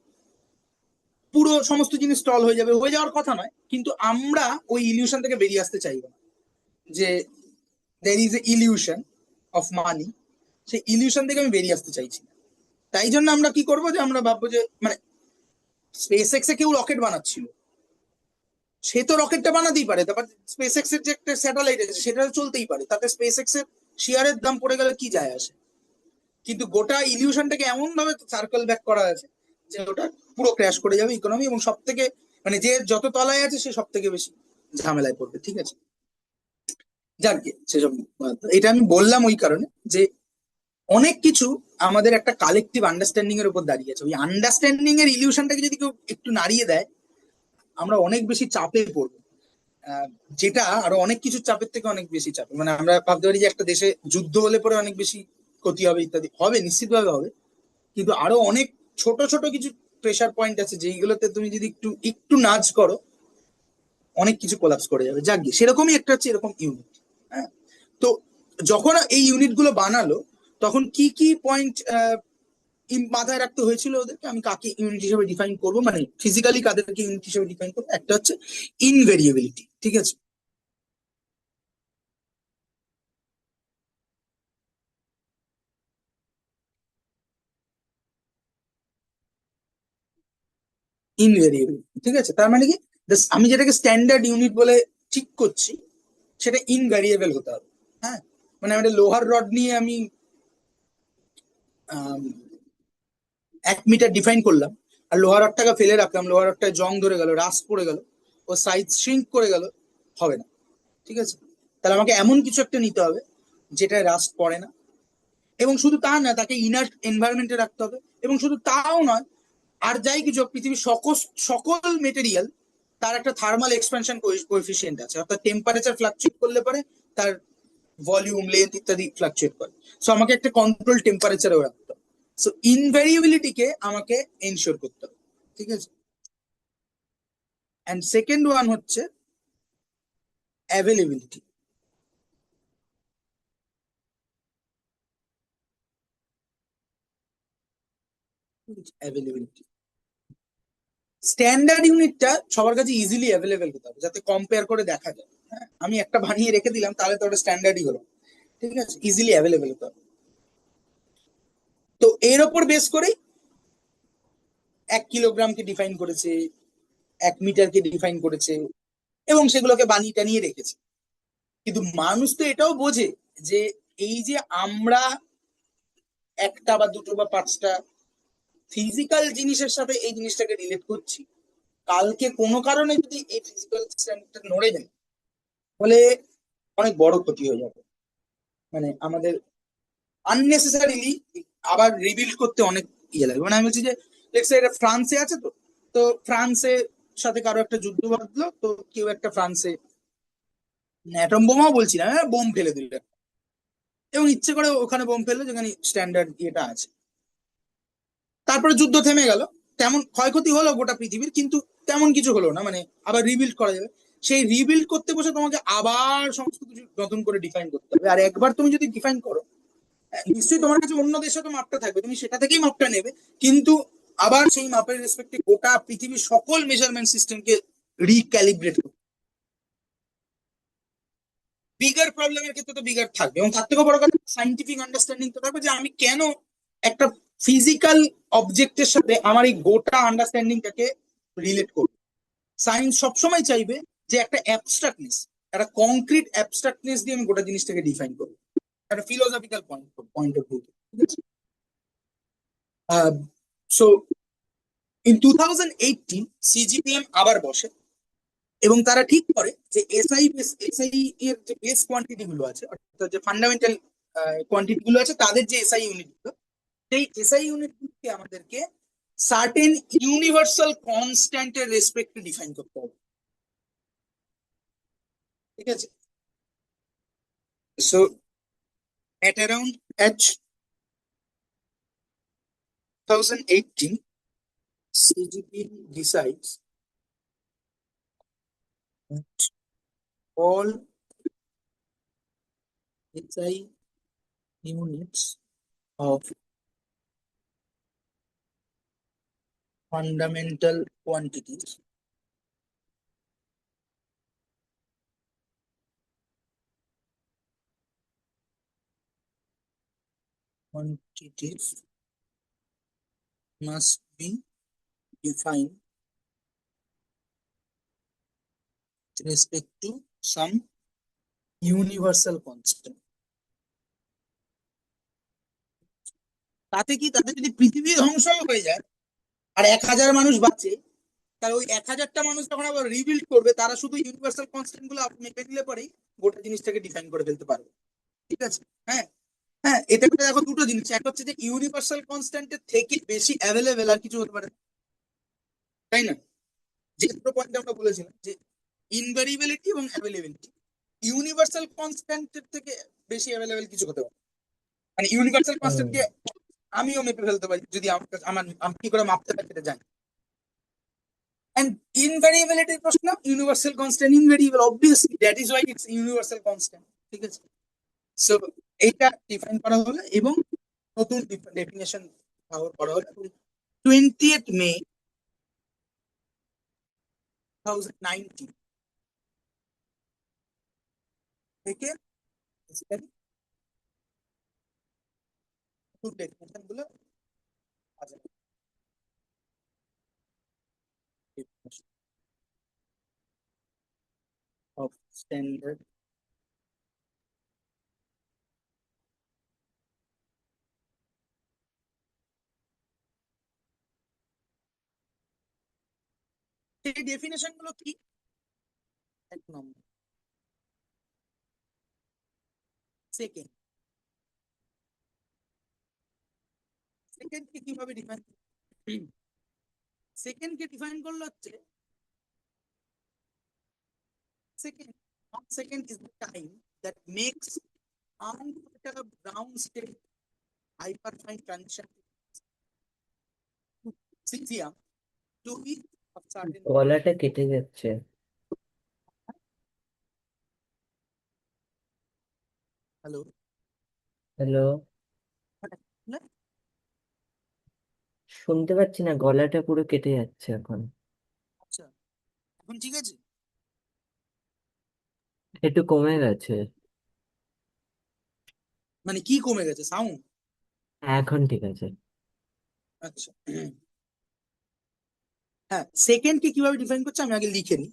পুরো সমস্ত জিনিস স্টল হয়ে যাবে, হয়ে যাওয়ার কথা নয়, কিন্তু আমরা ওই ইলিউশন থেকে বেরিয়ে আসতে চাইবো না, যে there is a illusion of money. সেই ইলিউশন থেকে আমি বেরিয়ে আসতে চাইছি না। তাই জন্য আমরা কি করবো, যে আমরা ভাববো যে মানে স্পেস এক্স এ কেউ রকেট বানাচ্ছিল, সে তো রকেটটা বানাতেই পারে, তারপর স্পেস এক্স এর যে একটা স্যাটেলাইট আছে সেটা চলতেই পারে, তাতে স্পেস এক্স এর শেয়ারের দাম পড়ে গেলে কি যায় আসে? কিন্তু গোটা ইলিউশনটাকে এমন ভাবে সার্কেল ব্যাক করা আছে যে ওটা পুরো ক্র্যাশ করে যাবে ইকোনমি, এবং সব থেকে মানে যে যত তলায় আছে সে সব থেকে বেশি ঝামেলায় পড়বে, ঠিক আছে? যাক গে, সেসব এটা আমি বললাম ওই কারণে যে অনেক কিছু আমাদের একটা কালেকটিভ আন্ডারস্ট্যান্ডিং এর উপর দাঁড়িয়ে আছে। ওই আন্ডারস্ট্যান্ডিং এর ইলিউশনটাকে যদি কেউ একটু নাড়িয়ে দেয়, আমরা অনেক বেশি চাপে পড়বো। আহ, যেটা আরো অনেক কিছু চাপের থেকে অনেক বেশি চাপে, মানে আমরা ভাবতে পারি যে একটা দেশে যুদ্ধ হলে পরে অনেক বেশি ক্ষতি হবে ইত্যাদি, হবে, নিশ্চিতভাবে হবে। কিন্তু আরো অনেক ছোট ছোট কিছু প্রেসার পয়েন্ট আছে যেইগুলোতে তুমি যদি একটু একটু নাচ করো, অনেক কিছু কোলাপস করে যাবে। যাক গিয়ে, সেরকমই একটা হচ্ছে এরকম ইউনিট। হ্যাঁ, তো যখন এই ইউনিট গুলো বানালো, তখন কি কি পয়েন্ট মাথায় রাখতে হয়েছিল ওদেরকে? আমি কাকে ইউনিট হিসেবে ডিফাইন করবো, মানে ফিজিক্যালি কাদেরকে ইউনিট হিসেবে ডিফাইন করবো? একটা হচ্ছে ইনভেরিয়েবিলিটি, ঠিক আছে? ইনভেরিয়েবিলিটি, ঠিক আছে? তার মানে কি, আমি যেটাকে স্ট্যান্ডার্ড ইউনিট বলে ঠিক করছি, সেটা ইনভ্যারিয়েবল হতে হবে। হ্যাঁ, মানে আমি একটা লোহার রড নিয়ে আমি 1 মিটার ডিফাইন করলাম, আর লোহার রডটাকে ফেলে রাখলাম, লোহার রডটায় জং ধরে গেল, রাস্ট পড়ে গেল, ও সাইজ শ্রিঙ্ক করে গেল, হবে না, ঠিক আছে? তাহলে আমাকে এমন কিছু একটা নিতে হবে যেটায় রাস্ট পড়ে না, এবং শুধু তা না, তাকে ইনার্ট এনভায়রনমেন্টে রাখতে হবে। এবং শুধু তাও নয়, আর যাই কিছু হোক, পৃথিবীর সকল সকল মেটেরিয়াল, তার একটা থার্মাল এক্সপ্যানশন কোএফিসিয়েন্ট আছে, অর্থাৎ টেম্পারেচার ফ্লাকচুয়েট করলে পরে তার ভলিউম, লেন্থ ইত্যাদি ফ্লাকচুয়েট করে। সো আমাকে একটা কন্ট্রোল টেম্পারেচারেও রাখতে হবে। সো ইনভ্যারিয়েবিলিটিকে আমাকে এনশিওর করতে হবে, ঠিক আছে? অ্যান্ড সেকেন্ড ওয়ান হচ্ছে অ্যাভেলেবিলিটি। অ্যাভেলেবিলিটি, স্ট্যান্ডার্ড ইউনিটটা সবার কাছে ইজিলি অ্যাভেলেবেল হতে হবে, যাতে কম্পেয়ার করে দেখা যায়। হ্যাঁ, আমি একটা বানিয়ে রেখে দিলাম, তাহলে তো ওটা স্ট্যান্ডার্ডই হলো, ঠিক আছে? ইজিলি অ্যাভেলেবেল হতে হবে। তো এর ওপর বেস করেই 1 কিলোগ্রামকে ডিফাইন করেছে, 1 মিটারকে ডিফাইন করেছে, এবং সেগুলোকে বানিয়ে টানিয়ে রেখেছে। কিন্তু মানুষ তো এটাও বোঝে যে এই যে আমরা একটা বা দুটো বা পাঁচটা ফিজিক্যাল জিনিসের সাথে এই জিনিসটাকে রিলেট করছি, কালকে কোনো কারণে যদি এই ফিজিক্যাল সিস্টেমটা নড়ে যায়, ফলে অনেক বড় ক্ষতি হয়ে যাবে। মানে আমাদের আননেসেসারিলি আবার রিবিল্ড করতে অনেক ইয়ে লাগবে। মানে আমি বলছি যে লেটস সে এটা ফ্রান্সে আছে, তো তো ফ্রান্সের সাথে কারো একটা যুদ্ধ বাঁধলো, তো কেউ একটা ফ্রান্সে অ্যাটম বোমাও বলছি না, বোম ফেলে দিল, এবং ইচ্ছে করে ওখানে বোম ফেললো যেখানে স্ট্যান্ডার্ড ইয়েটা আছে। তারপরে যুদ্ধ থেমে গেল, তেমন ক্ষয়ক্ষতি হলো গোটা পৃথিবীর, কিন্তু তেমন কিছু হলো না, মানে আবার রিবিল্ড করা যাবে। সেই রিবিল্ড করতে বসে তোমাকে আবার সমস্ত কিছু নতুন করে ডিফাইন করতে হবে। আর একবার তুমি যদি ডিফাইন করো, নিশ্চয়ই তোমার কাছে অন্য দেশে তো মাপটা থাকবে, তুমি সেটা থেকেই মাপটা নেবে, কিন্তু আবার সেই মাপের রেসপেক্টে গোটা পৃথিবীর সকল মেজারমেন্ট সিস্টেমকে রিক্যালিব্রেট করতে। বিগার প্রবলেমের ক্ষেত্রে তো বিগার থাকবে, এবং তার থেকে বড় কথা সাইন্টিফিক আন্ডারস্ট্যান্ডিং তো থাকবে যে আমি কেন একটা ফিজিক্যাল অবজেক্টের সাথে আমার এই গোটা আন্ডারস্ট্যান্ডিংটাকে রিলেট করব। সায়েন্স সবসময় চাইবে যে একটা অ্যাবস্ট্রাক্টনেস, একটা কংক্রিট অ্যাবস্ট্রাক্টনেস দিয়ে আমি গোটা জিনিসটাকে ডিফাইন করবো, একটা ফিলোসফিক্যাল পয়েন্ট অফ ভিউ। ঠিক আছে। সো ইন 2018 সিজিপিএম আবার বসে, এবং তারা ঠিক করে যে এসআই এর যে বেস কোয়ান্টিটি গুলো আছে, অর্থাৎ যে ফান্ডামেন্টাল কোয়ান্টিটি গুলো আছে, তাদের যে এসআই ইউনিট গুলো, সেই এসআই ইউনিট গুলোকে আমাদেরকে সার্টেন ইউনিভার্সাল কনস্ট্যান্টের রেসপেক্টে ডিফাইন করতে হবে। ঠিক আছে। So at around at 2018, CGP decides that all SI units of fundamental quantities must be defined with respect to some universal constant. তাতে কি, তাতে যদি পৃথিবী ধ্বংস হয়ে যায় আর 1,000 মানুষ বাঁচে, তাহলে ওই 1,000টা মানুষ যখন আবার রিবিল্ড করবে, তারা শুধু ইউনিভার্সাল কনস্ট্যান্ট গুলো মেপে দিলে পরেই গোটা জিনিসটাকে ডিফাইন করে ফেলতে পারবে। ঠিক আছে। হ্যাঁ, হ্যাঁ, এটা করে দেখো দুটো জিনিস, একটা হচ্ছে যে ইউনিভার্সাল কনস্ট্যান্টের থেকে বেশি অ্যাভেলেবেল আর কিছু হতে পারে না, তাই না? যে দুটো পয়েন্ট আমরা বলেছিলাম, যে ইনভেরিয়েবিলিটি এবং অ্যাভেলেবিলিটি, ইউনিভার্সাল কনস্ট্যান্টের থেকে বেশি অ্যাভেলেবেল কিছু হতে পারে। মানে ইউনিভার্সাল হুম। কনস্ট্যান্টকে আমিও মেপে ফেলতে পারি, যদি আমি কি করে মাপতে পারি সেটা জানি। And invariability প্রশ্ন, universal constant invariable, obviously that is why it's universal constant. ঠিক আছে। সো এটা ডিফাইন করা হলো, এবং নতুন ডেফিনেশন করা হলো 20th May 2019 থেকে নতুন ডেফিনেশন গুলো আছে। Definition of standard এই ডেফিনেশন গুলো কি? এক নম্বর, সেকেন্ড সেকেন্ড কে কিভাবে ডিফাইন, সেকেন্ড কে ডিফাইন করলো হচ্ছে, second, 1 second is the time that makes unperturbed ground state hyperfine transition cesium to be of certain. গলাটা কেটে যাচ্ছে। Hello. হ্যালো, শুনতে পাচ্ছি না, গলাটা পুরো কেটে যাচ্ছে এখন। আচ্ছা, এখন ঠিক আছে? একটু কমে গেছে। মানে কি কমে গেছে, সাউন্ড? এখন ঠিক আছে। আচ্ছা, হ্যাঁ, সেকেন্ড কে কিভাবে ডিফাইন করছে আমি আগে লিখে নিই।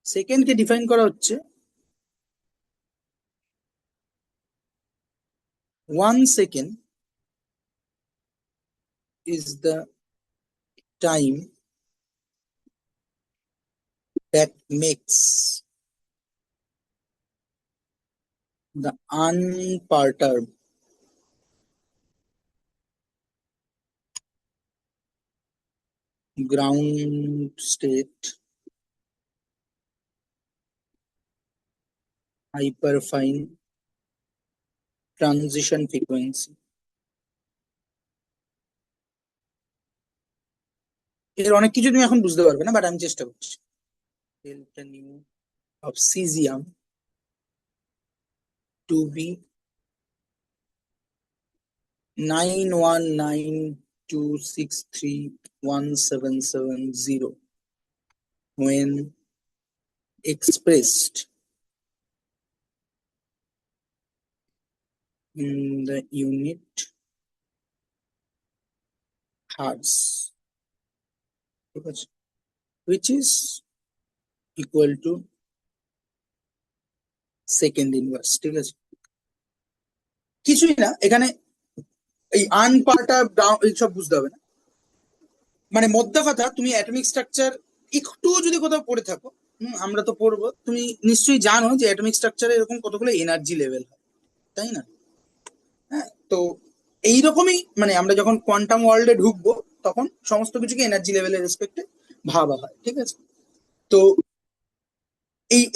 সেকেন্ড কে ডিফাইন করা হচ্ছে 1 second is the time that makes the unperturbed ground state hyperfine transition frequency. এর অনেক কিছু তুমি এখন বুঝতে পারবে না, বাট আমি চেষ্টা করছি। Delta new of caesium to be 919 2631770 when expressed in the unit hertz, ঠিক আছে, which is equal to second inverse, ঠিক আছে। কিছুই না, এখানে এই আন পার্টটা এইসব বুঝতে হবে না, মানে মোদ্দা কথা তুমি অ্যাটমিক স্ট্রাকচার একটু যদি কোথাও পড়ে থাকো, আমরা তো পড়বো, তুমি নিশ্চয়ই জানো যে অ্যাটমিক স্ট্রাকচারে এরকম কতগুলো এনার্জি লেভেল হয়, তাই না? হ্যাঁ, তো এইরকমই মানে আমরা যখন কোয়ান্টাম ওয়ার্ল্ডে ঢুকবো তখন সমস্ত কিছুকে এনার্জি লেভেলের রেসপেক্টে ভাবা হয়, ঠিক আছে। তো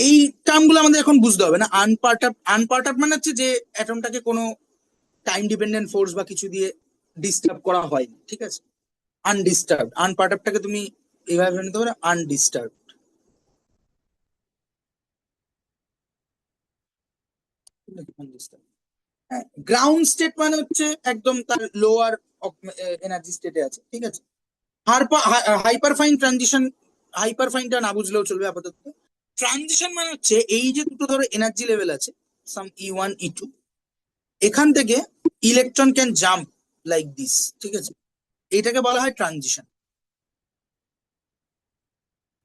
এই টার্মগুলো আমাদের এখন বুঝতে হবে না। আনপার্ট আপ মানে হচ্ছে যে অ্যাটমটাকে কোনো টাইম ডিপেন্ডেন্ট ফোর্স বা কিছু দিয়ে ডিস্টার্ব করা হয়নি, ঠিক আছে। আনডিস্টার্ব, আনপার্ট আপটাকে তুমি এইভাবে নিতে পারো, আনডিস্টার্ব। হ্যাঁ, গ্রাউন্ড স্টেট মানে হচ্ছে একদম তার লোয়ার এনার্জি স্টেটে আছে, ঠিক আছে। হাইপারফাইন ট্রানজিশন, হাইপারফাইনটা না বুঝলেও চলবে আপাতত। ট্রানজিশন মানে হচ্ছে এই যে দুটো ধরো এনার্জি লেভেল আছে, সাম E1 E2, এখান থেকে electron can jump like this, ঠিক আছে, এইটাকে বলা হয় ট্রানজিশন,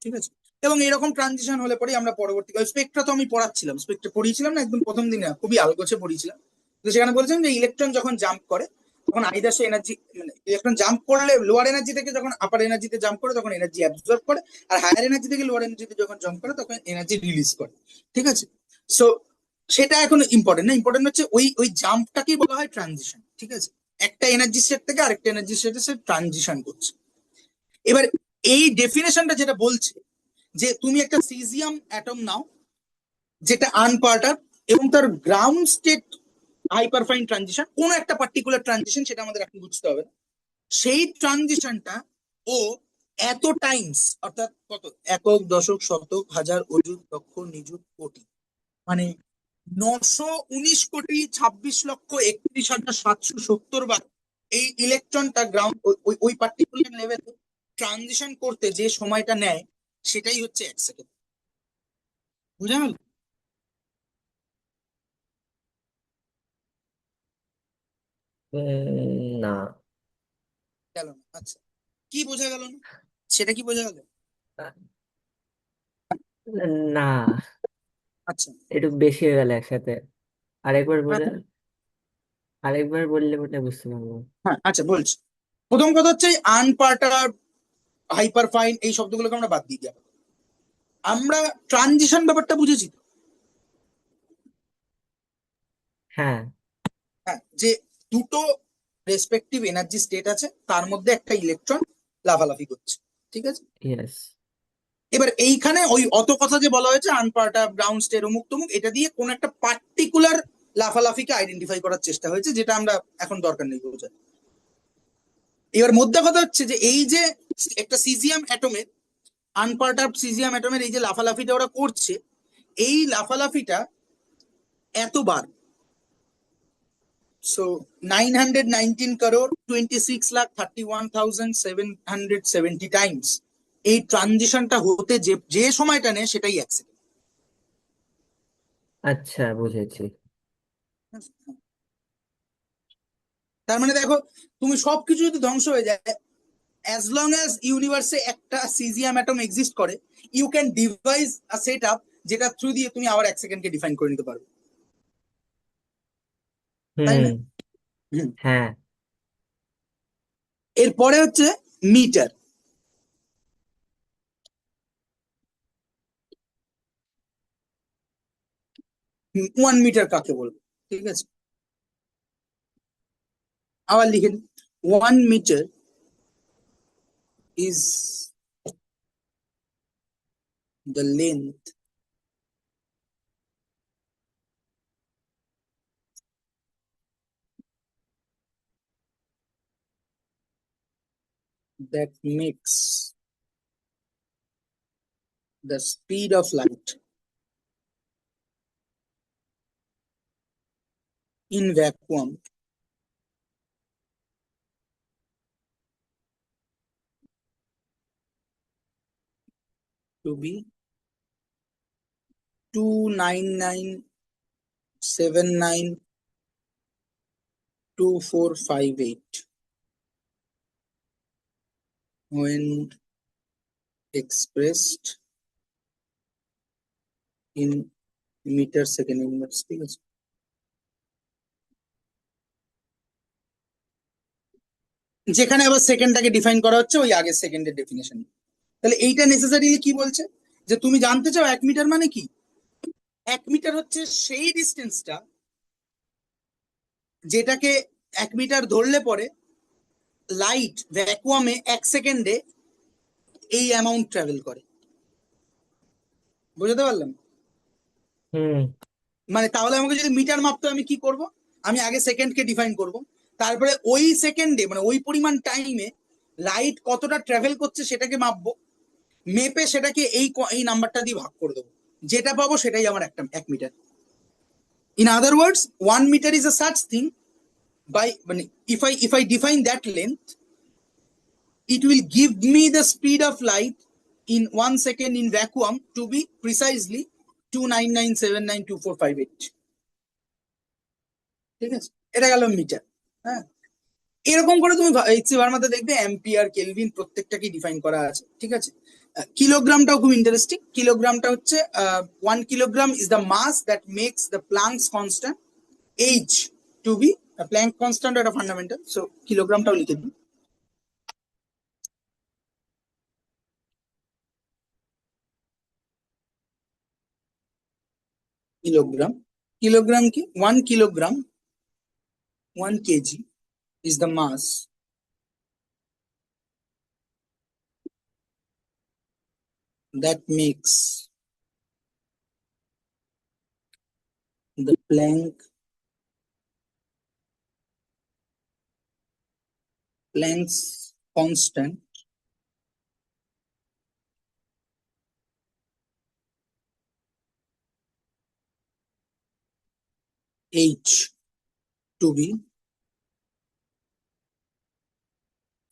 ঠিক আছে। এবং এরকম ট্রানজিশন হলে পরে আমরা পরবর্তীকালে স্পেক্ট্রা তো আমি পড়াচ্ছিলাম, স্পেক্ট্রা পড়িয়েছিলাম না একদম প্রথম দিনে, খুবই আলগোছে পড়িয়েছিলাম। তো সেখানে বলেছেন যে ইলেকট্রন যখন জাম্প করে তখন আইদার সে এনার্জি, মানে ইলেকট্রন জাম্প করলে লোয়ার এনার্জি থেকে যখন আপার এনার্জিতে জাম্প করে তখন এনার্জি অ্যাবজর্ব করে, আর হায়ার এনার্জি থেকে লোয়ার এনার্জিতে যখন জাম্প করে তখন এনার্জি রিলিজ করে, ঠিক আছে। সো সেটা এখন ইম্পর্টেন্ট না, ইম্পর্টেন্ট হচ্ছে ওই ওই জাম্পটাকেই বলা হয় ট্রানজিশন, ঠিক আছে। একটা এনার্জি সেট থেকে আরেকটা এনার্জি সেটে সে ট্রানজিশন করছে। এবার এই ডেফিনেশনটা যেটা বলছে যে তুমি একটা সিজিয়াম অ্যাটম নাও যেটা আনপার্টার, এবং তার গ্রাউন্ড স্টেট হাইপারফাইন ট্রানজিশন, কোন একটা পার্টিকুলার ট্রানজিশন, সেটা আমাদের এখন বুঝতে হবে। সেই ট্রানজিশনটা ও এত টাইমস, অর্থাৎ কত, একক, দশক, শতক, হাজার, অযুত, লক্ষ, নিযুত, কোটি, মানে 919,26,31,770 বার এই ইলেকট্রনটা গ্রাউন্ড ওই পার্টিকুলার লেভেলে ট্রানজিশন করতে যে সময়টা নেয় সেটাই হচ্ছে 1 সেকেন্ড। বুঝা গেল? না। গেল না, আচ্ছা। কি বোঝা গেল না, সেটা কি বোঝা গেল? না, আচ্ছা, একটু বেশি হয়ে গেল একসাথে। আরেকবার হ্যাঁ বলে, আরেকবার বললে ওটা বুঝতে পারবো। হ্যাঁ, আচ্ছা বলছি। প্রথম কথা হচ্ছে আনপার্টার, হাইপারফাইন এই শব্দগুলোকে আমরা বাদ দিয়ে দিই। আমরা ট্রানজিশন ব্যাপারটা বুঝেছি তো? হ্যাঁ। হ্যাঁ, যে দুটো রেসপেক্টিভ এনার্জি স্টেট আছে, তার মধ্যে একটা ইলেকট্রন লাফালাফি করছে, ঠিক আছে। ইয়েস। এবার এইখানে ওই অত কথা যে বলা হয়েছে আনপার্টা, গ্রাউন্ড স্টেট, অমুক তমুক, এটা দিয়ে কোন একটা পার্টিকুলার লাফালাফিকে আইডেন্টিফাই করার চেষ্টা হয়েছে, যেটা আমরা এখন দরকার নেই বোঝার। এবার মোদ্দা কথা হচ্ছে যে এই যে একটা সিজিয়াম অ্যাটমের, আনপার্ট অফ সিজিয়াম অ্যাটমের এই যে লাফালাফিটা ওরা করছে, এই লাফালাফিটা এতবার, সো 919 crore 26,31,770 টাইমস এই ট্রানজিশনটা হতে যে যে সময়টা নেয় সেটাই 1 সেকেন্ড। আচ্ছা, বুঝেছি। তার মানে দেখো, তুমি সবকিছু যদি ধ্বংস হয়ে যায়, অ্যাজ লং অ্যাজ ইউনিভার্সে একটা সিজিয়াম অ্যাটম এক্সিস্ট করে, you can devise a set up যেটা থ্রু দিয়ে তুমি আবার 1 সেকেন্ডকে ডিফাইন করে নিতে পারবে, তাই হুম। না? হুম। হ্যাঁ। এরপরে হচ্ছে মিটার। 1 মিটার কাকে বলবো, ঠিক আছে, আবার লিখে 1 metre is the length that makes the speed of light in vacuum to be 299792458 when expressed in meter second inverse, ঠিক আছে? যেখানে আবার সেকেন্ডটাকে ডিফাইন করা হচ্ছে ওই আগের সেকেন্ডের ডেফিনেশন। তাহলে এইটা নেসেসারিলি কি বলছে, যে তুমি জানতে চাও 1 মিটার মানে কি? 1 মিটার হচ্ছে সেই ডিস্টেন্সটা যেটাকে 1 মিটার ধরলে পরে লাইট ভ্যাকুয়ামে 1 সেকেন্ডে এই অ্যামাউন্ট ট্রাভেল করে। বুঝতে পারলাম? হুম। মানে তাহলে আমাকে যদি মিটার মাপতে হয় আমি কি করব? আমি আগে সেকেন্ডকে ডিফাইন করব, তারপরে ওই সেকেন্ডে মানে ওই পরিমাণ টাইমে লাইট কতটা ট্রাভেল করছে সেটাকে মাপবো, মেপে সেটাকে এই নাম্বারটা দিয়ে ভাগ করে দেবো, যেটা পাবো সেটাই আমার 1 metre. In other words 1 metre is a such thing by if I define that length, it will give me the speed of light in 1 second in vacuum to be precisely 299792458। ঠিক আছে, এটা গেল মিটার। হ্যাঁ, এরকম করে তুমি এইচসি ভার্মাতে দেখবে অ্যাম্পিয়ার, কেলভিন প্রত্যেকটাকে ডিফাইন করা আছে। ঠিক আছে, কিলোগ্রামটাও খুব ইন্টারেস্টিং। কিলোগ্রামটা হচ্ছে 1 kilogram is the mass that makes the Planck's constant H to be Planck constant, একটা ফান্ডামেন্টাল। সো কিলোগ্রামটাও লিখে দিই। কিলোগ্রাম, কিলোগ্রাম কি 1 kilogram 1 KG is the mass that makes the Planck's constant h to be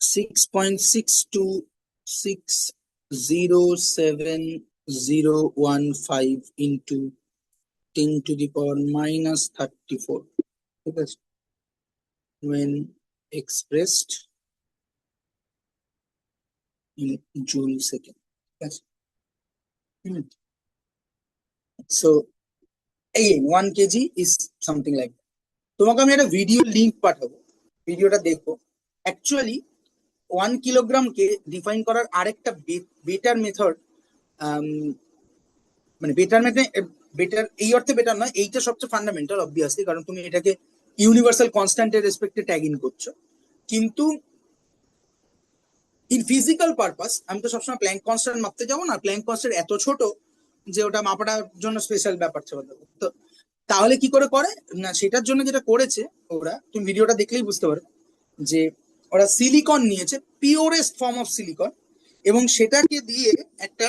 6.62607015 into 10 to the power minus 34, ঠিক আছে, when expressed in joule second। ঠিক আছে, so again 1 kg is something like that। তোমাকে আমি একটা ভিডিও লিংক পাঠাবো, ভিডিওটা দেখো। অ্যাকচুয়ালি 1 কিলোগ্রামকে ডিফাইন করার আরেকটা বেটার মেথড, মানে বেটার এই অর্থে বেটার নয়, এইটা সবচেয়ে ফান্ডামেন্টাল অবভিয়াসলি, কারণ তুমি এটাকে ইউনিভার্সাল কনস্ট্যান্টের রেসপেক্টে ট্যাগ ইন করছো। কিন্তু ইন ফিজিক্যাল পারপাস আমি তো সবসময় প্ল্যাঙ্ক কনস্ট্যান্ট মাপতে যাবো না, প্ল্যাঙ্ক কনস্ট্যান্ট এত ছোট যে ওটা মাপাটার জন্য স্পেশাল ব্যাপার ছিল। তো তাহলে কি করে না, সেটার জন্য যেটা করেছে ওরা, তুমি ভিডিওটা দেখলেই বুঝতে পারো, যে ওরা সিলিকন নিয়েছে, পিওরেস্ট ফর্ম অফ সিলিকন, এবং সেটাকে দিয়ে একটা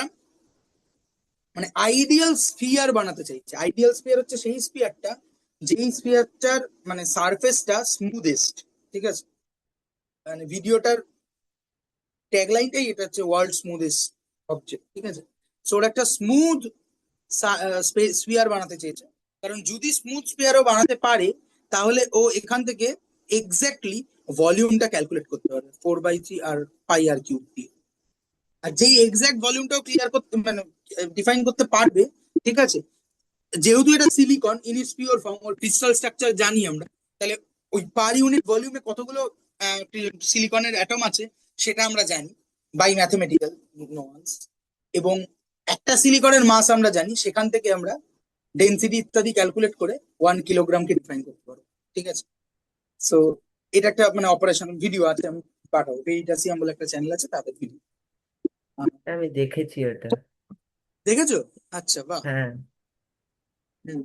মানে আইডিয়াল স্ফিয়ার বানাতে চাইছে। আইডিয়াল স্ফিয়ার হচ্ছে সেই স্ফিয়ারটা যেই স্ফিয়ারটার মানে সারফেসটা স্মুথেস্ট। ঠিক আছে, মানে ভিডিওটার ট্যাগলাইনটাই এটা হচ্ছে ওয়ার্ল্ড স্মুথেস্ট অবজেক্ট। ঠিক আছে, সো ওরা একটা স্মুথ স্ফিয়ার বানাতে চেয়েছে, কারণ যদি স্মুথ স্ফিয়ারও বানাতে পারে তাহলে ও এখান থেকে এক্স্যাক্টলি ভলিউমটা ক্যালকুলেট করতে পারবে 4/3 আর পাই আর কিউব দিয়ে। আর যেই এক্স্যাক্ট ভলিউমটাও ক্লিয়ার করতে মানে ডিফাইন করতে পারবে। ঠিক আছে, যেহেতু এটা silicon in its pure form, ওর ক্রিস্টাল স্ট্রাকচার জানি আমরা, তাহলে ওই পার ইউনিট ভলিউমে কতগুলো সিলিকনের অ্যাটম আছে সেটা আমরা জানি বাই ম্যাথমেটিক্যাল নোয়ান্স, এবং একটা সিলিকনের মাস আমরা জানি, সেখান থেকে আমরা ডেনসিটি ইত্যাদি ক্যালকুলেট করে 1 কিলোগ্রামকে ডিফাইন করতে পারবো। ঠিক আছে, সো এটা একটা মানে অপারেশন ভিডিও আছে, আমি পাঠাবো। ভেরিটাসিয়াম বলে একটা চ্যানেল আছে, তাদের ভিডিও। আমি দেখেছি ওটা। দেখেছো? আচ্ছা, বাহ। হ্যাঁ। হুম,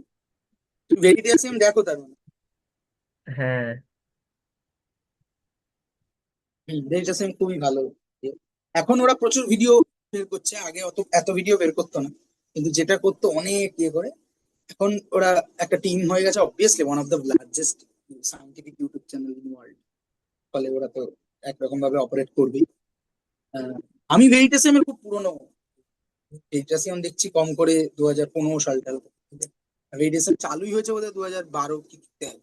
ভেরিটাসিয়াম দেখো তার মানে। হ্যাঁ। ভেরিটাসিয়াম খুবই ভালো। এখন ওরা প্রচুর ভিডিও বের করছে, আগে এত ভিডিও বের করতো না, কিন্তু যেটা করতো অনেক ইয়ে করে। এখন ওরা একটা টিম হয়ে গেছে, obviously one of the largest scientific YouTube channel in world. ফলে ওরা তো একরকম ভাবে অপারেট করবেই। আমি ভেরিটাসিয়ামের খুব পুরনো রেডিয়েশন দেখছি কম করে 2015 সালটা, রেডিয়েশন চালুই হয়েছে বোধহয় 2012 কি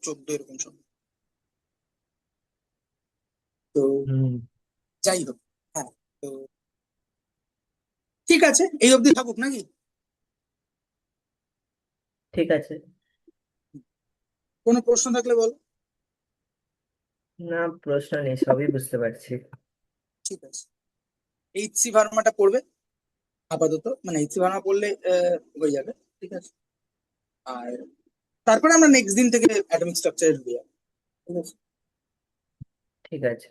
14 এরকম সময়। তো হুম। যাই হোক, হ্যাঁ, তো ঠিক আছে, এই অবধি থাকুক নাকি? ঠিক আছে। কোনো প্রশ্ন থাকলে বলো। না, প্রশ্ন নেই, সবই বুঝতে পারছি। ঠিক আছে, এইচসি ভার্মাটা পড়বে আপাতত, মানে এইচসি ভার্মা পড়লে হয়ে যাবে। ঠিক আছে, আর তারপরে আমরা নেক্সট দিন থেকে অ্যাটমিক স্ট্রাকচারে ঢুকে যাবো। ঠিক আছে। ঠিক আছে।